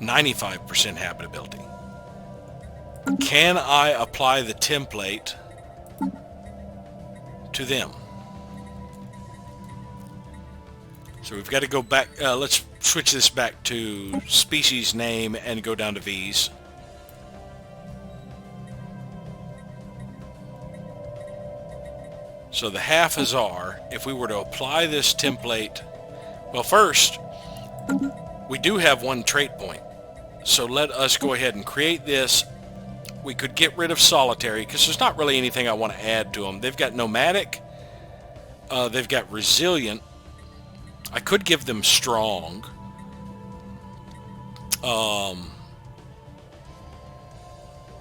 [SPEAKER 1] 95% habitability. Can I apply the template to them? So we've got to go back. Let's switch this back to species name and go down to V's. So the half is R. If we were to apply this template, well, first, we do have one trait point. So let us go ahead and create this. We could get rid of solitary because there's not really anything I want to add to them. They've got nomadic. They've got resilient. I could give them strong.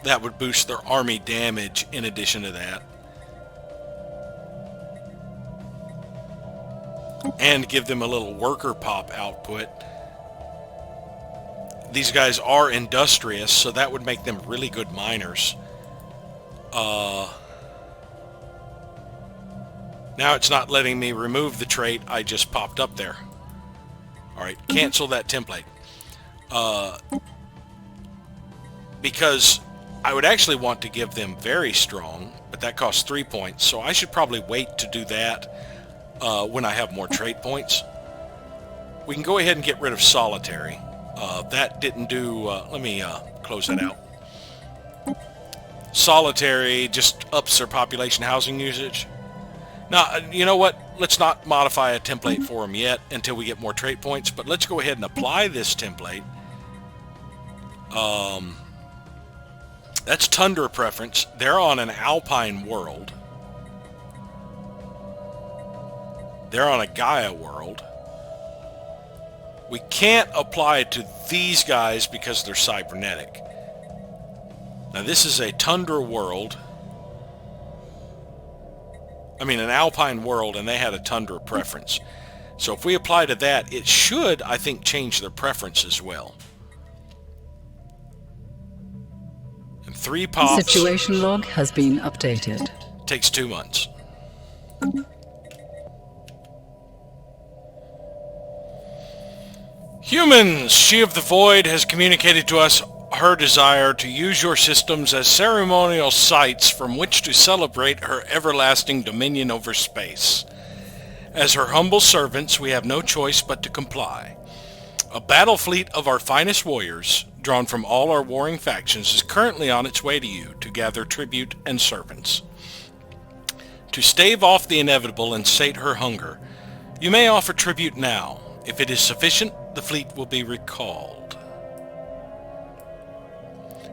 [SPEAKER 1] That would boost their army damage in addition to that. And give them a little worker pop output. These guys are industrious, so that would make them really good miners. Now it's not letting me remove the trait I just popped up there. Alright, cancel that template. Because I would actually want to give them very strong, but that costs 3 points, so I should probably wait to do that when I have more trait points. We can go ahead and get rid of solitary. That didn't do... let me close that out. Solitary just ups their population housing usage. Now, you know what? Let's not modify a template for them yet until we get more trait points, but let's go ahead and apply this template. That's Tundra preference. They're on an Alpine world. They're on a Gaia world. We can't apply it to these guys because they're cybernetic. Now this is a Tundra world. I mean an Alpine world, and they had a Tundra preference. So if we apply to that, it should, I think, change their preference as well. And 3 pops.
[SPEAKER 2] Situation log has been updated.
[SPEAKER 1] Takes 2 months. Humans, she of the Void has communicated to us her desire to use your systems as ceremonial sites from which to celebrate her everlasting dominion over space. As her humble servants, we have no choice but to comply. A battle fleet of our finest warriors, drawn from all our warring factions, is currently on its way to you to gather tribute and servants. To stave off the inevitable and sate her hunger, you may offer tribute now. If it is sufficient, the fleet will be recalled.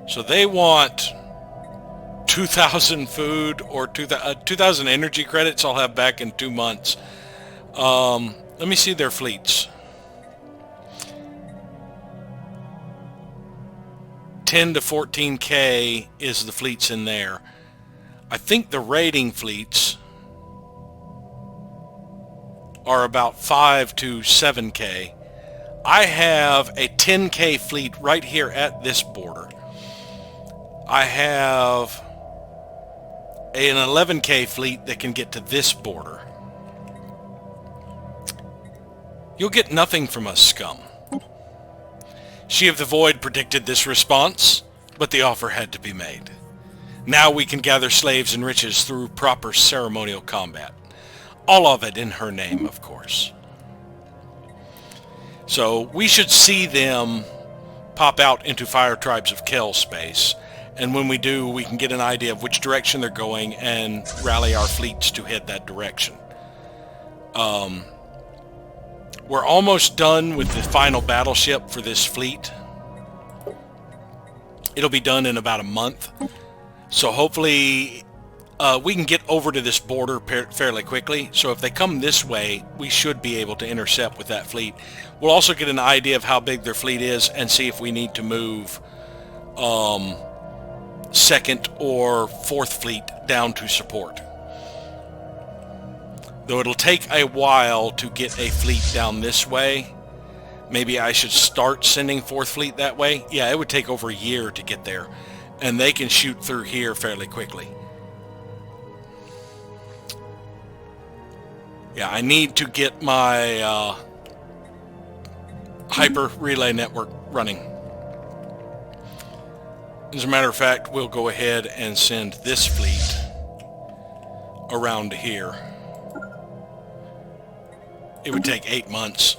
[SPEAKER 1] So they want 2,000 food or 2,000 energy credits I'll have back in 2 months. Let me see their fleets. 10 to 14k is the fleets in there. I think the raiding fleets are about 5 to 7k. I have a 10k fleet right here at this border. I have an 11k fleet that can get to this border. You'll get nothing from us, scum. She of the Void predicted this response, but the offer had to be made. Now we can gather slaves and riches through proper ceremonial combat. All of it in her name, of course. So we should see them pop out into Fire Tribes of Kel space, and when we do, we can get an idea of which direction they're going and rally our fleets to head that direction. We're almost done with the final battleship for this fleet. It'll be done in about a month. So hopefully we can get over to this border fairly quickly. So if they come this way, we should be able to intercept with that fleet. We'll also get an idea of how big their fleet is and see if we need to move second or fourth fleet down to support. Though it'll take a while to get a fleet down this way. Maybe I should start sending fourth fleet that way. Yeah, it would take over a year to get there. And they can shoot through here fairly quickly. Yeah, I need to get my hyper relay network running. As a matter of fact, we'll go ahead and send this fleet around here. It would take 8 months.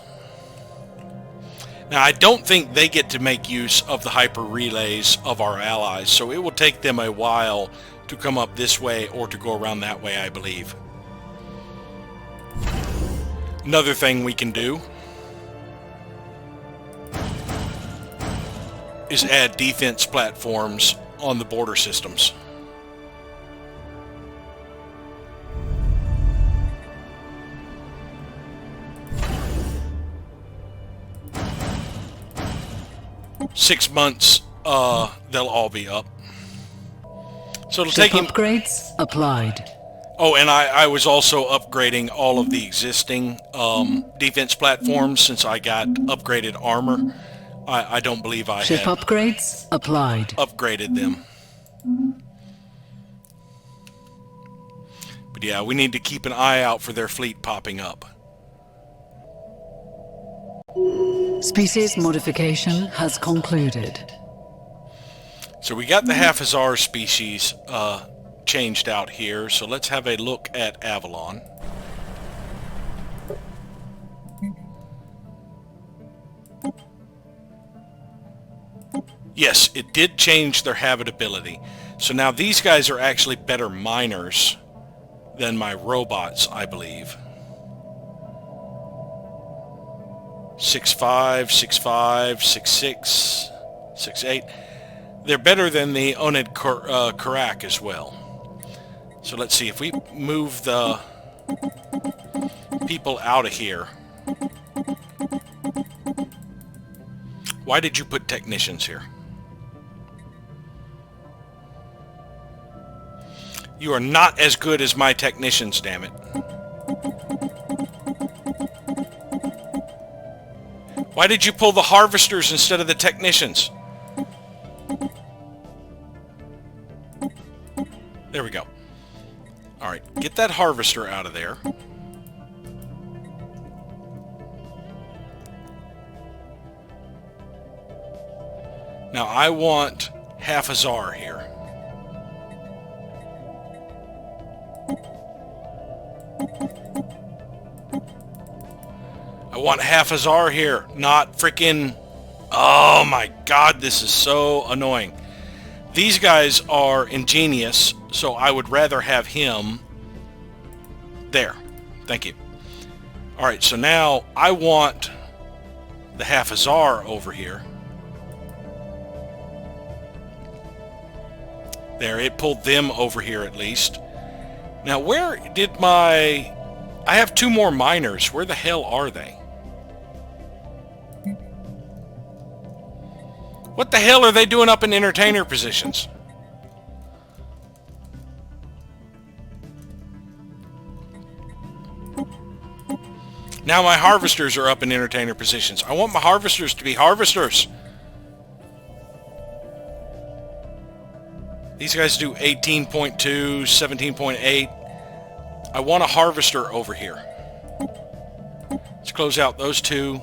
[SPEAKER 1] Now, I don't think they get to make use of the hyper relays of our allies, so it will take them a while to come up this way or to go around that way, I believe. Another thing we can do is add defense platforms on the border systems. Six months, they'll all be up. So it'll take him...
[SPEAKER 2] upgrades applied.
[SPEAKER 1] Oh, and I was also upgrading all of the existing defense platforms since I got upgraded armor. I don't believe I
[SPEAKER 2] Ship
[SPEAKER 1] had
[SPEAKER 2] upgrades applied.
[SPEAKER 1] upgraded them. But yeah, we need to keep an eye out for their fleet popping up.
[SPEAKER 2] Species modification has concluded.
[SPEAKER 1] So we got the Haphazar species changed out here, so let's have a look at Avalon. Yes, it did change their habitability. So now these guys are actually better miners than my robots, I believe. 6'5", 6'5", 6'6", 6'8". They're better than the Onid Karak as well. So let's see, if we move the people out of here. Why did you put technicians here? You are not as good as my technicians, damn it. Why did you pull the harvesters instead of the technicians? There we go. Alright, get that harvester out of there. Now I want Haphazar here. I want Haphazar here, not freaking... Oh my god, this is so annoying. These guys are ingenious, so I would rather have him there. Thank you. Alright, so now I want the Haphazar over here. There, it pulled them over here at least. Now, where did my... I have two more miners. Where the hell are they? What the hell are they doing up in entertainer positions? Now my harvesters are up in entertainer positions. I want my harvesters to be harvesters. These guys do 18.2, 17.8. I want a harvester over here. Let's close out those two.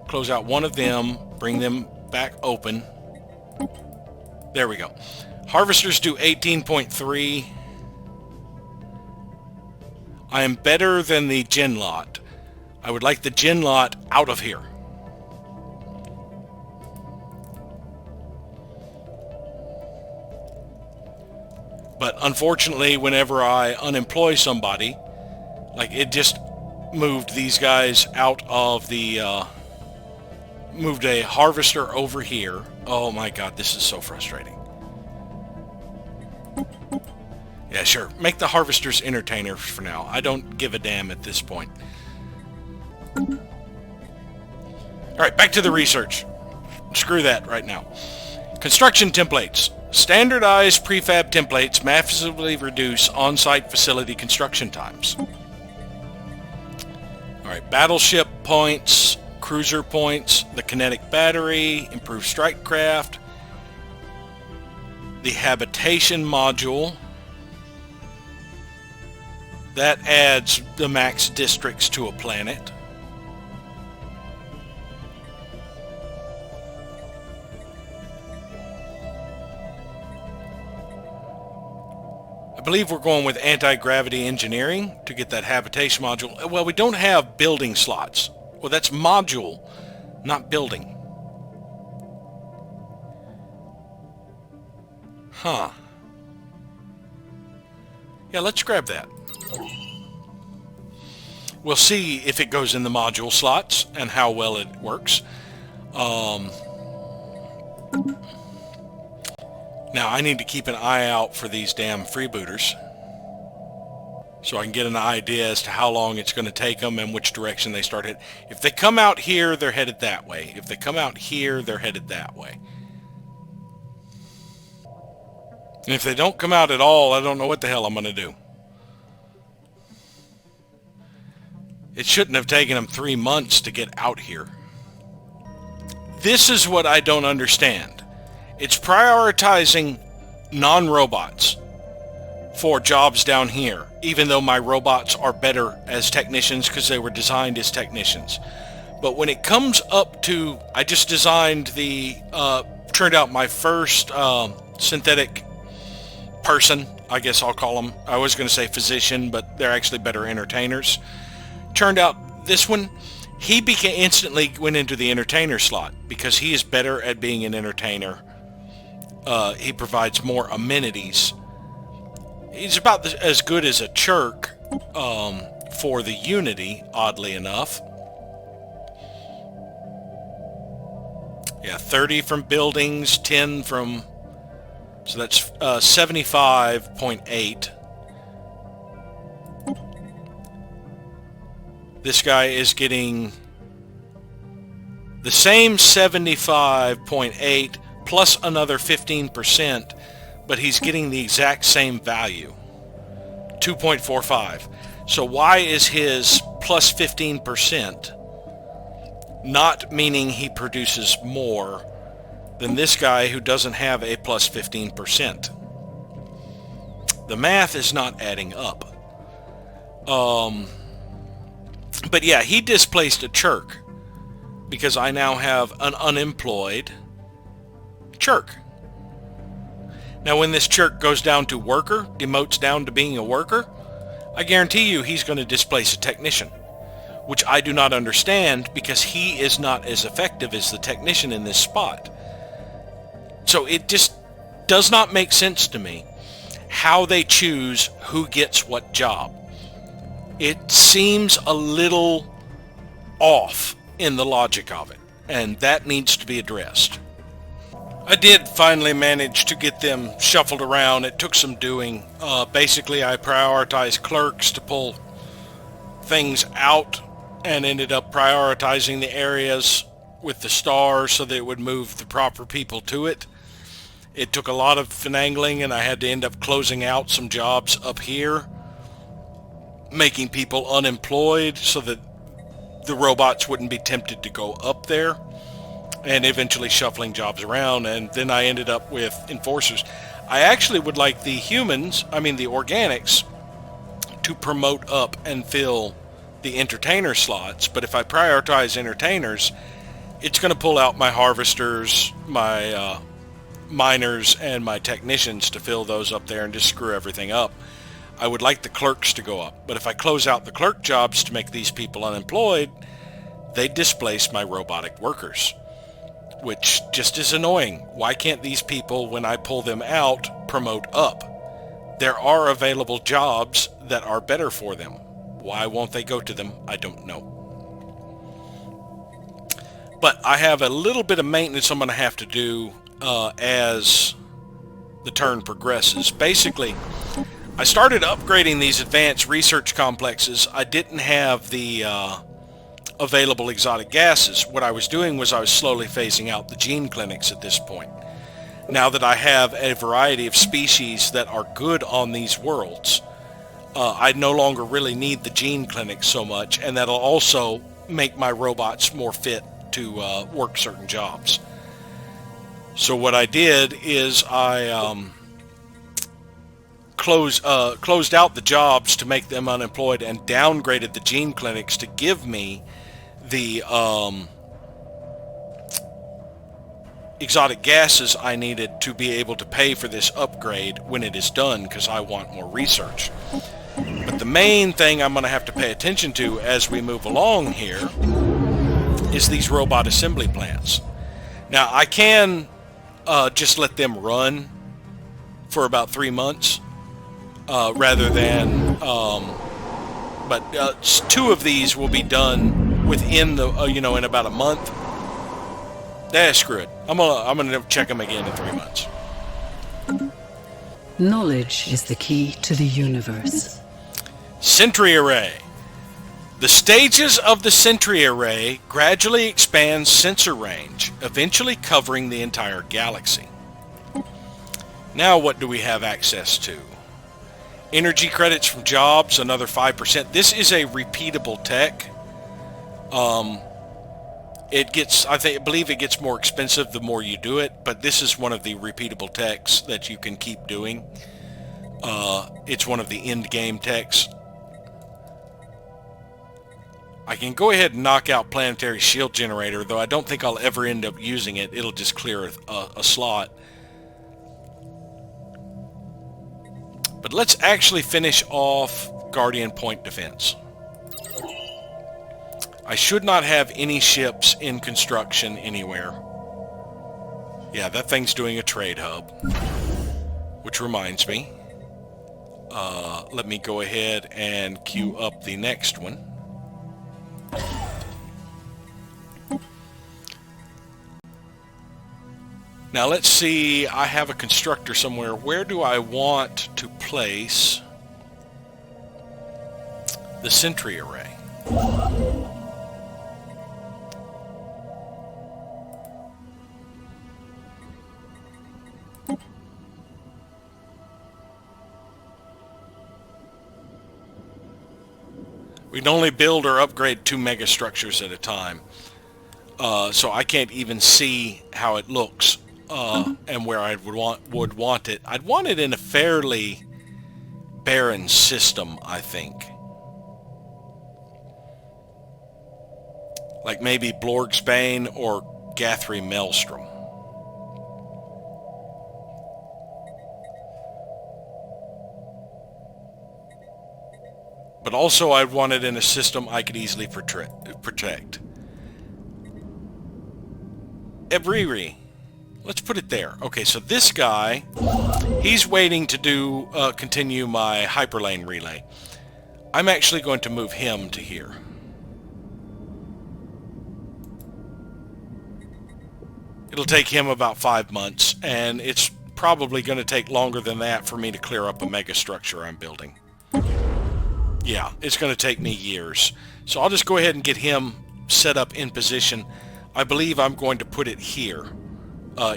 [SPEAKER 1] Close out one of them. Bring them back open. There we go. Harvesters do 18.3. I am better than the gen lot. I would like the gen lot out of here. But unfortunately, whenever I unemploy somebody, like it just moved these guys out of the, moved a harvester over here. Oh my god, this is so frustrating. Yeah, sure. Make the harvesters entertainers for now. I don't give a damn at this point. Alright, back to the research. Screw that right now. Construction templates. Standardized prefab templates massively reduce on-site facility construction times. Alright, battleship points, cruiser points, the kinetic battery, improved strike craft, the habitation module. That adds the max districts to a planet. I believe we're going with anti-gravity engineering to get that habitation module. Well, we don't have building slots. Well, that's module, not building. Huh. Yeah, let's grab that. We'll see if it goes in the module slots and how well it works. Now, I need to keep an eye out for these damn freebooters, so I can get an idea as to how long it's going to take them and which direction they start heading. If they come out here, they're headed that way. If they come out here, they're headed that way. And if they don't come out at all, I don't know what the hell I'm going to do. It shouldn't have taken them 3 months to get out here. This is what I don't understand. It's prioritizing non-robots for jobs down here, even though my robots are better as technicians because they were designed as technicians. But when it comes up to, I just designed turned out my first synthetic person, I guess I'll call them. I was going to say physician, but they're actually better entertainers. Turned out this one, he instantly went into the entertainer slot because he is better at being an entertainer. He provides more amenities. He's about as good as a Chirk for the Unity, oddly enough. Yeah, 30 from buildings, 10 from... So that's 75.8. This guy is getting the same 75.8 plus another 15%, but he's getting the exact same value, 2.45. So why is his plus 15% not meaning he produces more than this guy who doesn't have a plus 15%? The math is not adding up. But yeah, he displaced a Chirk because I now have an unemployed Chirk. Now when this Chirk goes down to worker, demotes down to being a worker, I guarantee you he's going to displace a technician, which I do not understand because he is not as effective as the technician in this spot. So it just does not make sense to me how they choose who gets what job. It seems a little off in the logic of it, and that needs to be addressed. I did finally manage to get them shuffled around. It took some doing. Basically, I prioritized clerks to pull things out and ended up prioritizing the areas with the stars so that it would move the proper people to it. It took a lot of finagling, and I had to end up closing out some jobs up here, making people unemployed so that the robots wouldn't be tempted to go up there, and eventually shuffling jobs around. And then I ended up with enforcers. I actually would like the humans, the organics, to promote up and fill the entertainer slots, but if I prioritize entertainers, it's going to pull out my harvesters, my miners, and my technicians to fill those up there and just screw everything up. I would like the clerks to go up, but if I close out the clerk jobs to make these people unemployed, they displace my robotic workers, which just is annoying. Why can't these people, when I pull them out, promote up? There are available jobs that are better for them. Why won't they go to them? I don't know. But I have a little bit of maintenance I'm going to have to do as the turn progresses. Basically, I started upgrading these advanced research complexes. I didn't have the available exotic gases. What I was doing was I was slowly phasing out the gene clinics at this point. Now that I have a variety of species that are good on these worlds, I no longer really need the gene clinics so much, and that'll also make my robots more fit to work certain jobs. So what I did is I closed out the jobs to make them unemployed and downgraded the gene clinics to give me the exotic gases I needed to be able to pay for this upgrade when it is done, because I want more research. But the main thing I'm going to have to pay attention to as we move along here is these robot assembly plants. Now, I can just let them run for about 3 months, rather than, but 2 of these will be done within the, in about a month. Screw it. I'm gonna check them again in 3 months.
[SPEAKER 2] Knowledge is the key to the universe.
[SPEAKER 1] Sentry array. The stages of the sentry array gradually expand sensor range, eventually covering the entire galaxy. Now what do we have access to? Energy credits from jobs, another 5%. This is a repeatable tech. It gets, I believe it gets more expensive the more you do it, but this is one of the repeatable techs that you can keep doing. It's one of the end game techs. I can go ahead and knock out planetary shield generator, though I don't think I'll ever end up using it. It'll just clear a slot. But let's actually finish off Guardian Point Defense. I should not have any ships in construction anywhere. Yeah, that thing's doing a trade hub. Which reminds me. Let me go ahead and queue up the next one. Now let's see, I have a constructor somewhere. Where do I want to place the sentry array? We can only build or upgrade 2 megastructures at a time. So I can't even see how it looks. And where I would want it. I'd want it in a fairly barren system, I think. Like maybe Blorg's Bane or Gathry Maelstrom. But also I'd want it in a system I could easily protect. Ebriri. Let's put it there. Okay, so this guy, he's waiting to do continue my hyperlane relay. I'm actually going to move him to here. It'll take him about 5 months, and it's probably going to take longer than that for me to clear up a megastructure I'm building. Yeah, it's going to take me years. So I'll just go ahead and get him set up in position. I believe I'm going to put it here.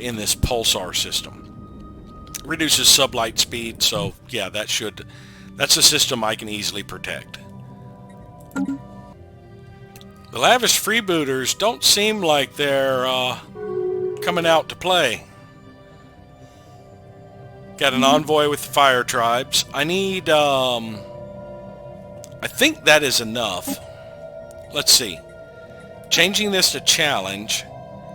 [SPEAKER 1] In this pulsar system. Reduces sublight speed, so yeah, that's a system I can easily protect. The lavish freebooters don't seem like they're coming out to play. Got an envoy with the fire tribes. I need, I think that is enough. Let's see. Changing this to challenge.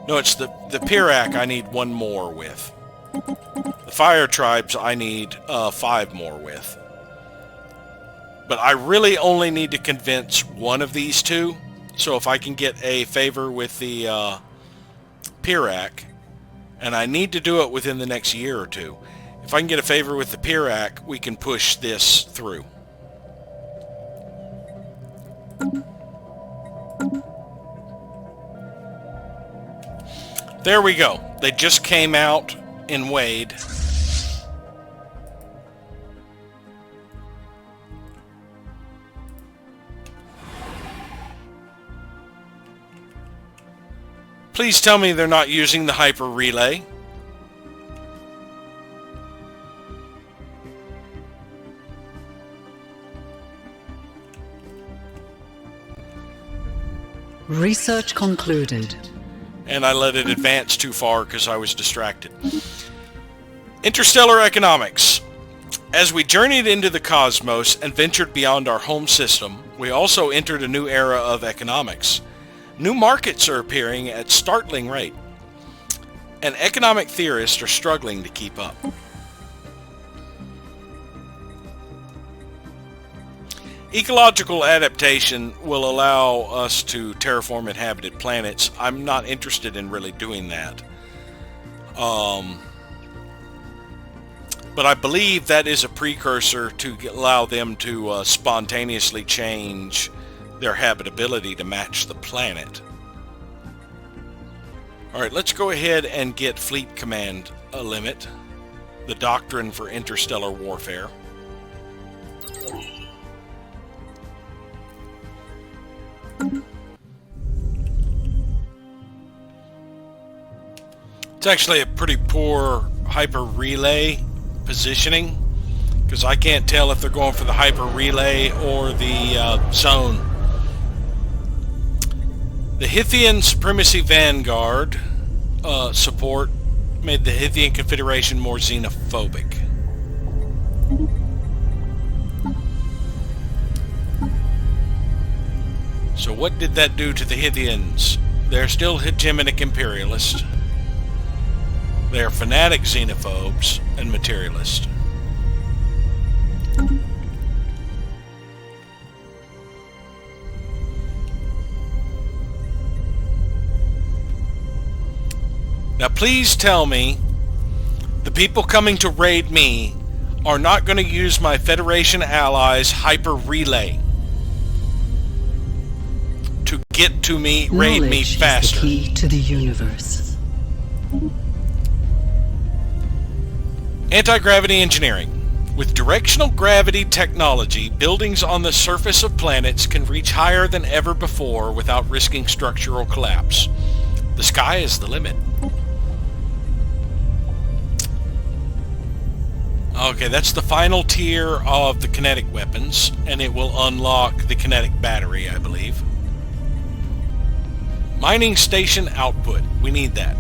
[SPEAKER 1] No, it's the Pirac I need 1 more with. The Fire Tribes I need 5 more with. But I really only need to convince one of these 2. So if I can get a favor with the Pirac, and I need to do it within the next year or 2. If I can get a favor with the Pirac, we can push this through. There we go. They just came out in Wade. Please tell me they're not using the hyper relay.
[SPEAKER 2] Research concluded.
[SPEAKER 1] And I let it advance too far because I was distracted. Interstellar economics. As we journeyed into the cosmos and ventured beyond our home system, we also entered a new era of economics. New markets are appearing at startling rate, and economic theorists are struggling to keep up. Ecological adaptation will allow us to terraform inhabited planets. I'm not interested in really doing that. But I believe that is a precursor to allow them to spontaneously change their habitability to match the planet. Alright, let's go ahead and get Fleet Command a limit. The Doctrine for Interstellar Warfare. It's actually a pretty poor hyper relay positioning, because I can't tell if they're going for the hyper relay or the zone. The Hithian Supremacy Vanguard support made the Hithian Confederation more xenophobic. So what did that do to the Hithians? They're still hegemonic imperialists. They are fanatic xenophobes and materialists. Now please tell me the people coming to raid me are not going to use my Federation allies' hyper relay to get to me, raid me faster.
[SPEAKER 2] Knowledge is the key to the universe.
[SPEAKER 1] Anti-gravity engineering. With directional gravity technology, buildings on the surface of planets can reach higher than ever before without risking structural collapse. The sky is the limit. Okay, that's the final tier of the kinetic weapons, and it will unlock the kinetic battery, I believe. Mining station output. We need that.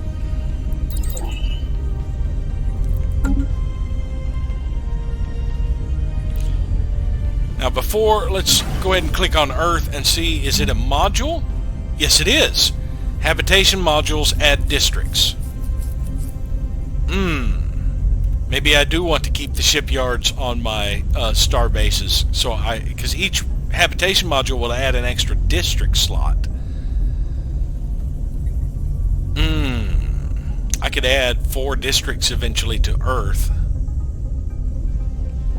[SPEAKER 1] Now before, let's go ahead and click on Earth and see, is it a module? Yes, it is. Habitation modules add districts. Maybe I do want to keep the shipyards on my star bases, so because each habitation module will add an extra district slot. I could add 4 districts eventually to Earth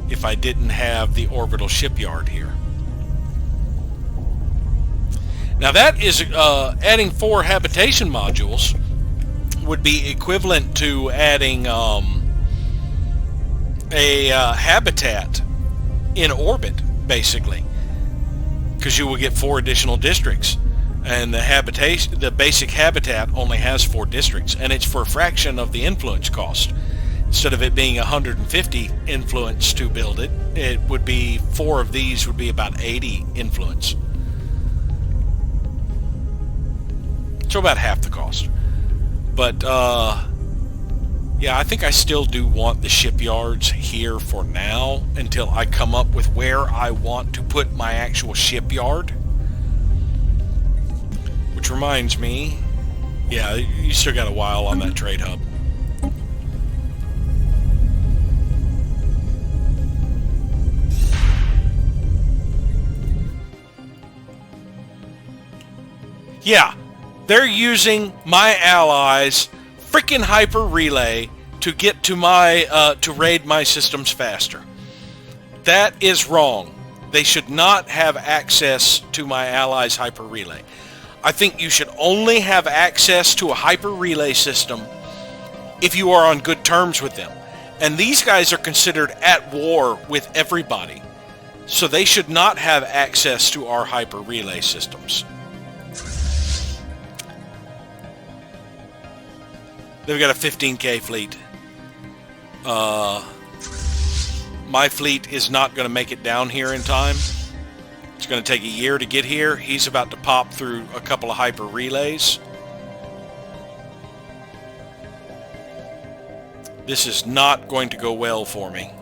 [SPEAKER 1] if I didn't have the orbital shipyard here. Now that is adding 4 habitation modules would be equivalent to adding a habitat in orbit, basically, because you will get 4 additional districts, and the basic habitat only has 4 districts, and it's for a fraction of the influence cost. Instead of it being 150 influence to build it, it would be 4 of these would be about 80 influence. So about half the cost. But yeah, I think I still do want the shipyards here for now until I come up with where I want to put my actual shipyard. Which reminds me, yeah, you still got a while on that trade hub. Yeah, they're using my allies' freaking hyper relay to get to my to raid my systems faster. That is wrong. They should not have access to my allies' hyper relay. I think you should only have access to a hyper relay system if you are on good terms with them. And these guys are considered at war with everybody, so they should not have access to our hyper relay systems. They've got a 15K fleet. My fleet is not going to make it down here in time. It's going to take a year to get here. He's about to pop through a couple of hyper relays. This is not going to go well for me.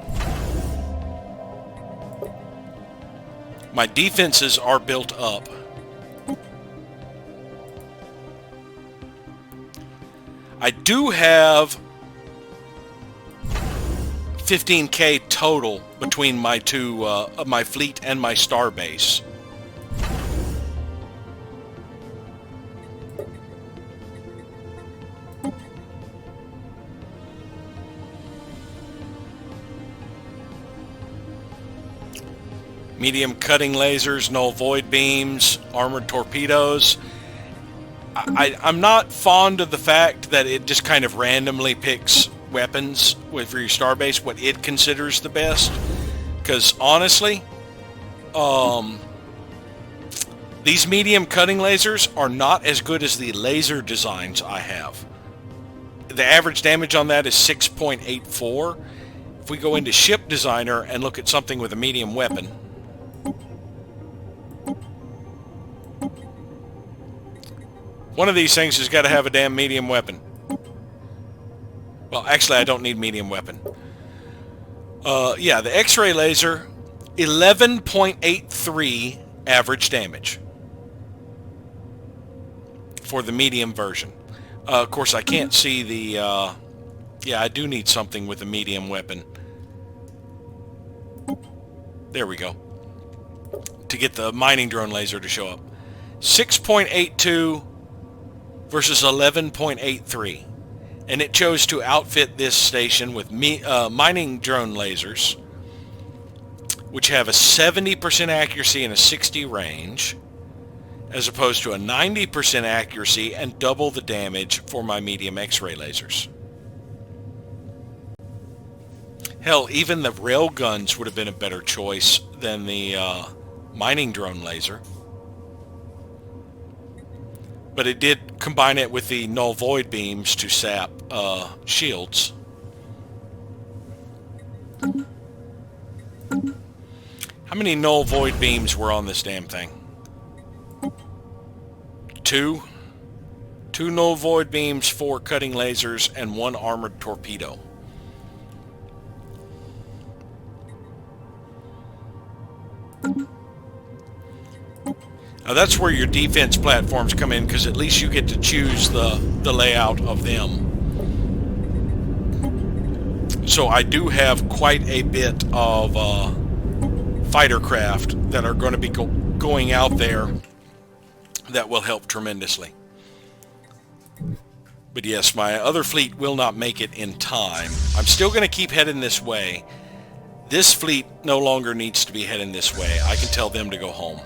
[SPEAKER 1] My defenses are built up. I do have 15K total between my two, my fleet and my star base. medium cutting lasers, null void beams, armored torpedoes. I'm not fond of the fact that it just kind of randomly picks weapons for your starbase, what it considers the best. Because honestly, these medium cutting lasers are not as good as the laser designs I have. The average damage on that is 6.84. If we go into Ship Designer and look at something with a medium weapon, one of these things has got to have a damn medium weapon. Well, actually, I don't need medium weapon. Yeah, the X-ray laser, 11.83 average damage for the medium version. Of course, I can't see the... yeah, I do need something with a medium weapon. There we go. To get the mining drone laser to show up. 6.82 versus 11.83. And it chose to outfit this station with mining drone lasers, which have a 70% accuracy and a 60 range, as opposed to a 90% accuracy and double the damage for my medium X-ray lasers. Hell, even the rail guns would have been a better choice than the mining drone laser. But it did combine it with the null void beams to sap shields. How many null void beams were on this damn thing? 2? 2 null void beams, 4 cutting lasers, and 1 armored torpedo. Now that's where your defense platforms come in, because at least you get to choose the layout of them. So I do have quite a bit of fighter craft that are going to be going out there that will help tremendously. But yes, my other fleet will not make it in time. I'm still going to keep heading this way. This fleet no longer needs to be heading this way. I can tell them to go home.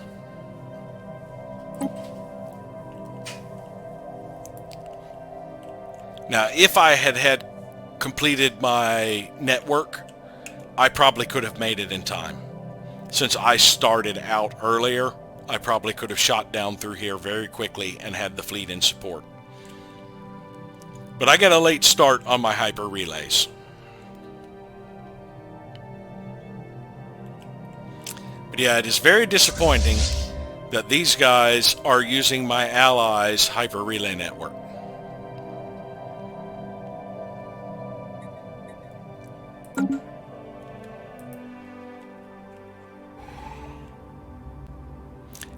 [SPEAKER 1] Now, if I had completed my network, I probably could have made it in time. Since I started out earlier, I probably could have shot down through here very quickly and had the fleet in support. But I got a late start on my hyper relays. But yeah, it is very disappointing that these guys are using my allies' hyper relay network.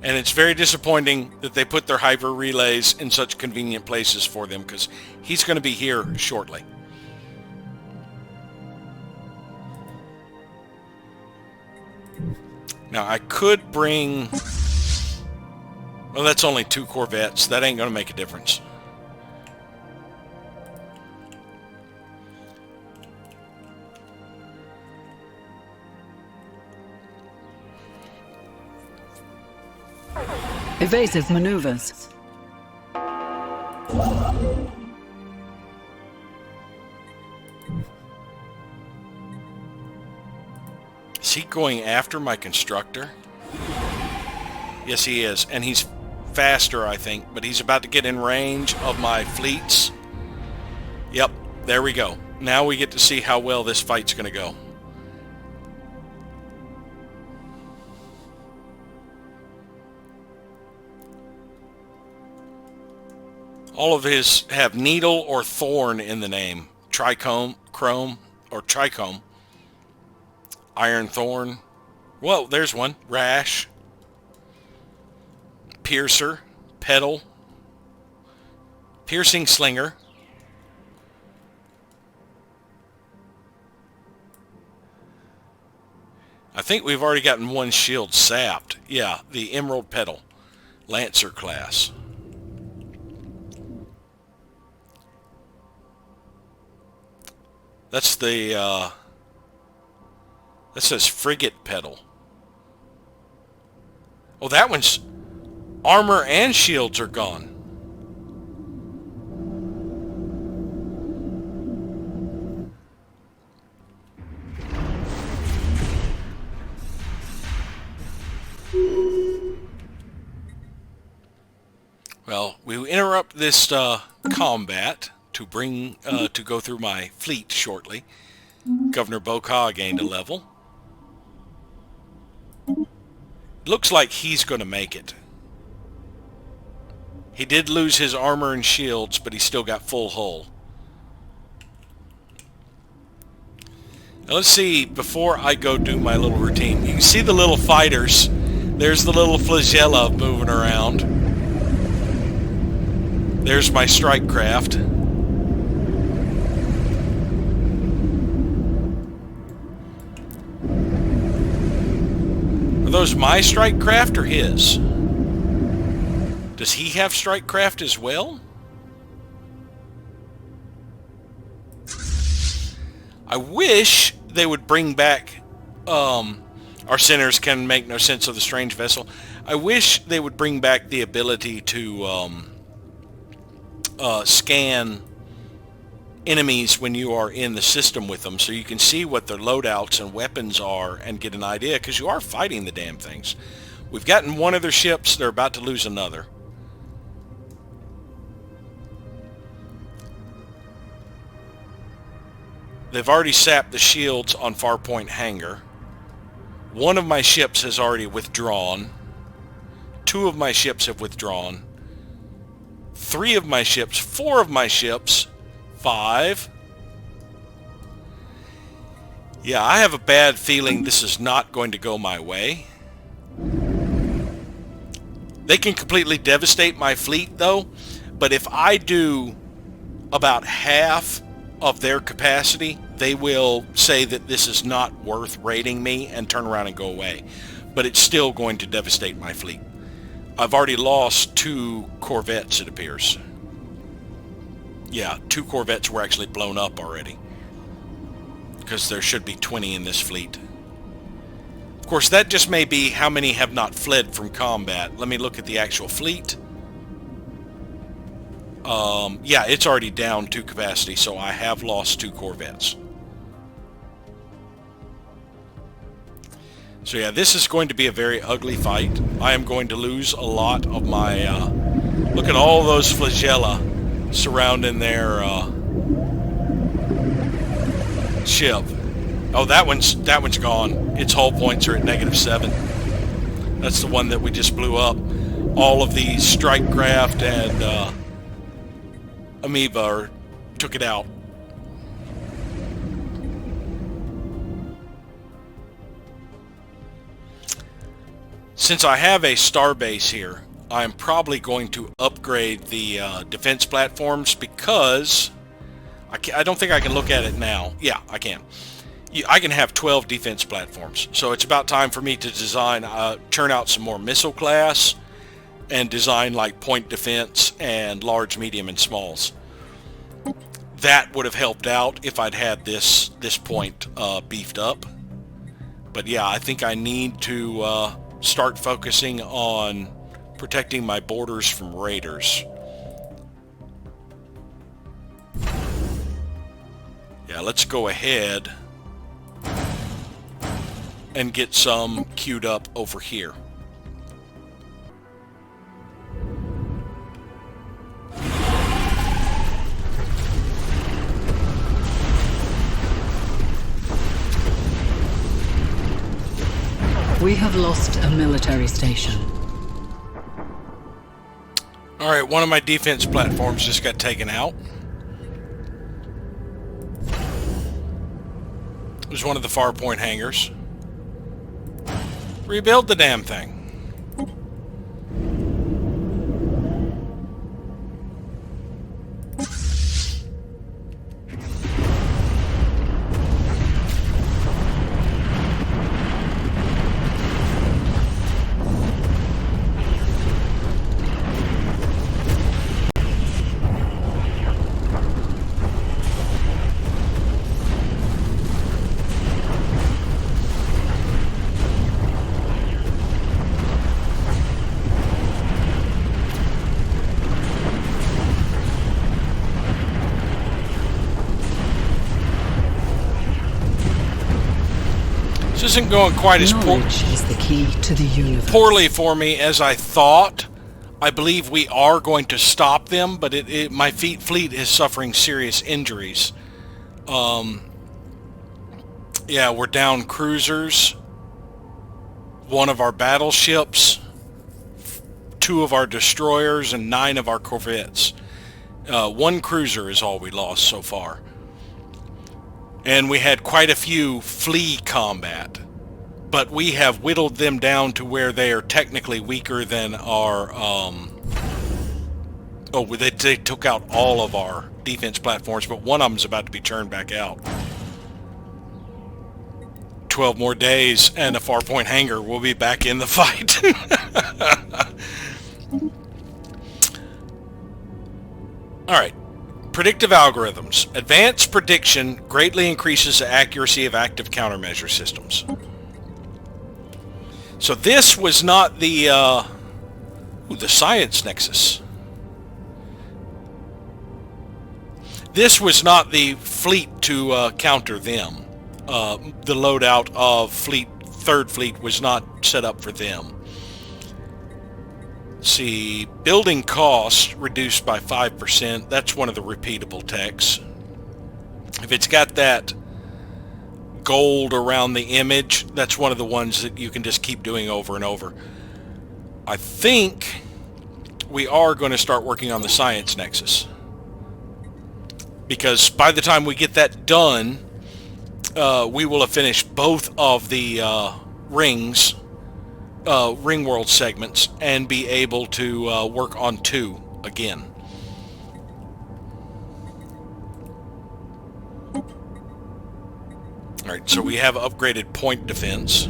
[SPEAKER 1] And it's very disappointing that they put their hyper relays in such convenient places for them, because he's going to be here shortly. Now I could bring... well, that's only 2 corvettes. That ain't going to make a difference.
[SPEAKER 2] Evasive maneuvers.
[SPEAKER 1] Is he going after my constructor? Yes, he is. And he's faster, I think. But he's about to get in range of my fleets. Yep, there we go. Now we get to see how well this fight's going to go. All of his have needle or thorn in the name. Trichome, chrome, or trichome. Iron thorn. Well, there's one. Rash. Piercer. Petal. Piercing slinger. I think we've already gotten one shield sapped. Yeah, the Emerald Petal. Lancer class. That's the, that says Frigate Petal. Oh, that one's... armor and shields are gone. Well, we interrupt this combat to bring to go through my fleet shortly. Governor Boka gained a level. Looks like he's going to make it. He did lose his armor and shields, but he still got full hull. Now let's see, before I go do my little routine, you can see the little fighters. There's the little flagella moving around. There's my strike craft. Are those my strike craft or his? Does he have strike craft as well? I wish they would bring back... our sinners can make no sense of the strange vessel. I wish they would bring back the ability to... scan enemies when you are in the system with them, so you can see what their loadouts and weapons are and get an idea, because you are fighting the damn things. We've gotten one of their ships. They're about to lose another. They've already sapped the shields on Farpoint Hangar. One of my ships has already withdrawn. 2 of my ships have withdrawn. 3 of my ships, 4 of my ships, 5. Yeah, I have a bad feeling this is not going to go my way. They can completely devastate my fleet though, but if I do about half of their capacity, they will say that this is not worth raiding me and turn around and go away. But it's still going to devastate my fleet. I've already lost 2 corvettes, it appears. Yeah, 2 corvettes were actually blown up already. Because there should be 20 in this fleet. Of course, that just may be how many have not fled from combat. Let me look at the actual fleet. Yeah, it's already down 2 capacity, so I have lost 2 corvettes. So yeah, this is going to be a very ugly fight. I am going to lose a lot of my... look at all those flagella surrounding their ship. Oh, that one's gone. Its hull points are at -7. That's the one that we just blew up. All of the strike craft and amoeba took it out. Since I have a starbase here, I'm probably going to upgrade the defense platforms, because I don't think I can look at it now. Yeah, I can. I can have 12 defense platforms. So it's about time for me to design, churn out some more missile class and design like point defense and large, medium, and smalls. That would have helped out if I'd had this point beefed up. But yeah, I think I need to start focusing on protecting my borders from raiders. Yeah, let's go ahead and get some queued up over here.
[SPEAKER 2] We have lost a military station.
[SPEAKER 1] Alright, one of my defense platforms just got taken out. It was one of the Farpoint hangars. Rebuild the damn thing. This isn't going quite as
[SPEAKER 2] Knowledge is the key to the universe.
[SPEAKER 1] poorly for me as I thought. I believe we are going to stop them, but my fleet is suffering serious injuries. Yeah, we're down cruisers, one of our battleships, 2 of our destroyers, and 9 of our corvettes. 1 cruiser is all we lost so far. And we had quite a few flee combat, but we have whittled them down to where they are technically weaker than our... they took out all of our defense platforms, but one of them is about to be turned back out. 12 more days and a Farpoint hangar will be back in the fight. Alright. Predictive algorithms. Advanced prediction greatly increases the accuracy of active countermeasure systems. So this was not the science nexus. This was not the fleet to counter them. The loadout of Third Fleet was not set up for them. See, building costs reduced by 5%. That's one of the repeatable techs. If it's got that gold around the image, that's one of the ones that you can just keep doing over and over. I think we are going to start working on the science nexus, because by the time we get that done, we will have finished both of the ring world segments and be able to work on 2 again. Alright, so we have upgraded point defense.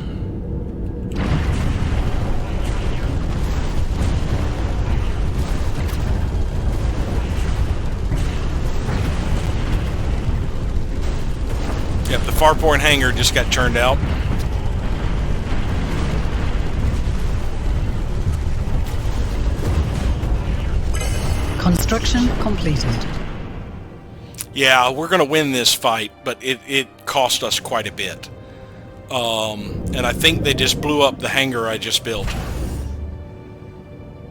[SPEAKER 1] Yep, the Farpoint hangar just got turned out.
[SPEAKER 2] Construction completed.
[SPEAKER 1] Yeah, we're going to win this fight, but it cost us quite a bit. And I think they just blew up the hangar I just built.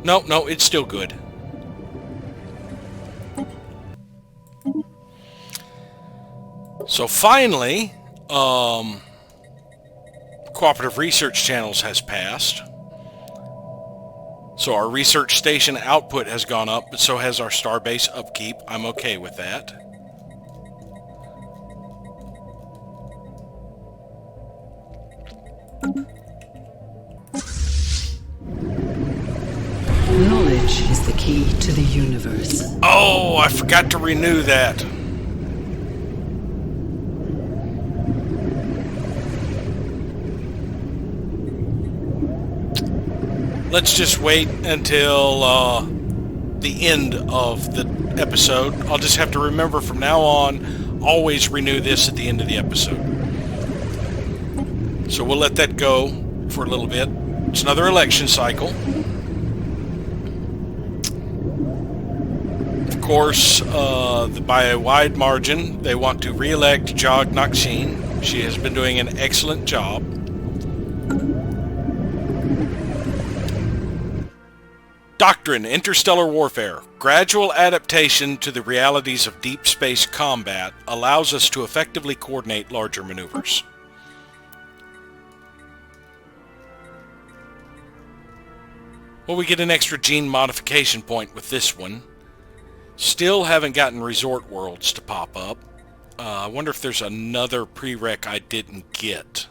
[SPEAKER 1] No, it's still good. So finally, Cooperative Research Channels has passed. So our research station output has gone up, but so has our starbase upkeep. I'm okay with that.
[SPEAKER 2] Knowledge is the key to the universe.
[SPEAKER 1] Oh, I forgot to renew that. Let's just wait until the end of the episode. I'll just have to remember from now on, always renew this at the end of the episode. So we'll let that go for a little bit. It's another election cycle. Of course, by a wide margin, they want to re-elect Jog Naksheen. She has been doing an excellent job. Doctrine, Interstellar Warfare. Gradual adaptation to the realities of deep space combat allows us to effectively coordinate larger maneuvers. Well, we get an extra gene modification point with this one. Still haven't gotten resort worlds to pop up. I wonder if there's another prereq I didn't get.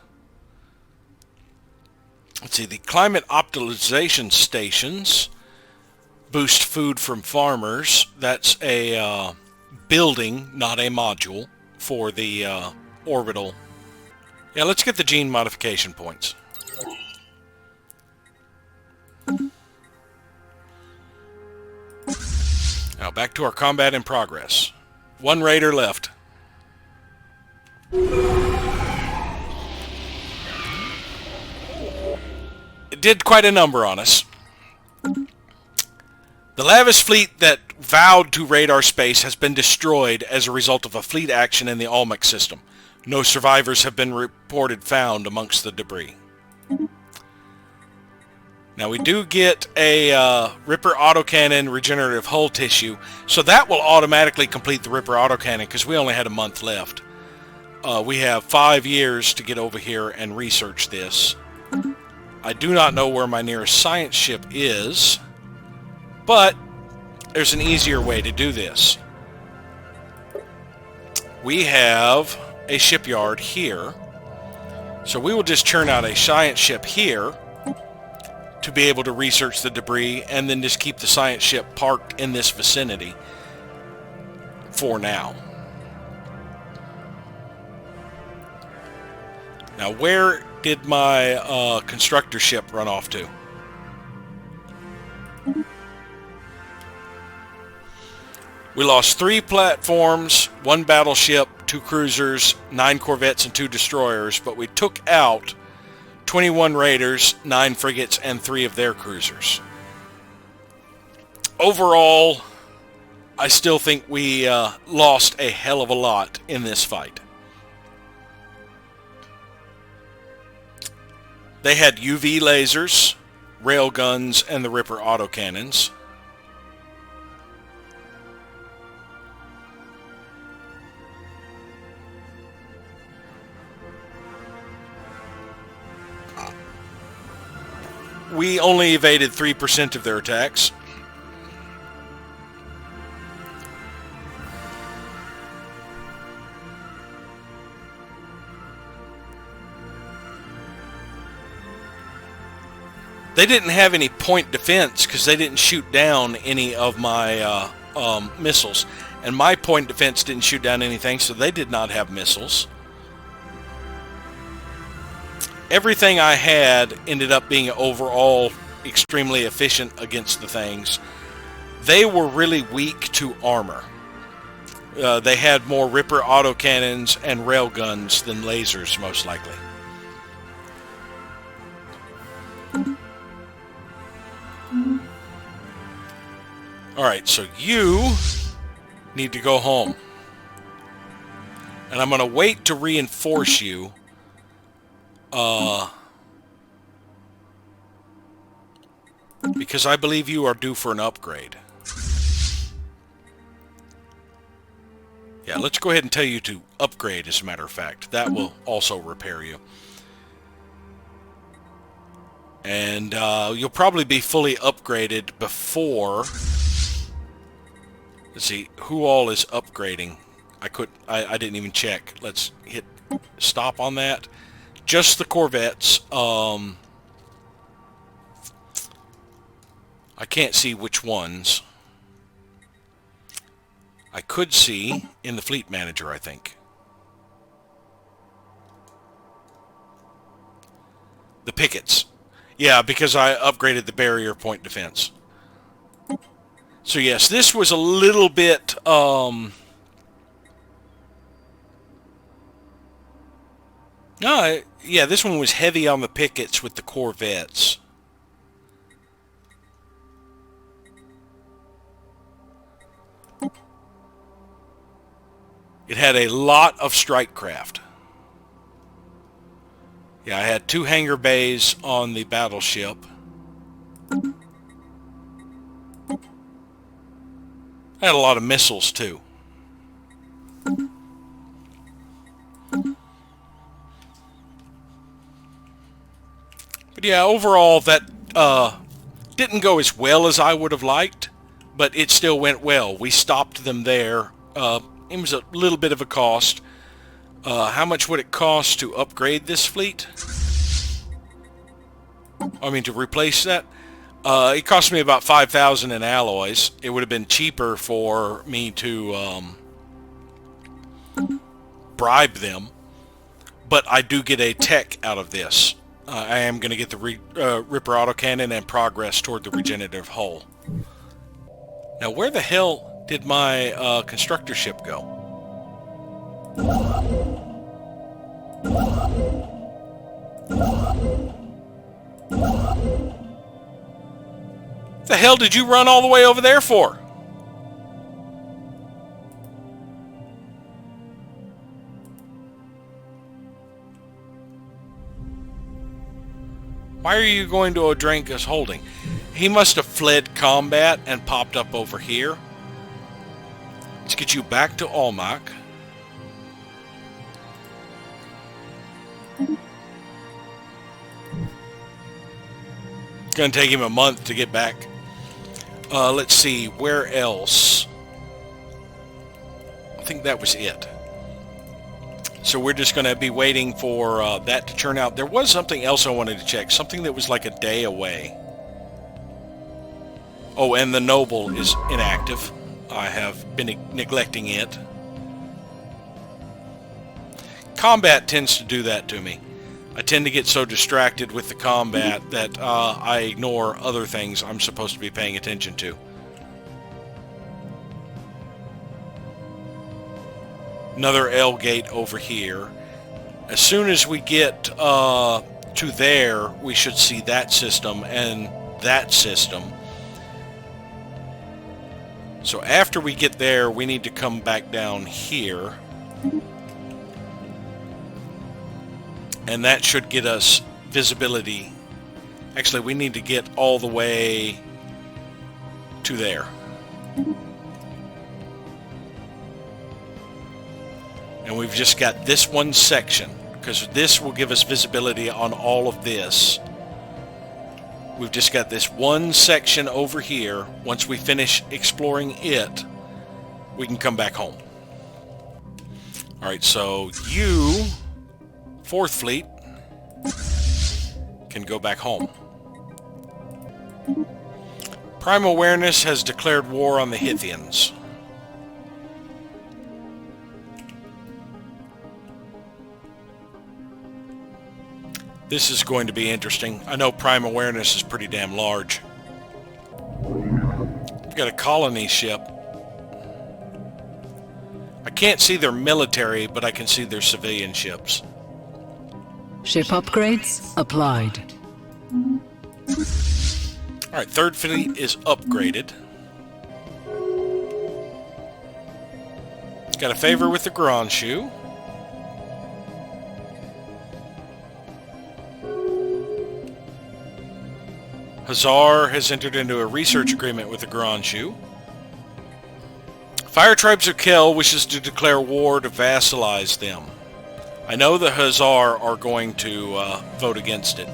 [SPEAKER 1] Let's see, the climate optimization stations boost food from farmers. That's a building, not a module, for the orbital. Yeah, let's get the gene modification points. Now back to our combat in progress. 1 raider left. It did quite a number on us. The Lavis fleet that vowed to raid our space has been destroyed as a result of a fleet action in the Olmec system. No survivors have been reported found amongst the debris. Now we do get a Ripper autocannon regenerative hull tissue, so that will automatically complete the Ripper autocannon because we only had a month left. We have 5 years to get over here and research this. I do not know where my nearest science ship is, but there's an easier way to do this. We have a shipyard here, so we will just churn out a science ship here to be able to research the debris, and then just keep the science ship parked in this vicinity for now. Now, where did my constructor ship run off to? We lost 3 platforms, 1 battleship, 2 cruisers, 9 corvettes, and 2 destroyers, but we took out 21 raiders, 9 frigates, and 3 of their cruisers. Overall, I still think we lost a hell of a lot in this fight. They had UV lasers, railguns, and the Ripper autocannons. We only evaded 3% of their attacks. They didn't have any point defense because they didn't shoot down any of my missiles. And my point defense didn't shoot down anything, so they did not have missiles. Everything I had ended up being overall extremely efficient against the things. They were really weak to armor. They had more Ripper autocannons and railguns than lasers, most likely. Alright, so you need to go home. And I'm going to wait to reinforce you. Because I believe you are due for an upgrade. Yeah, let's go ahead and tell you to upgrade, as a matter of fact. That will also repair you. And you'll probably be fully upgraded before... Let's see, who all is upgrading? I didn't even check. Let's hit stop on that. Just the corvettes. I can't see which ones. I could see in the fleet manager, I think. The pickets. Yeah, because I upgraded the barrier point defense. So yes, this was a little bit... No, yeah, this one was heavy on the pickets with the corvettes. It had a lot of strike craft. Yeah, I had 2 hangar bays on the battleship. I had a lot of missiles, too. But yeah, overall, that didn't go as well as I would have liked, but it still went well. We stopped them there. It was a little bit of a cost. How much would it cost to upgrade this fleet? I mean, to replace that? It cost me about 5,000 in alloys. It would have been cheaper for me to bribe them, but I do get a tech out of this. I am going to get the Ripper autocannon and progress toward the regenerative hull. Now, where the hell did my constructor ship go? The hell did you run all the way over there for? Why are you going to Odranka's holding? He must have fled combat and popped up over here. Let's get you back to Almach. It's going to take him a month to get back. Let's see, where else? I think that was it. So we're just going to be waiting for that to turn out. There was something else I wanted to check. Something that was like a day away. Oh, and the Noble is inactive. I have been neglecting it. Combat tends to do that to me. I tend to get so distracted with the combat that I ignore other things I'm supposed to be paying attention to. Another L gate over here. As soon as we get to there, we should see that system and that system. So after we get there, we need to come back down here. And that should get us visibility. Actually, we need to get all the way to there. And we've just got this one section, because this will give us visibility on all of this. We've just got this one section over here. Once we finish exploring it, we can come back home. Alright, so you, 4th Fleet, can go back home. Prime Awareness has declared war on the Hithians. This is going to be interesting. I know Prime Awareness is pretty damn large. We've got a colony ship. I can't see their military, but I can see their civilian ships.
[SPEAKER 2] Ship upgrades applied.
[SPEAKER 1] Alright, 3rd Fleet is upgraded. It's got a favor with the Gronshu. Hazar has entered into a research agreement with the Gronshu. Fire Tribes of Kel wishes to declare war to vassalize them. I know the Hazar are going to vote against it.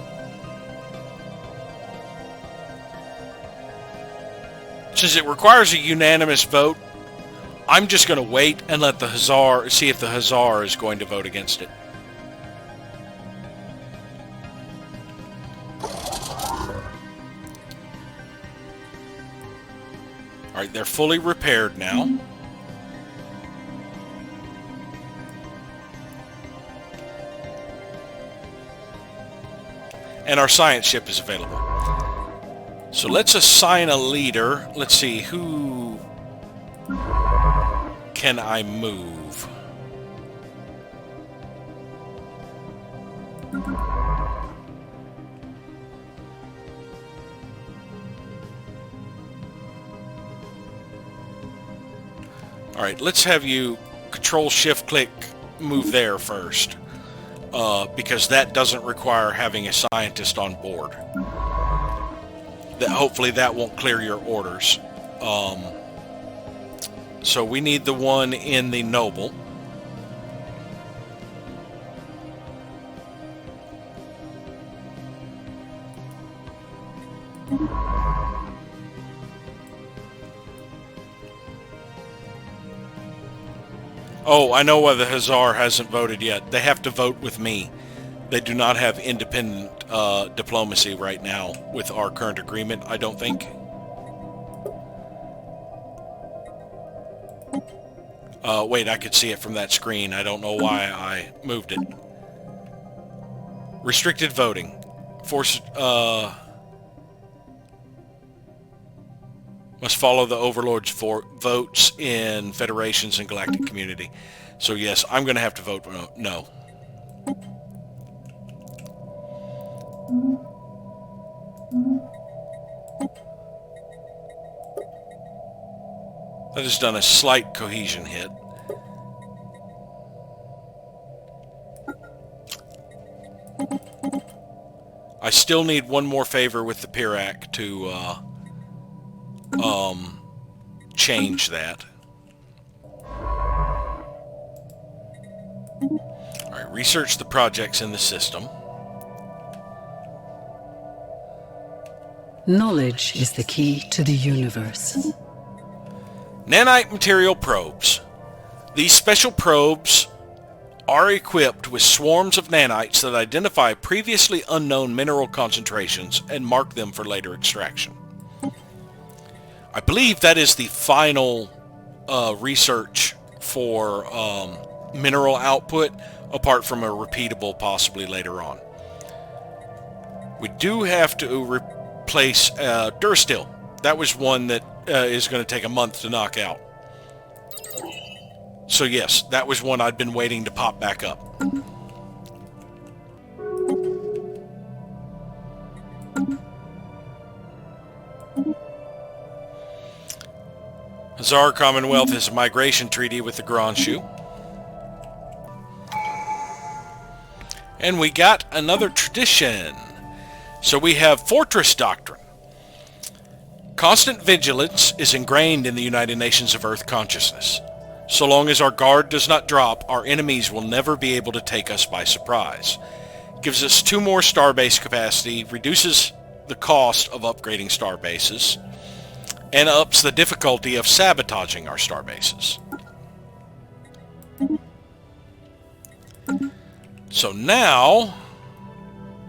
[SPEAKER 1] Since it requires a unanimous vote, I'm just going to wait and let the Hazar see if the Hazar is going to vote against it. Alright, they're fully repaired now. And our science ship is available. So let's assign a leader. Let's see, who can I move? Alright, let's have you Control-Shift-Click move there first. Because that doesn't require having a scientist on board. Hopefully that won't clear your orders. So we need the one in the Noble. Oh, I know why the Hazar hasn't voted yet. They have to vote with me. They do not have independent diplomacy right now with our current agreement, I don't think. Wait, I could see it from that screen. I don't know why I moved it. Restricted voting. Force, must follow the Overlord's votes in federations and galactic community. So yes, I'm going to have to vote no. That has done a slight cohesion hit. I still need one more favor with the Pirac to change that. Alright, research the projects in the system.
[SPEAKER 2] Knowledge is the key to the universe.
[SPEAKER 1] Nanite material probes. These special probes are equipped with swarms of nanites that identify previously unknown mineral concentrations and mark them for later extraction. I believe that is the final research for mineral output, apart from a repeatable possibly later on. We do have to replace Durstill. That was one that is going to take a month to knock out. So yes, that was one I'd been waiting to pop back up. Hazar Commonwealth has a migration treaty with the Grand Shu. And we got another tradition. So we have Fortress Doctrine. Constant vigilance is ingrained in the United Nations of Earth consciousness. So long as our guard does not drop, our enemies will never be able to take us by surprise. Gives us 2 more starbase capacity, reduces the cost of upgrading starbases, and ups the difficulty of sabotaging our starbases. So now,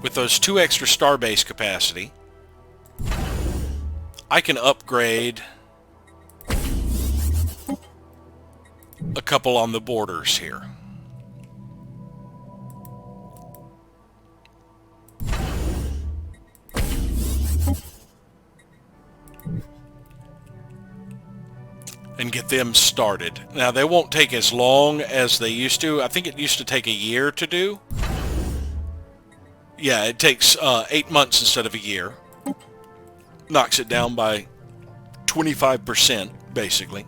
[SPEAKER 1] with those 2 extra starbase capacity, I can upgrade a couple on the borders here. And get them started. Now, they won't take as long as they used to. I think it used to take a year to do. Yeah, it takes 8 months instead of a year. Knocks it down by 25%, basically.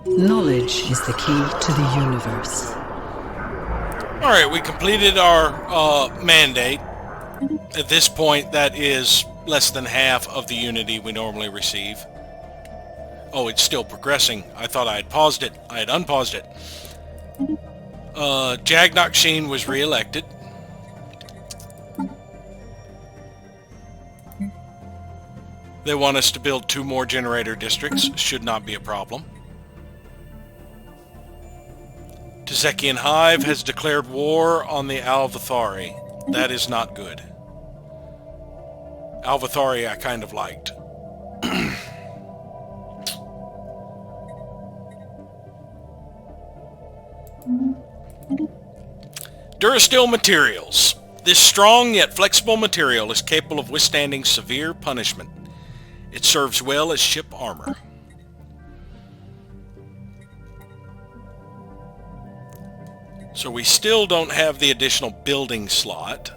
[SPEAKER 2] Knowledge is the key to the universe.
[SPEAKER 1] Alright, we completed our mandate. At this point, that is less than half of the unity we normally receive. Oh, it's still progressing. I thought I had paused it. I had unpaused it. Jagnok Sheen was re-elected. They want us to build 2 more generator districts. Should not be a problem. Tezekian Hive has declared war on the Alvathari. That is not good. Alvathari I kind of liked. Durasteel materials. This strong yet flexible material is capable of withstanding severe punishment. It serves well as ship armor. So we still don't have the additional building slot.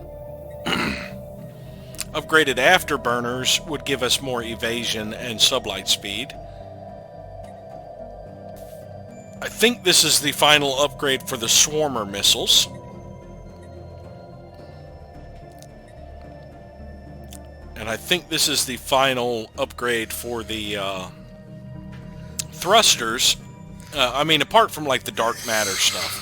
[SPEAKER 1] Upgraded afterburners would give us more evasion and sublight speed. I think this is the final upgrade for the Swarmer missiles. And I think this is the final upgrade for the thrusters. I mean, apart from like the dark matter stuff.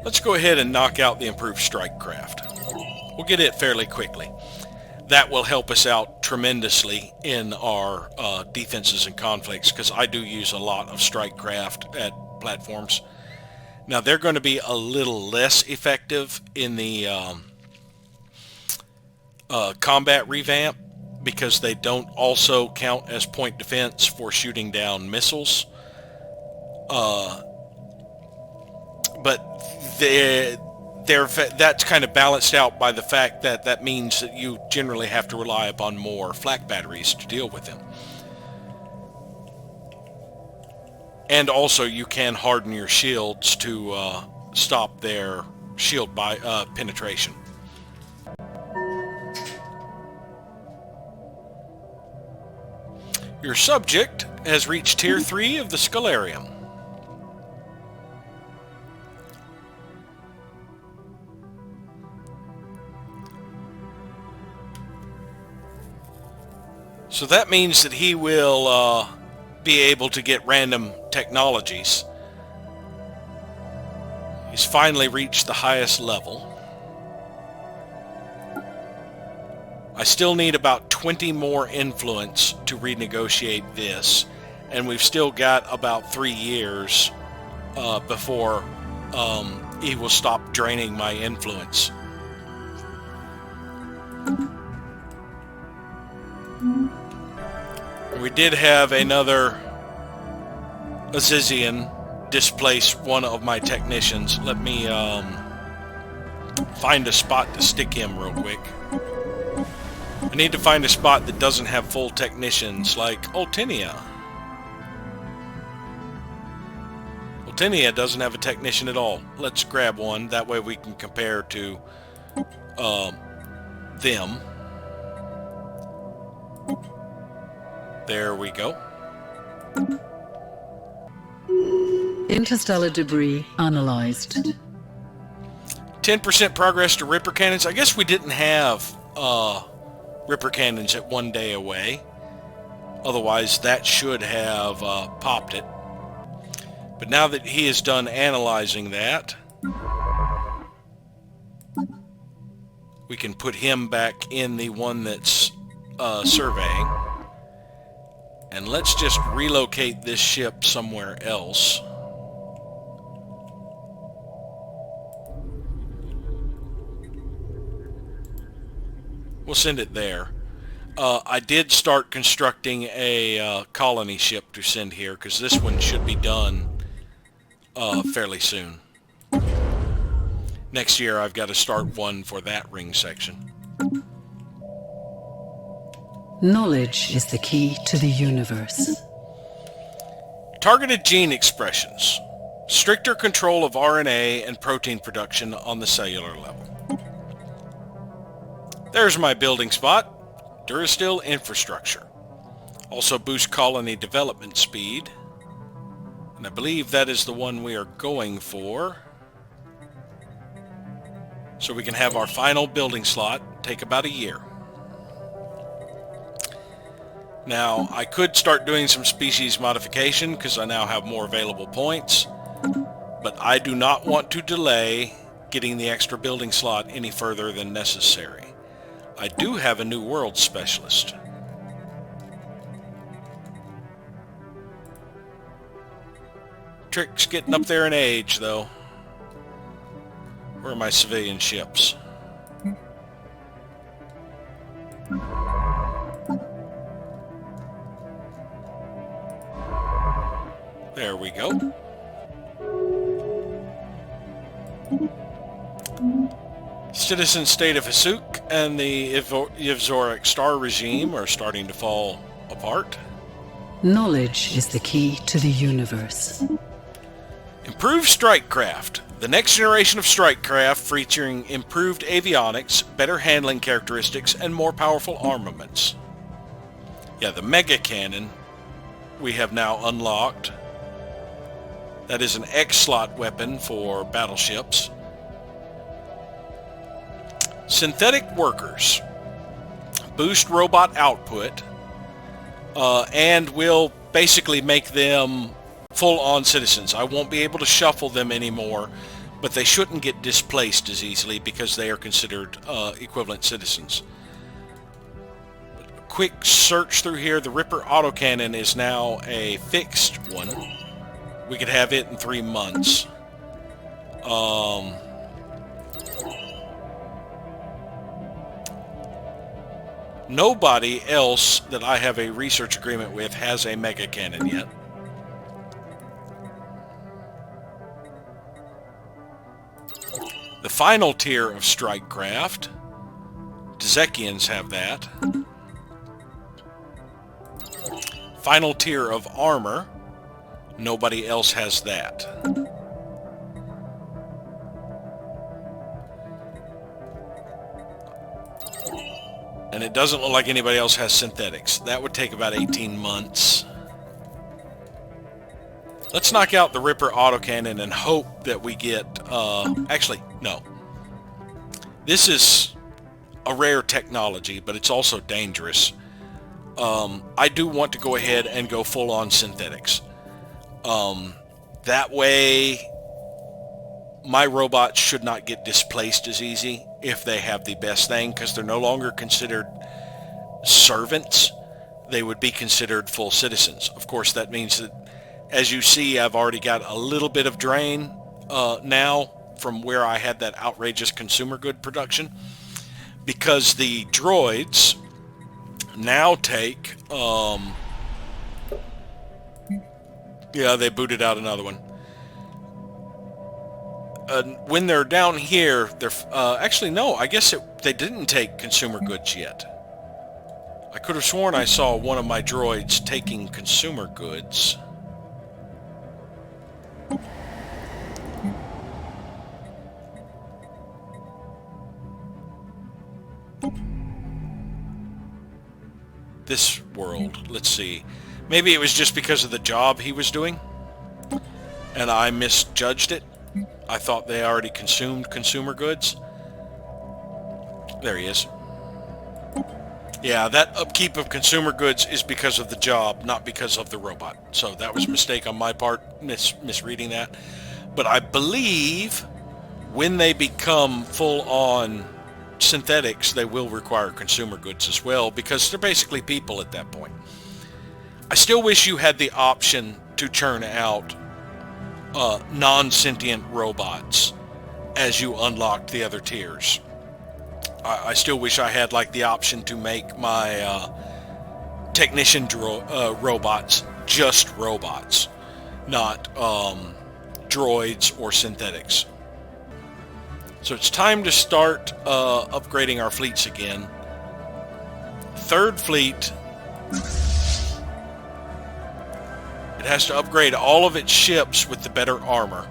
[SPEAKER 1] Let's go ahead and knock out the improved strike craft. We'll get it fairly quickly. That will help us out tremendously in our defenses and conflicts, because I do use a lot of strike craft at platforms. Now, they're going to be a little less effective in the combat revamp, because they don't also count as point defense for shooting down missiles. But that's kind of balanced out by the fact that that means that you generally have to rely upon more flak batteries to deal with them. And also you can harden your shields to stop their shield penetration. Your subject has reached Tier 3 of the Stellarium. So that means that he will be able to get random technologies. He's finally reached the highest level. I still need about 20 more influence to renegotiate this, and we've still got about 3 years before he will stop draining my influence. We did have another Azizian displace one of my technicians. Let me find a spot to stick him real quick. I need to find a spot that doesn't have full technicians, like Ultinia. Ultinia doesn't have a technician at all. Let's grab one, that way we can compare to them. There we go.
[SPEAKER 2] Interstellar debris analyzed.
[SPEAKER 1] 10% progress to Ripper cannons. I guess we didn't have Ripper cannons at 1 day away. Otherwise, that should have popped it. But now that he is done analyzing that, we can put him back in the one that's surveying. And let's just relocate this ship somewhere else. We'll send it there. I did start constructing a colony ship to send here, because this one should be done fairly soon. Next year I've got to start one for that ring section.
[SPEAKER 2] Knowledge is the key to the universe.
[SPEAKER 1] Targeted gene expressions. Stricter control of RNA and protein production on the cellular level. There's my building spot. Durasteel infrastructure. Also boost colony development speed. And I believe that is the one we are going for. So we can have our final building slot take about a year. Now, I could start doing some species modification because I now have more available points, but I do not want to delay getting the extra building slot any further than necessary. I do have a new world specialist. Trick's getting up there in age, though. Where are my civilian ships? There we go. Citizen state of Hasuk and the Yvzoric star regime are starting to fall apart.
[SPEAKER 2] Knowledge is the key to the universe.
[SPEAKER 1] Improved strike craft. The next generation of strike craft featuring improved avionics, better handling characteristics, and more powerful armaments. Yeah, the mega cannon we have now unlocked. That is an X-slot weapon for battleships. Synthetic workers. Boost robot output. And will basically make them full-on citizens. I won't be able to shuffle them anymore, but they shouldn't get displaced as easily because they are considered equivalent citizens. A quick search through here. The Ripper autocannon is now a fixed one. We could have it in 3 months. Nobody else that I have a research agreement with has a mega cannon yet. The final tier of strike craft. Dzekians have that. Final tier of armor. Nobody else has that. And it doesn't look like anybody else has synthetics. That would take about 18 months. Let's knock out the Ripper autocannon and hope that we get... actually, no. This is a rare technology, but it's also dangerous. I do want to go ahead and go full-on synthetics. That way, my robots should not get displaced as easy if they have the best thing, because they're no longer considered servants. They would be considered full citizens. Of course, that means that, as you see, I've already got a little bit of drain now from where I had that outrageous consumer good production, because the droids now take... yeah, they booted out another one. When they're down here, they're... actually, no, I guess they didn't take consumer goods yet. I could have sworn I saw one of my droids taking consumer goods. This world, let's see. Maybe it was just because of the job he was doing, and I misjudged it. I thought they already consumed consumer goods. There he is. Yeah, that upkeep of consumer goods is because of the job, not because of the robot. So that was a mistake on my part, misreading that. But I believe when they become full-on synthetics, they will require consumer goods as well, because they're basically people at that point. I still wish you had the option to churn out non-sentient robots as you unlocked the other tiers. I still wish I had like the option to make my technician robots just robots, not droids or synthetics. So it's time to start upgrading our fleets again. Third fleet, it has to upgrade all of its ships with the better armor.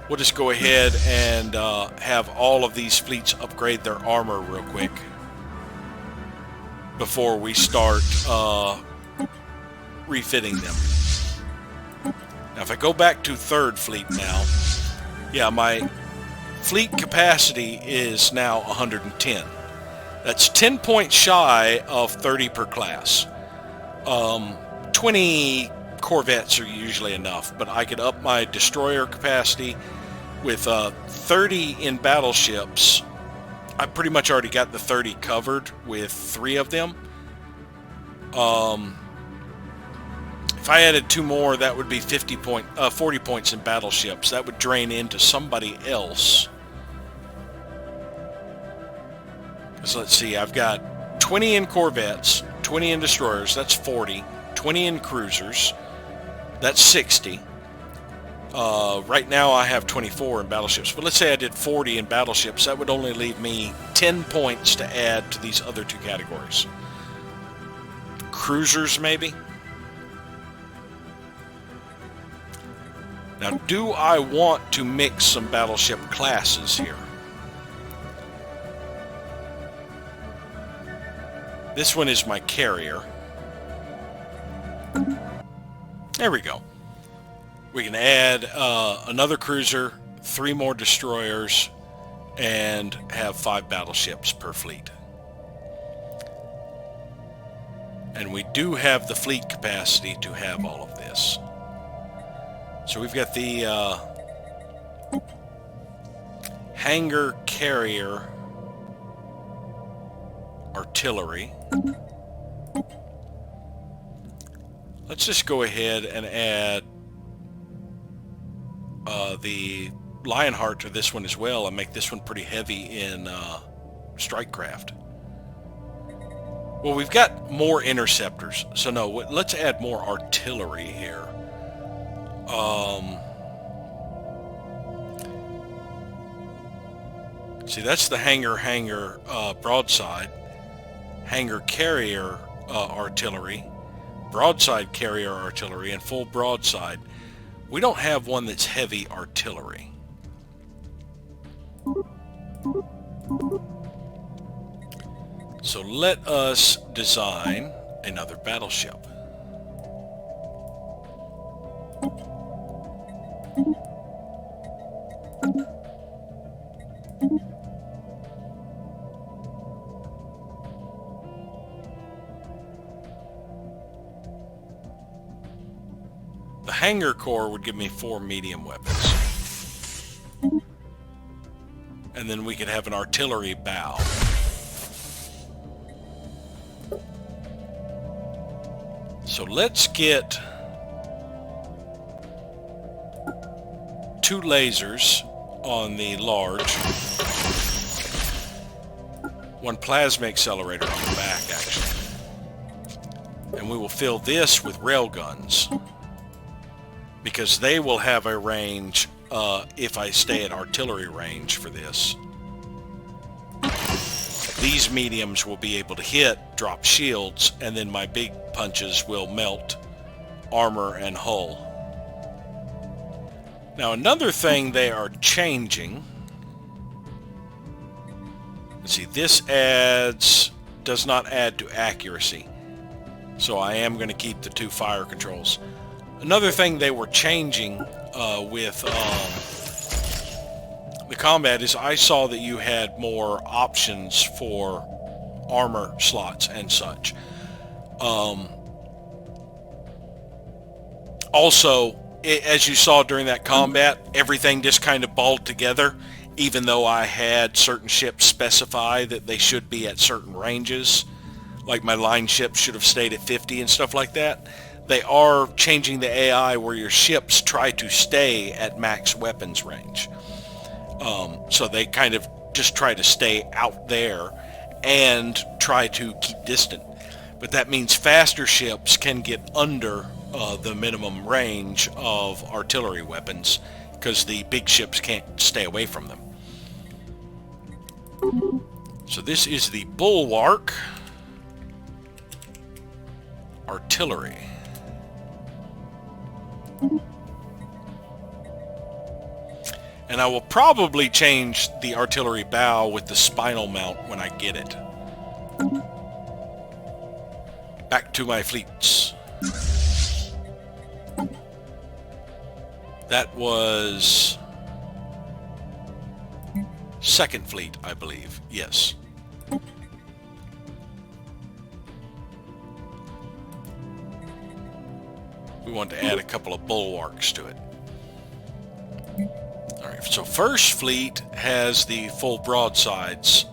[SPEAKER 1] We'll just go ahead and have all of these fleets upgrade their armor real quick before we start refitting them. Now if I go back to third fleet now, yeah, my fleet capacity is now 110. That's 10 points shy of 30 per class. 20 corvettes are usually enough, but I could up my destroyer capacity with 30 in battleships. I pretty much already got the 30 covered with 3 of them. If I added 2 more, that would be 40 points in battleships. That would drain into somebody else. So let's see, I've got 20 in corvettes, 20 in destroyers, that's 40. 20 in cruisers, that's 60. Right now I have 24 in battleships, but let's say I did 40 in battleships. That would only leave me 10 points to add to these other 2 categories. Cruisers, maybe? Now, do I want to mix some battleship classes here? This one is my carrier. There we go. We can add another cruiser, 3 more destroyers, and have 5 battleships per fleet. And we do have the fleet capacity to have all of this. So we've got the hangar carrier artillery. Let's just go ahead and add the Lionheart to this one as well and make this one pretty heavy in strikecraft. Well, we've got more interceptors, so no, let's add more artillery here. See, that's the hangar broadside, hangar carrier artillery, broadside carrier artillery, and full broadside. We don't have one that's heavy artillery. So let us design another battleship. hangar core would give me 4 medium weapons. And then we could have an artillery bow. So let's get 2 lasers on the large. 1 plasma accelerator on the back, actually. And we will fill this with railguns, because they will have a range, if I stay at artillery range for this. These mediums will be able to hit, drop shields, and then my big punches will melt armor and hull. Now another thing they are changing. Let's see, this does not add to accuracy. So I am going to keep the 2 fire controls. Another thing they were changing with the combat is I saw that you had more options for armor slots and such. Also, as you saw during that combat, everything just kind of balled together, even though I had certain ships specify that they should be at certain ranges. Like my line ships should have stayed at 50 and stuff like that. They are changing the AI where your ships try to stay at max weapons range. So they kind of just try to stay out there and try to keep distant. But that means faster ships can get under the minimum range of artillery weapons, because the big ships can't stay away from them. So this is the Bulwark artillery. And I will probably change the artillery bow with the spinal mount when I get it. Back to my fleets. That was 2nd Fleet, I believe. Yes. We want to add a couple of bulwarks to it. Alright, so 1st Fleet has the full broadsides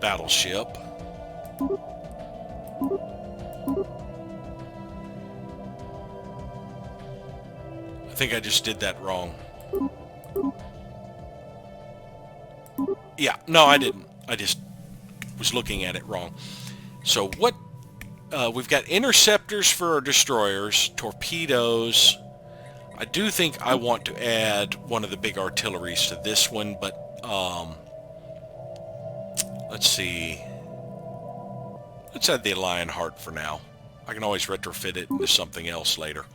[SPEAKER 1] battleship. I think I just did that wrong. Yeah, no, I didn't. I just was looking at it wrong. So what... we've got interceptors for our destroyers, torpedoes. I do think I want to add one of the big artilleries to this one, but let's see. Let's add the Lionheart for now. I can always retrofit it into something else later.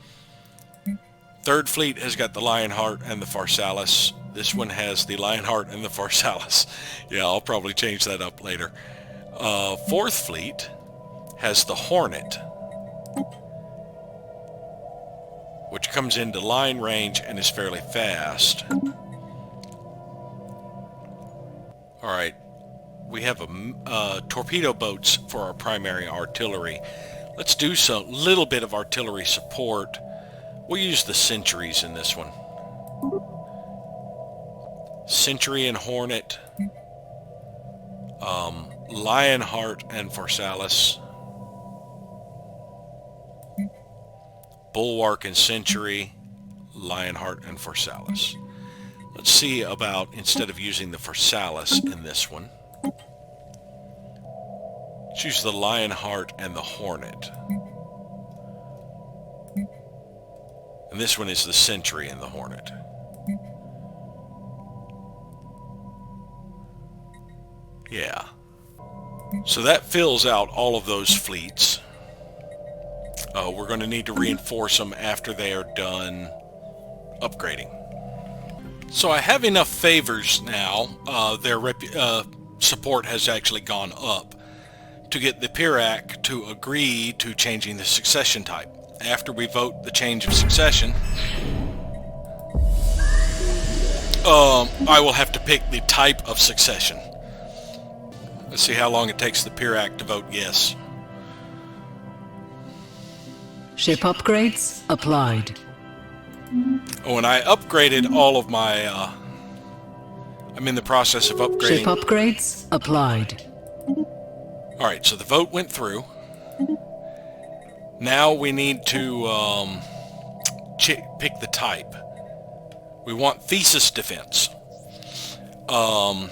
[SPEAKER 1] 3rd Fleet has got the Lionheart and the Pharsalis. This one has the Lionheart and the Pharsalis. Yeah, I'll probably change that up later. 4th Fleet has the Hornet, which comes into line range and is fairly fast. Alright, we have torpedo boats for our primary artillery. Let's do a little bit of artillery support. We'll use the Centuries in this one. Century and Hornet, Lionheart and Pharsalis, Bulwark and Century, Lionheart and Pharsalis. Let's see about, instead of using the Pharsalis in this one, let's use the Lionheart and the Hornet. And this one is the Century and the Hornet. Yeah. So that fills out all of those fleets. We're going to need to reinforce them after they are done upgrading. So I have enough favors now. Their support has actually gone up to get the Pirac to agree to changing the succession type. After we vote the change of succession, I will have to pick the type of succession. Let's see how long it takes the Pirac to vote yes.
[SPEAKER 2] Ship upgrades applied.
[SPEAKER 1] Oh, and I upgraded all of my, I'm in the process of upgrading.
[SPEAKER 2] Ship upgrades applied.
[SPEAKER 1] Alright, so the vote went through. Now we need to pick the type. We want thesis defense. The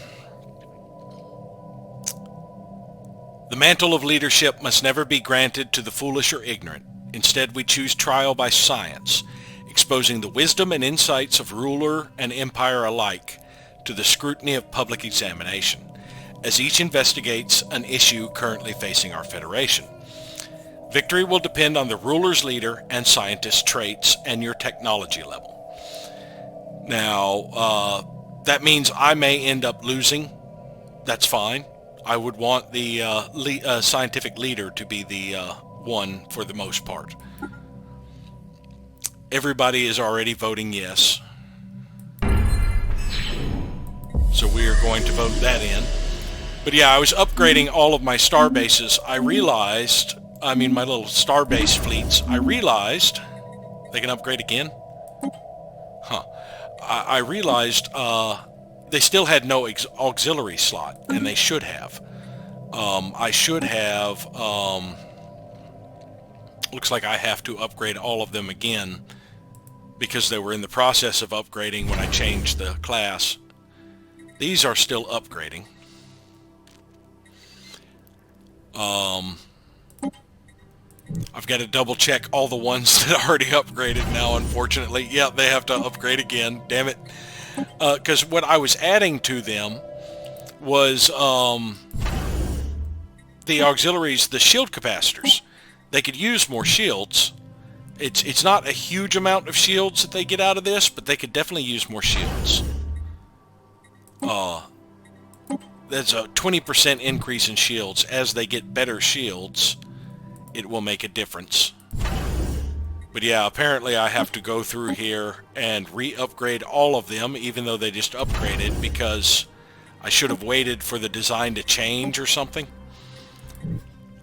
[SPEAKER 1] mantle of leadership must never be granted to the foolish or ignorant. Instead, we choose trial by science, exposing the wisdom and insights of ruler and empire alike to the scrutiny of public examination, as each investigates an issue currently facing our Federation. Victory will depend on the ruler's leader and scientist traits and your technology level. Now, that means I may end up losing. That's fine. I would want the scientific leader to be the one for the most part. Everybody is already voting yes. So we are going to vote that in. But yeah, I was upgrading all of my star bases. I realized, my little star base fleets, I realized, they can upgrade again? Huh. I realized they still had no auxiliary slot, and they should have. I should have, looks like I have to upgrade all of them again because they were in the process of upgrading when I changed the class. These are still upgrading. I've got to double check all the ones that are already upgraded now, unfortunately. Yeah, they have to upgrade again, damn it. Because what I was adding to them was the auxiliaries, the shield capacitors. They could use more shields. It's not a huge amount of shields that they get out of this, but they could definitely use more shields. That's a 20% increase in shields. As they get better shields, it will make a difference. But yeah, apparently I have to go through here and re-upgrade all of them, even though they just upgraded, because I should have waited for the design to change or something.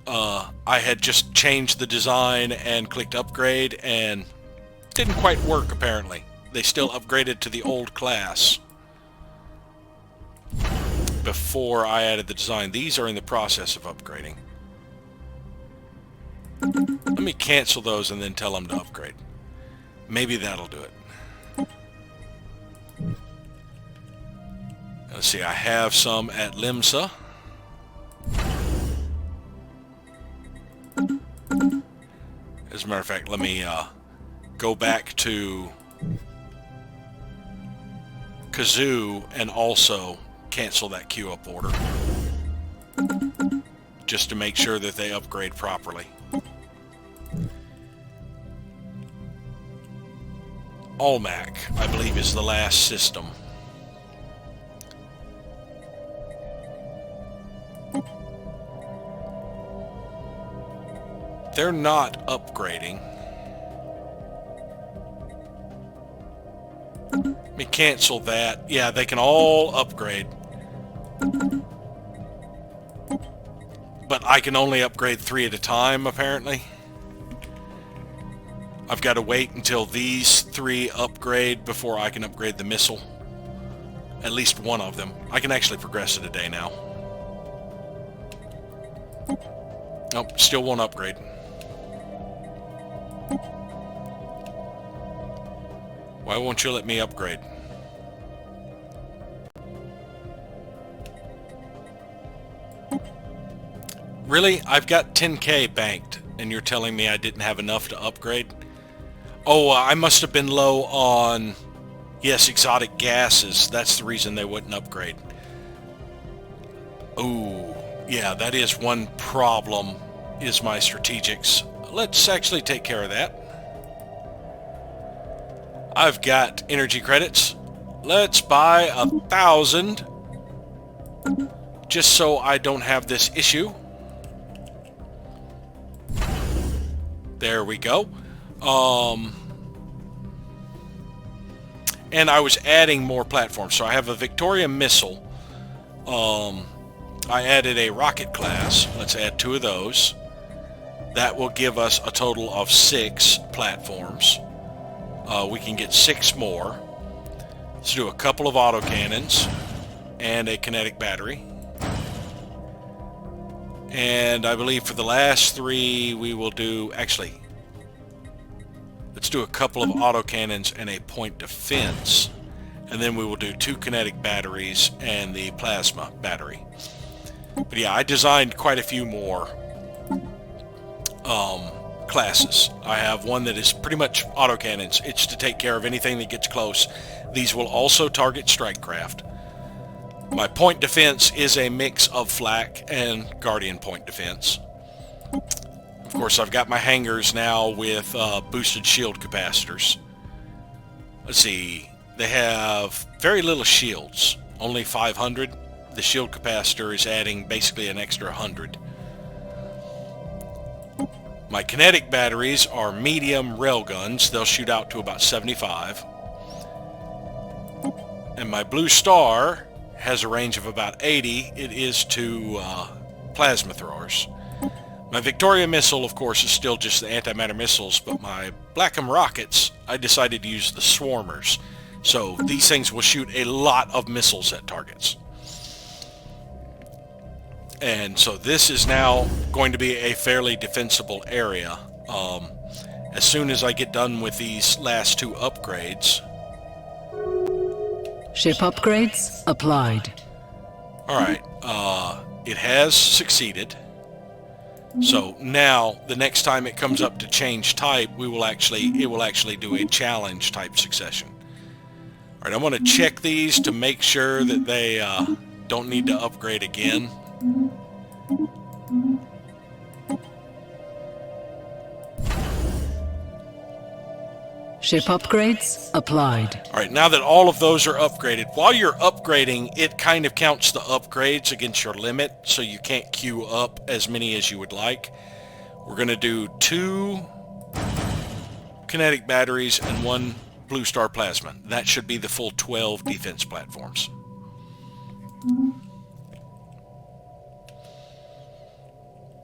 [SPEAKER 1] I had just changed the design and clicked upgrade, and it didn't quite work, apparently. They still upgraded to the old class before I added the design. These are in the process of upgrading. Let me cancel those and then tell them to upgrade. Maybe that'll do it. Let's see, I have some at Limsa. As a matter of fact, let me go back to Kazoo and also cancel that queue up order, just to make sure that they upgrade properly. Almac, I believe, is the last system. They're not upgrading. Let me cancel that. Yeah, they can all upgrade. But I can only upgrade 3 at a time, apparently. I've got to wait until these 3 upgrade before I can upgrade the missile. At least one of them. I can actually progress it a day now. Nope, still won't upgrade. Why won't you let me upgrade? Really? I've got 10K banked, and you're telling me I didn't have enough to upgrade? Oh, I must have been low on, yes, exotic gases. That's the reason they wouldn't upgrade. Ooh, yeah, that is one problem, is my strategics. Let's actually take care of that. I've got energy credits. Let's buy 1,000, just so I don't have this issue. There we go. And I was adding more platforms. So I have a Victoria missile. I added a rocket class. Let's add 2 of those. That will give us a total of 6 platforms. we can get 6 more. Let's do a couple of autocannons and a kinetic battery. And I believe for the last 3 we will do... Actually, let's do a couple of autocannons and a point defense. And then we will do 2 kinetic batteries and the plasma battery. But yeah, I designed quite a few more classes. I have one that is pretty much autocannons. It's to take care of anything that gets close. These will also target strike craft. My point defense is a mix of flak and guardian point defense. Of course, I've got my hangars now with boosted shield capacitors. Let's see. They have very little shields, only 500. The shield capacitor is adding basically an extra 100. My kinetic batteries are medium railguns. They'll shoot out to about 75. And my blue star has a range of about 80. It is to plasma throwers. My Victoria missile, of course, is still just the antimatter missiles, but my Blackham rockets, I decided to use the swarmers. So these things will shoot a lot of missiles at targets. And so this is now going to be a fairly defensible area. As soon as I get done with these last 2 upgrades.
[SPEAKER 2] Ship upgrades applied.
[SPEAKER 1] Alright, it has succeeded. So now, the next time it comes up to change type, it will actually do a challenge type succession. Alright, I want to check these to make sure that they don't need to upgrade again.
[SPEAKER 2] Ship upgrades applied.
[SPEAKER 1] Alright, now that all of those are upgraded, while you're upgrading, it kind of counts the upgrades against your limit, so you can't queue up as many as you would like. We're going to do 2 kinetic batteries and 1 Blue Star Plasma. That should be the full 12 defense platforms.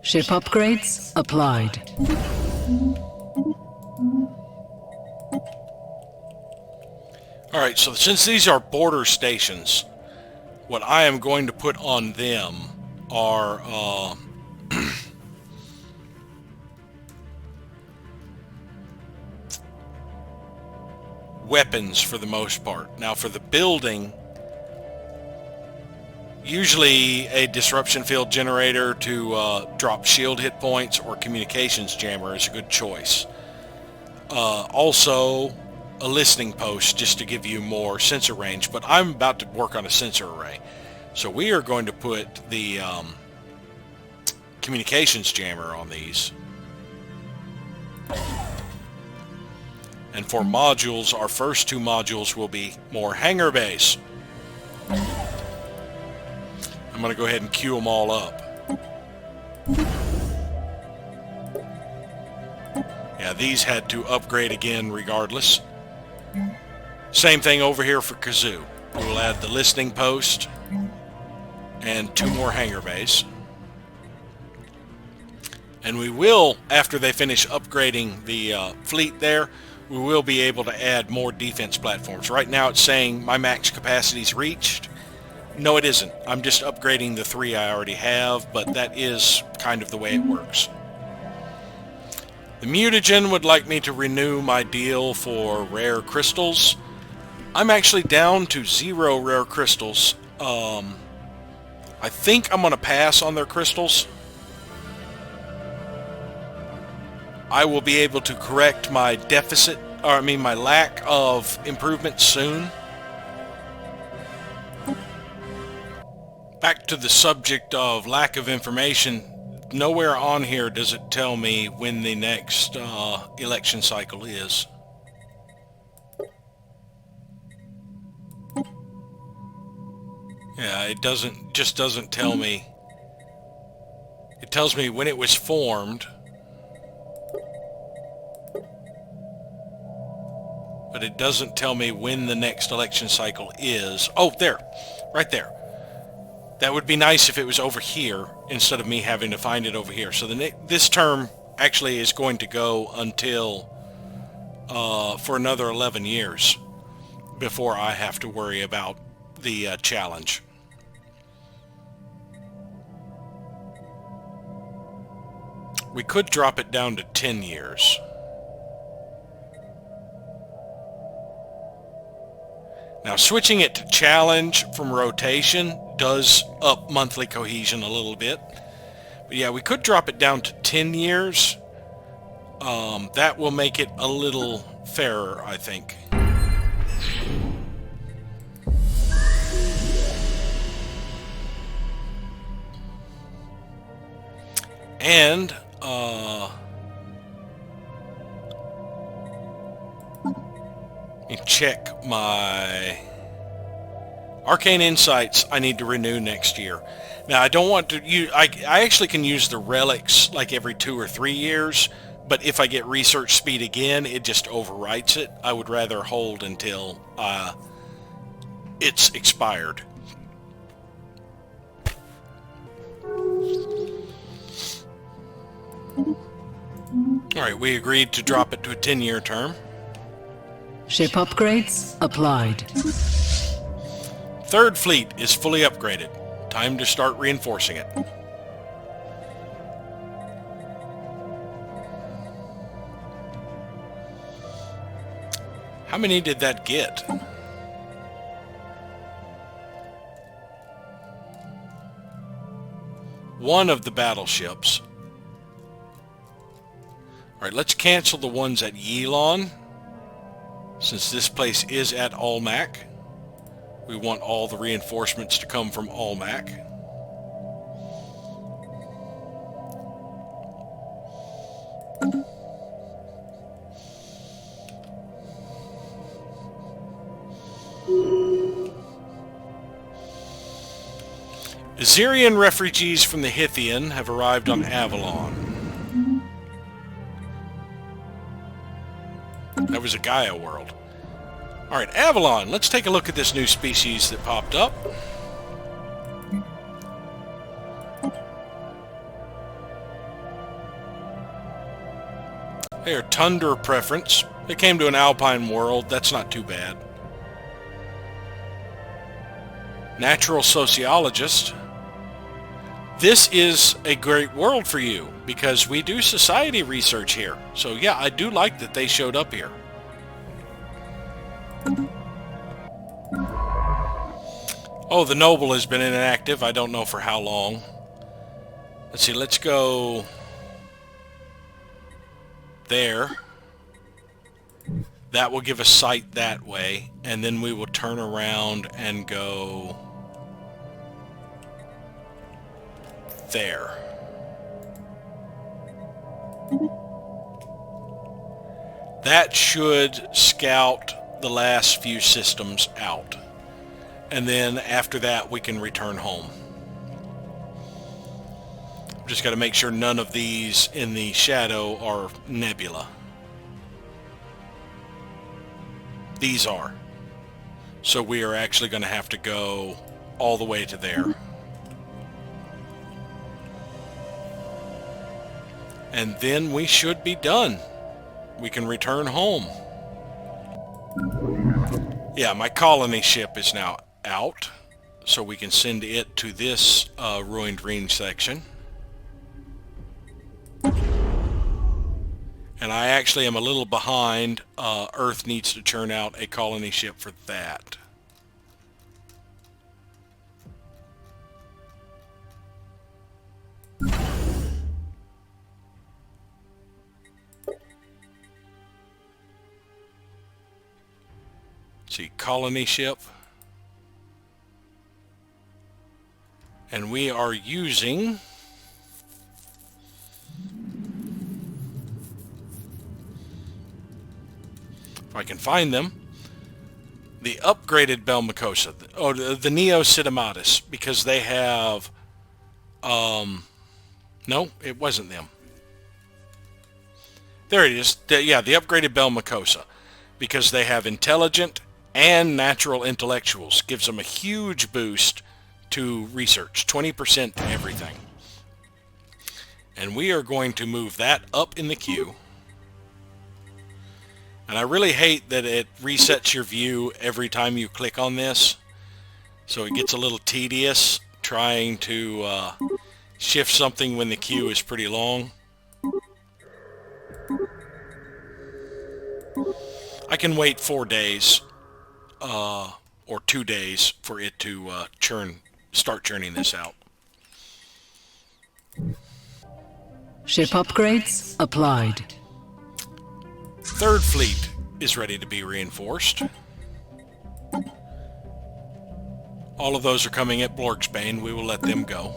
[SPEAKER 2] Ship upgrades applied.
[SPEAKER 1] Alright, so since these are border stations, what I am going to put on them are weapons for the most part. Now for the building, usually a disruption field generator to drop shield hit points or communications jammer is a good choice. Also a listening post just to give you more sensor range, but I'm about to work on a sensor array. So we are going to put the communications jammer on these. And for modules, our first 2 modules will be more hangar base. I'm going to go ahead and queue them all up. Yeah, these had to upgrade again regardless. Same thing over here for Kazoo. We will add the listening post and 2 more hangar bays. And we will, after they finish upgrading the fleet there, we will be able to add more defense platforms. Right now it's saying my max capacity is reached. No, it isn't. I'm just upgrading the 3 I already have, but that is kind of the way it works. The mutagen would like me to renew my deal for rare crystals. I'm actually down to 0 rare crystals. I think I'm going to pass on their crystals. I will be able to correct my deficit, or I mean my lack of improvement soon. Back to the subject of lack of information, nowhere on here does it tell me when the next election cycle is. Yeah, it just doesn't tell me. It tells me when it was formed, but it doesn't tell me when the next election cycle is. Oh, there. Right there. That would be nice if it was over here instead of me having to find it over here. So this term actually is going to go until for another 11 years before I have to worry about the challenge. We could drop it down to 10 years. Now, switching it to challenge from rotation does up monthly cohesion a little bit. But yeah, we could drop it down to 10 years. That will make it a little fairer, I think. And, let me check my Arcane Insights. I need to renew next year. Now, I don't want to use... I actually can use the relics like every 2 or 3 years, but if I get research speed again, it just overwrites it. I would rather hold until it's expired. Alright, we agreed to drop it to a 10-year term.
[SPEAKER 2] Ship upgrades applied.
[SPEAKER 1] Third fleet is fully upgraded. Time to start reinforcing it. How many did that get? One of the battleships. Alright, let's cancel the ones at Yilon. Since this place is at Almac. We want all the reinforcements to come from Almac. Azerian refugees from the Hithian have arrived on Avalon. That was a Gaia world. Alright, Avalon. Let's take a look at this new species that popped up. They're Tundra preference. They came to an alpine world. That's not too bad. Natural sociologist. This is a great world for you because we do society research here. So yeah, I do like that they showed up here. Oh, the Noble has been inactive. I don't know for how long. Let's see, let's go there. That will give us sight that way, and then we will turn around and go there. That should scout the last few systems out. And then after that we can return home. Just got to make sure none of these in the shadow are nebula. These are. So we are actually going to have to go all the way to there. And then we should be done. We can return home. Yeah, my colony ship is now out, so we can send it to this ruined range section. And I actually am a little behind. Earth needs to churn out a colony ship for that. See, colony ship. And we are using if I can find them, the upgraded Belmacosa, or the Neo Cinematis, because they have no, it wasn't them. There it is. Yeah, the upgraded Belmacosa, because they have intelligent and natural intellectuals. Gives them a huge boost to research, 20% to everything. And we are going to move that up in the queue. And I really hate that it resets your view every time you click on this. So it gets a little tedious trying to shift something when the queue is pretty long. I can wait 4 days or 2 days for it to start churning this out.
[SPEAKER 2] Ship upgrades applied.
[SPEAKER 1] Third Fleet is ready to be reinforced. All of those are coming at Blorgsbane. We will let them go.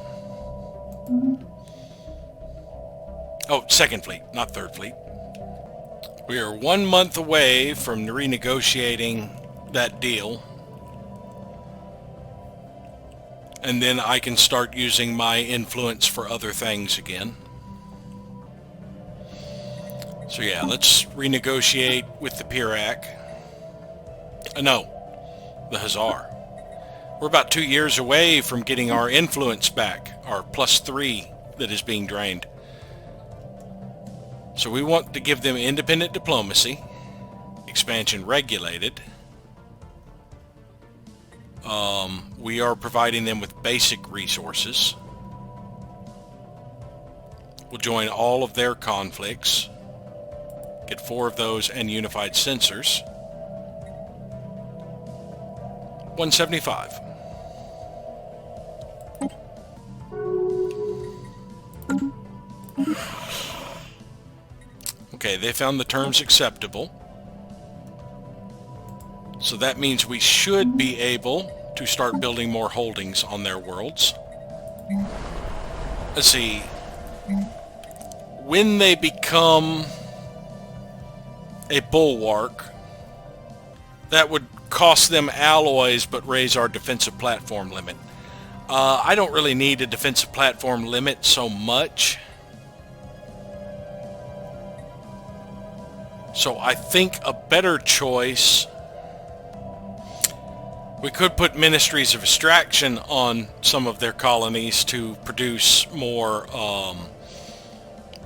[SPEAKER 1] Oh, Second Fleet, not Third Fleet. We are 1 month away from renegotiating that deal. And then I can start using my influence for other things again. So yeah, let's renegotiate with the Pirac. No, the Hazar. We're about 2 years away from getting our influence back, our +3 that is being drained. So we want to give them independent diplomacy, expansion regulated. We are providing them with basic resources. We'll join all of their conflicts. Get 4 of those and unified sensors. 175. Okay, they found the terms acceptable. So that means we should be able to start building more holdings on their worlds. Let's see. When they become a bulwark, that would cost them alloys but raise our defensive platform limit. I don't really need a defensive platform limit so much. So I think a better choice, we could put Ministries of Extraction on some of their colonies to produce more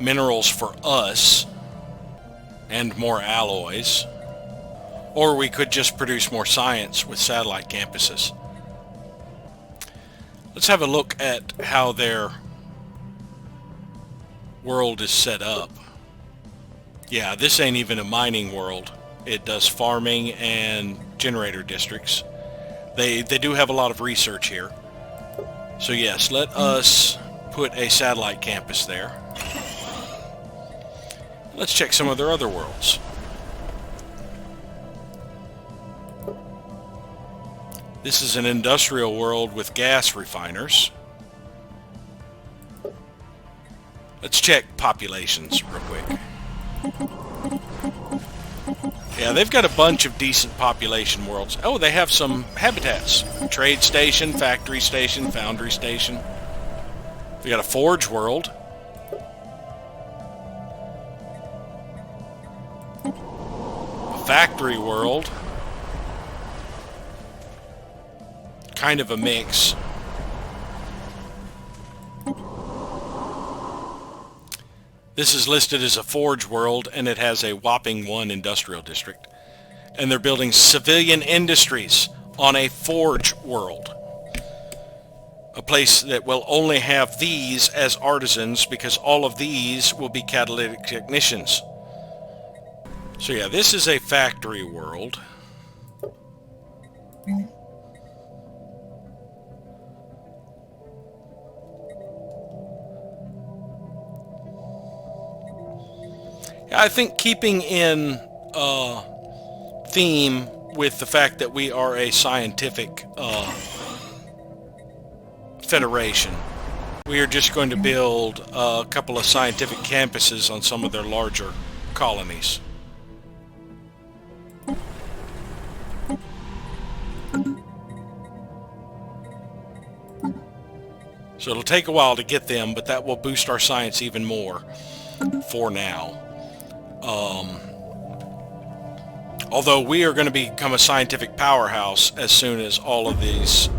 [SPEAKER 1] minerals for us and more alloys. Or we could just produce more science with satellite campuses. Let's have a look at how their world is set up. Yeah, this ain't even a mining world. It does farming and generator districts. They do have a lot of research here. So yes, let us put a satellite campus there. Let's check some of their other worlds. This is an industrial world with gas refiners. Let's check populations real quick. Yeah, they've got a bunch of decent population worlds. Oh, they have some habitats. Trade station, factory station, foundry station. They got a forge world. A factory world. Kind of a mix. This is listed as a forge world, and it has a whopping 1 industrial district. And they're building civilian industries on a forge world. A place that will only have these as artisans, because all of these will be catalytic technicians. So yeah, this is a factory world. I think keeping in theme with the fact that we are a scientific federation, we are just going to build a couple of scientific campuses on some of their larger colonies. So it'll take a while to get them, but that will boost our science even more for now. Although we are going to become a scientific powerhouse as soon as all of these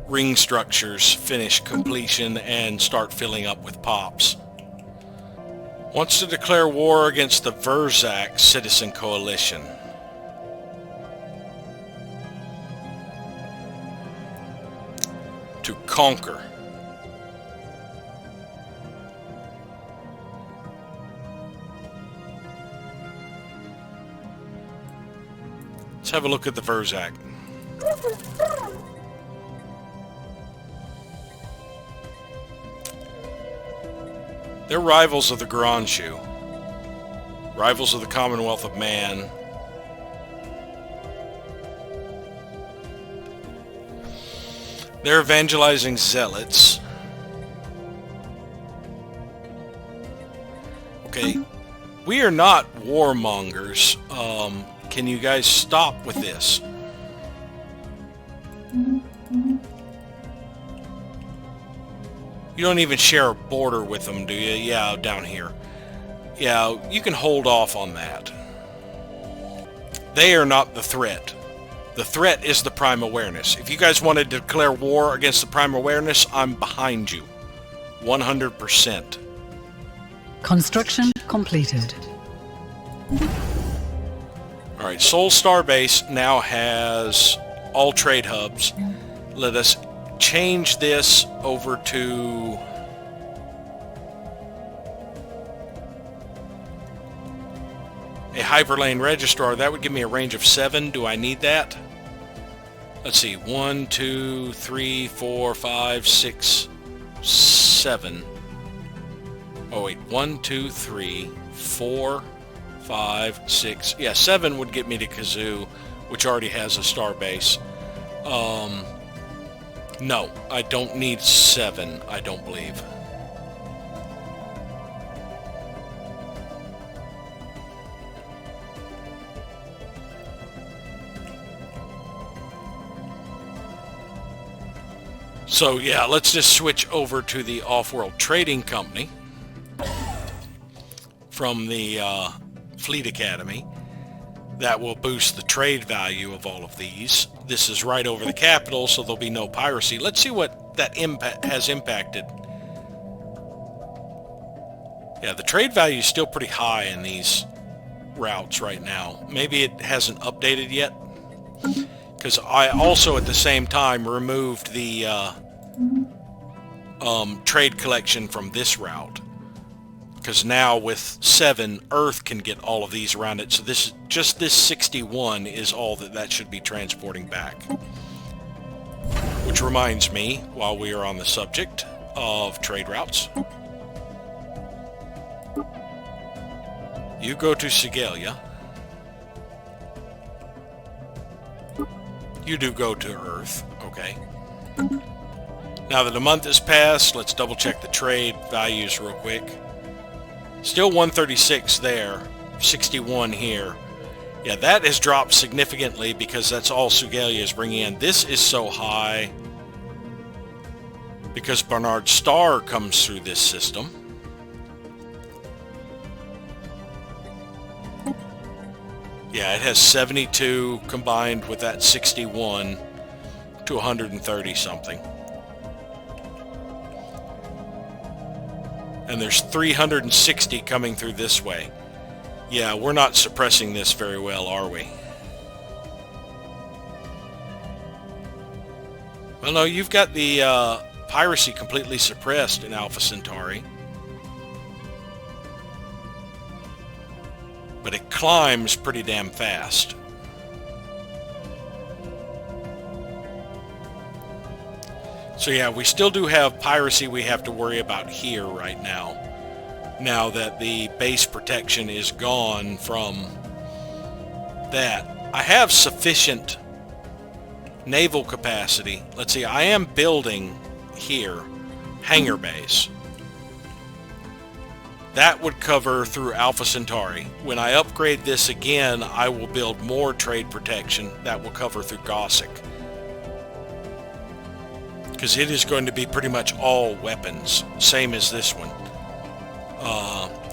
[SPEAKER 1] ring structures finish completion and start filling up with pops. Wants to declare war against the Verzak Citizen Coalition. To conquer. Let's have a look at the Verzak. They're rivals of the Granshu. Rivals of the Commonwealth of Man. They're evangelizing zealots. Okay. We are not warmongers. Can you guys stop with this? You don't even share a border with them, do you? Yeah, down here. Yeah, you can hold off on that. They are not the threat. The threat is the Prime Awareness. If you guys want to declare war against the Prime Awareness, I'm behind you. 100%.
[SPEAKER 2] Construction completed.
[SPEAKER 1] Alright, Sol Starbase now has all trade hubs. Let us change this over to a hyperlane registrar. That would give me a range of 7. Do I need that? Let's see. 1, 2, 3, 4, 5, 6, 7. Oh wait. 1, 2, 3, 4, 5, 6. Yeah, 7 would get me to Kazoo, which already has a star base. No, I don't need 7, I don't believe. So yeah, let's just switch over to the Off-World Trading Company from the Fleet Academy. That will boost the trade value of all of these. This is right over the capital, so there'll be no piracy. Let's see what that has impacted. Yeah, the trade value is still pretty high in these routes right now. Maybe it hasn't updated yet, because I also at the same time removed the trade collection from this route. Because now with 7, Earth can get all of these around it. So this just this 61 is all that should be transporting back. Which reminds me, while we are on the subject of trade routes, you go to Sigelia. You do go to Earth, okay. Now that a month has passed, let's double check the trade values real quick. Still 136 there, 61 here. Yeah, that has dropped significantly because that's all Sigelia is bringing in. This is so high because Barnard Star comes through this system. Yeah, it has 72 combined with that 61 to 130 something. And there's 360 coming through this way. Yeah, we're not suppressing this very well, are we? Well, no, you've got the piracy completely suppressed in Alpha Centauri. But it climbs pretty damn fast. So yeah, we still do have piracy we have to worry about here right now. Now that the base protection is gone from that. I have sufficient naval capacity. Let's see, I am building here hangar base. That would cover through Alpha Centauri. When I upgrade this again, I will build more trade protection that will cover through Gossick. Because it is going to be pretty much all weapons, same as this one.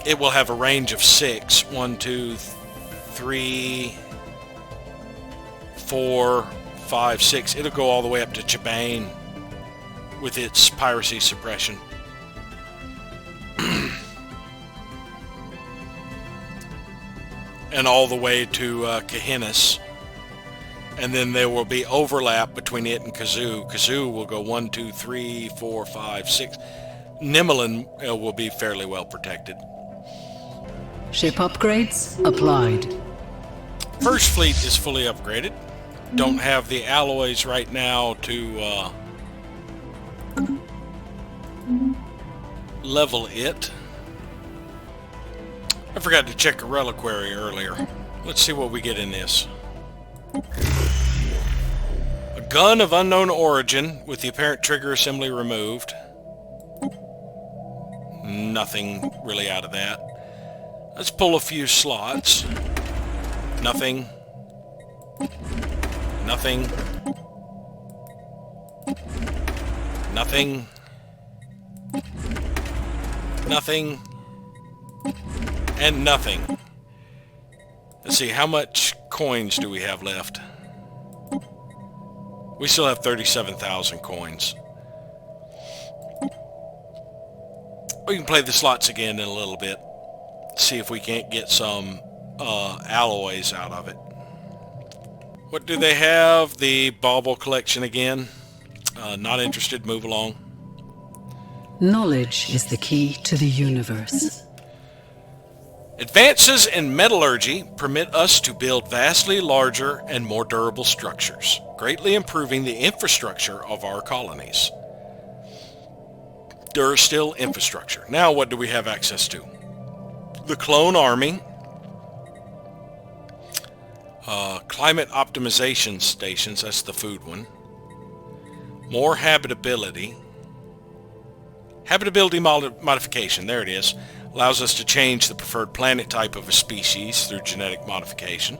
[SPEAKER 1] It will have a range of 6. 1, 2, 3, 4, 5, 6. It'll go all the way up to Chibane with its piracy suppression. and all the way to Kahinis. And then there will be overlap between it and Kazoo. Kazoo will go 1, 2, 3, 4, 5, 6. Nimulin will be fairly well protected.
[SPEAKER 2] Ship upgrades applied.
[SPEAKER 1] First fleet is fully upgraded. Don't have the alloys right now to level it. I forgot to check a reliquary earlier. Let's see what we get in this. A gun of unknown origin with the apparent trigger assembly removed. Nothing really out of that. Let's pull a few slots. Nothing. Nothing. Nothing. Nothing. And nothing. Let's see, how much coins do we have left? We still have 37,000 coins. We can play the slots again in a little bit. See if we can't get some alloys out of it. What do they have? The bauble collection again. Not interested, move along.
[SPEAKER 2] Knowledge is the key to the universe.
[SPEAKER 1] Advances in metallurgy permit us to build vastly larger and more durable structures, greatly improving the infrastructure of our colonies. Durstill infrastructure. Now what do we have access to? The clone army, climate optimization stations, that's the food one, more habitability, modification, there it is, allows us to change the preferred planet type of a species through genetic modification.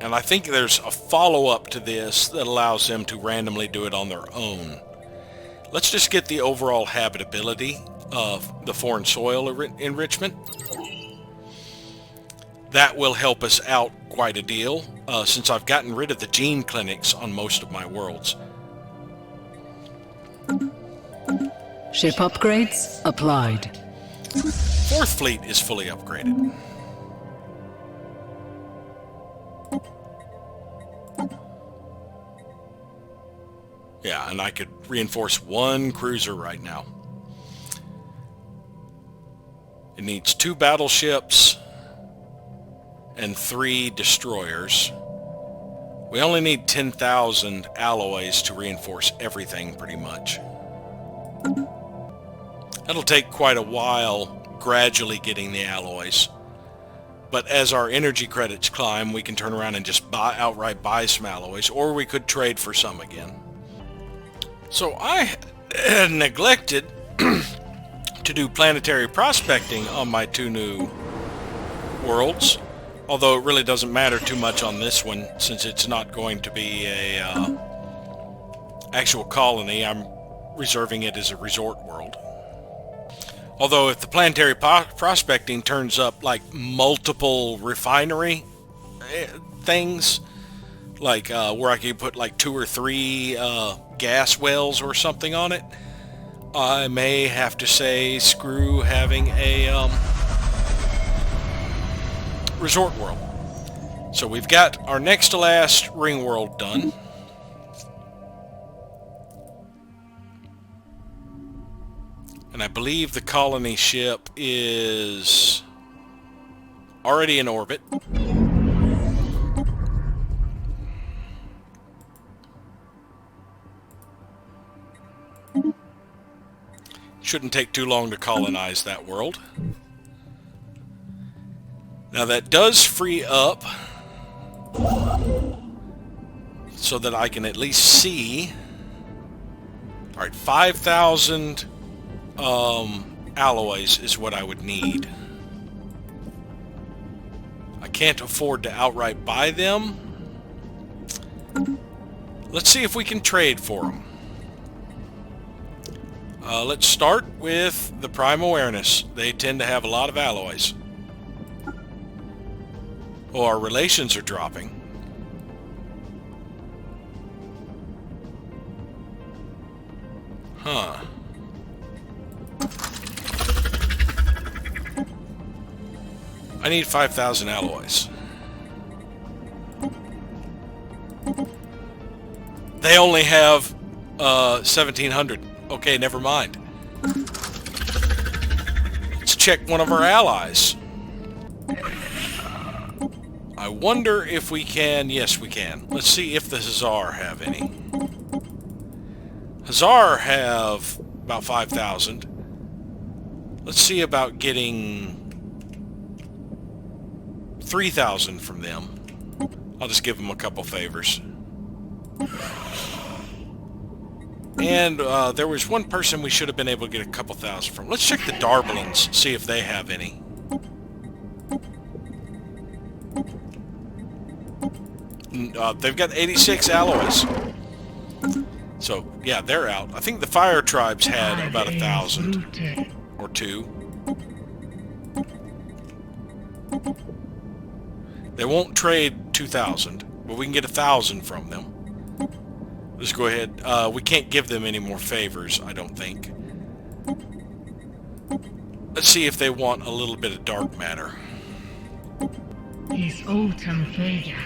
[SPEAKER 1] And I think there's a follow-up to this that allows them to randomly do it on their own. Let's just get the overall habitability of the foreign soil enrichment. That will help us out quite a deal, since I've gotten rid of the gene clinics on most of my worlds.
[SPEAKER 2] Ship upgrades applied.
[SPEAKER 1] Fourth fleet is fully upgraded. Yeah, and I could reinforce one cruiser right now. It needs 2 battleships and 3 destroyers. We only need 10,000 alloys to reinforce everything pretty much. That'll take quite a while gradually getting the alloys. But as our energy credits climb, we can turn around and just outright buy some alloys, or we could trade for some again. So I had neglected to do planetary prospecting on my 2 new worlds, although it really doesn't matter too much on this one since it's not going to be a actual colony. I'm reserving it as a resort world. Although if the planetary prospecting turns up like multiple refinery things, like where I could put like 2 or 3 gas wells or something on it, I may have to say screw having a resort world. So we've got our next to last ring world done. And I believe the colony ship is already in orbit. Shouldn't take too long to colonize that world. Now that does free up so that I can at least see. Alright, 5,000 alloys is what I would need. I can't afford to outright buy them. Let's see if we can trade for them. Let's start with the Prime Awareness. They tend to have a lot of alloys. Oh, our relations are dropping. Huh. I need 5,000 alloys. They only have 1,700. Okay, never mind. Let's check one of our allies. I wonder if we can... Yes, we can. Let's see if the Hazar have any. Hazar have about 5,000. Let's see about getting 3,000 from them. I'll just give them a couple favors. And there was one person we should have been able to get a couple thousand from. Let's check the Darbalins, see if they have any. They've got 86 alloys. So, yeah, they're out. I think the Fire Tribes had about 1,000 or 2. They won't trade 2,000, but we can get 1,000 from them. Let's go ahead. We can't give them any more favors, I don't think. Let's see if they want a little bit of dark matter.
[SPEAKER 3] His autumn figure.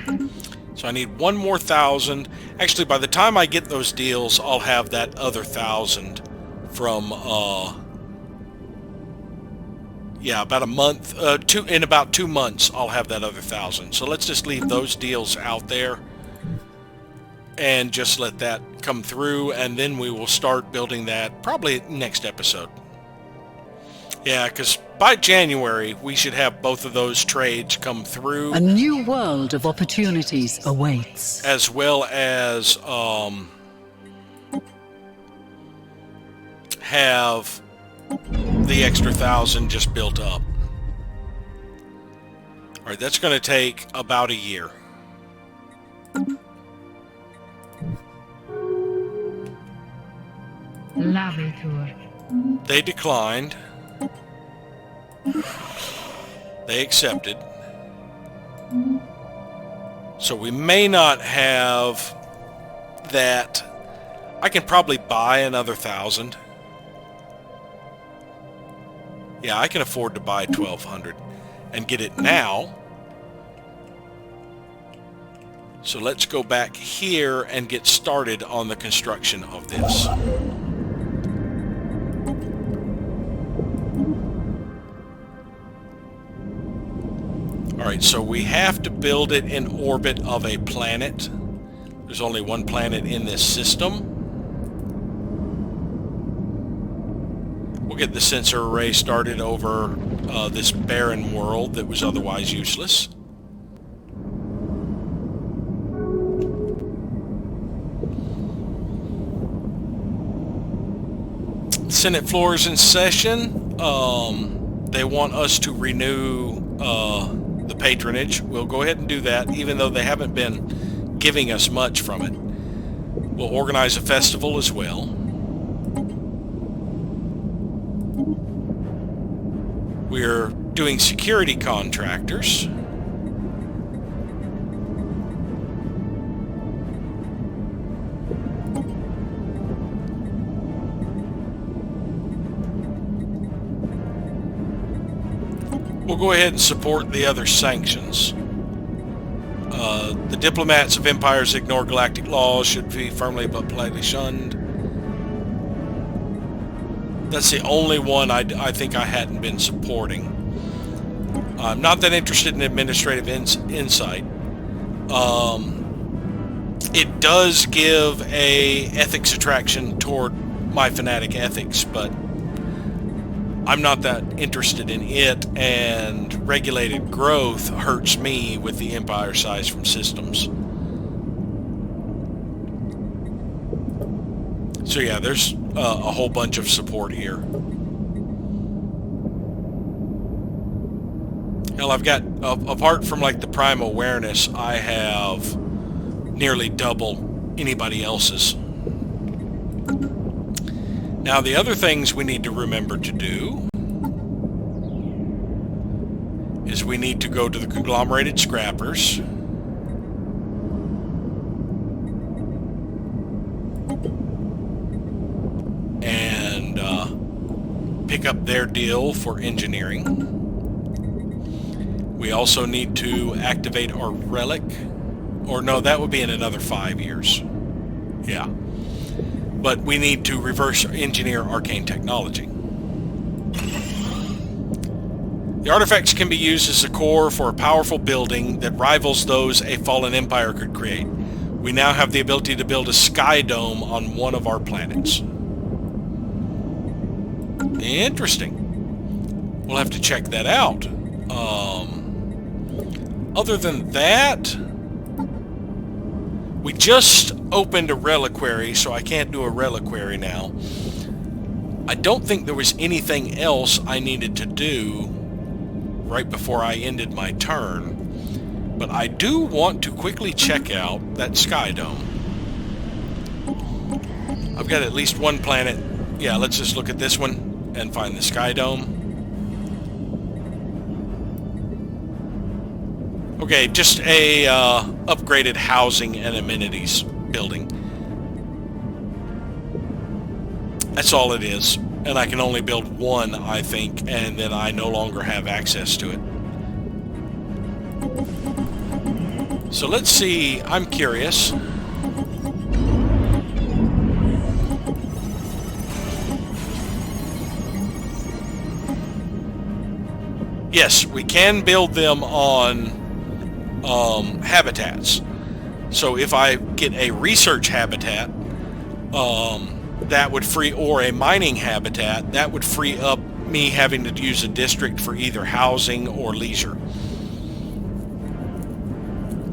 [SPEAKER 1] So I need one more 1,000. Actually, by the time I get those deals, I'll have that other 1,000 from, yeah, about a month, in about 2 months, I'll have that other 1,000. So let's just leave those deals out there and just let that come through, and then we will start building that probably next episode. Yeah, because by January, we should have both of those trades come through.
[SPEAKER 2] A new world of opportunities awaits.
[SPEAKER 1] As well as have the extra 1,000 just built up. Alright, that's going to take about a year.
[SPEAKER 3] Lavitur.
[SPEAKER 1] They declined. They accepted. So we may not have that. I can probably buy another 1,000. Yeah, I can afford to buy 1,200 and get it now. So let's go back here and get started on the construction of this. Alright, so we have to build it in orbit of a planet. There's only one planet in this system. We'll get the sensor array started over this barren world that was otherwise useless. Senate floor is in session. They want us to renew the patronage. We'll go ahead and do that, even though they haven't been giving us much from it. We'll organize a festival as well. We're doing security contractors. We'll go ahead and support the other sanctions. The diplomats of empires ignore galactic laws, should be firmly but politely shunned. That's the only one I think I hadn't been supporting. I'm not that interested in administrative insight. It does give a ethics attraction toward my fanatic ethics, but I'm not that interested in it, and regulated growth hurts me with the empire size from systems. So yeah, there's a whole bunch of support here. Hell, I've got, apart from like the prime awareness, I have nearly double anybody else's. Now, the other things we need to remember to do is we need to go to the conglomerated scrappers. And pick up their deal for engineering. We also need to activate our relic. Or no, that would be in another 5 years. Yeah. But we need to reverse engineer arcane technology. The artifacts can be used as a core for a powerful building that rivals those a fallen empire could create. We now have the ability to build a sky dome on one of our planets. Interesting. We'll have to check that out. Other than that, we just opened a reliquary, so I can't do a reliquary now. I don't think there was anything else I needed to do right before I ended my turn, but I do want to quickly check out that sky dome. I've got at least one planet. Yeah, let's just look at this one and find the sky dome. Okay, just a upgraded housing and amenities building. That's all it is. And I can only build one, I think, and then I no longer have access to it. So let's see. I'm curious. Yes, we can build them on habitats. So if I get a research habitat, that would free, or a mining habitat, that would free up me having to use a district for either housing or leisure.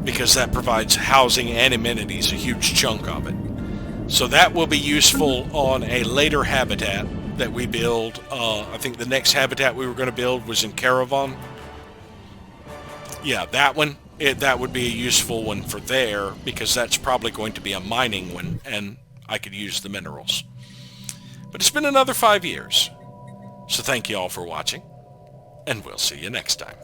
[SPEAKER 1] Because that provides housing and amenities, a huge chunk of it. So that will be useful on a later habitat that we build. I think the next habitat we were going to build was in Caravan. Yeah, that one. That would be a useful one for there, because that's probably going to be a mining one, and I could use the minerals. But it's been another 5 years. So thank you all for watching, and we'll see you next time.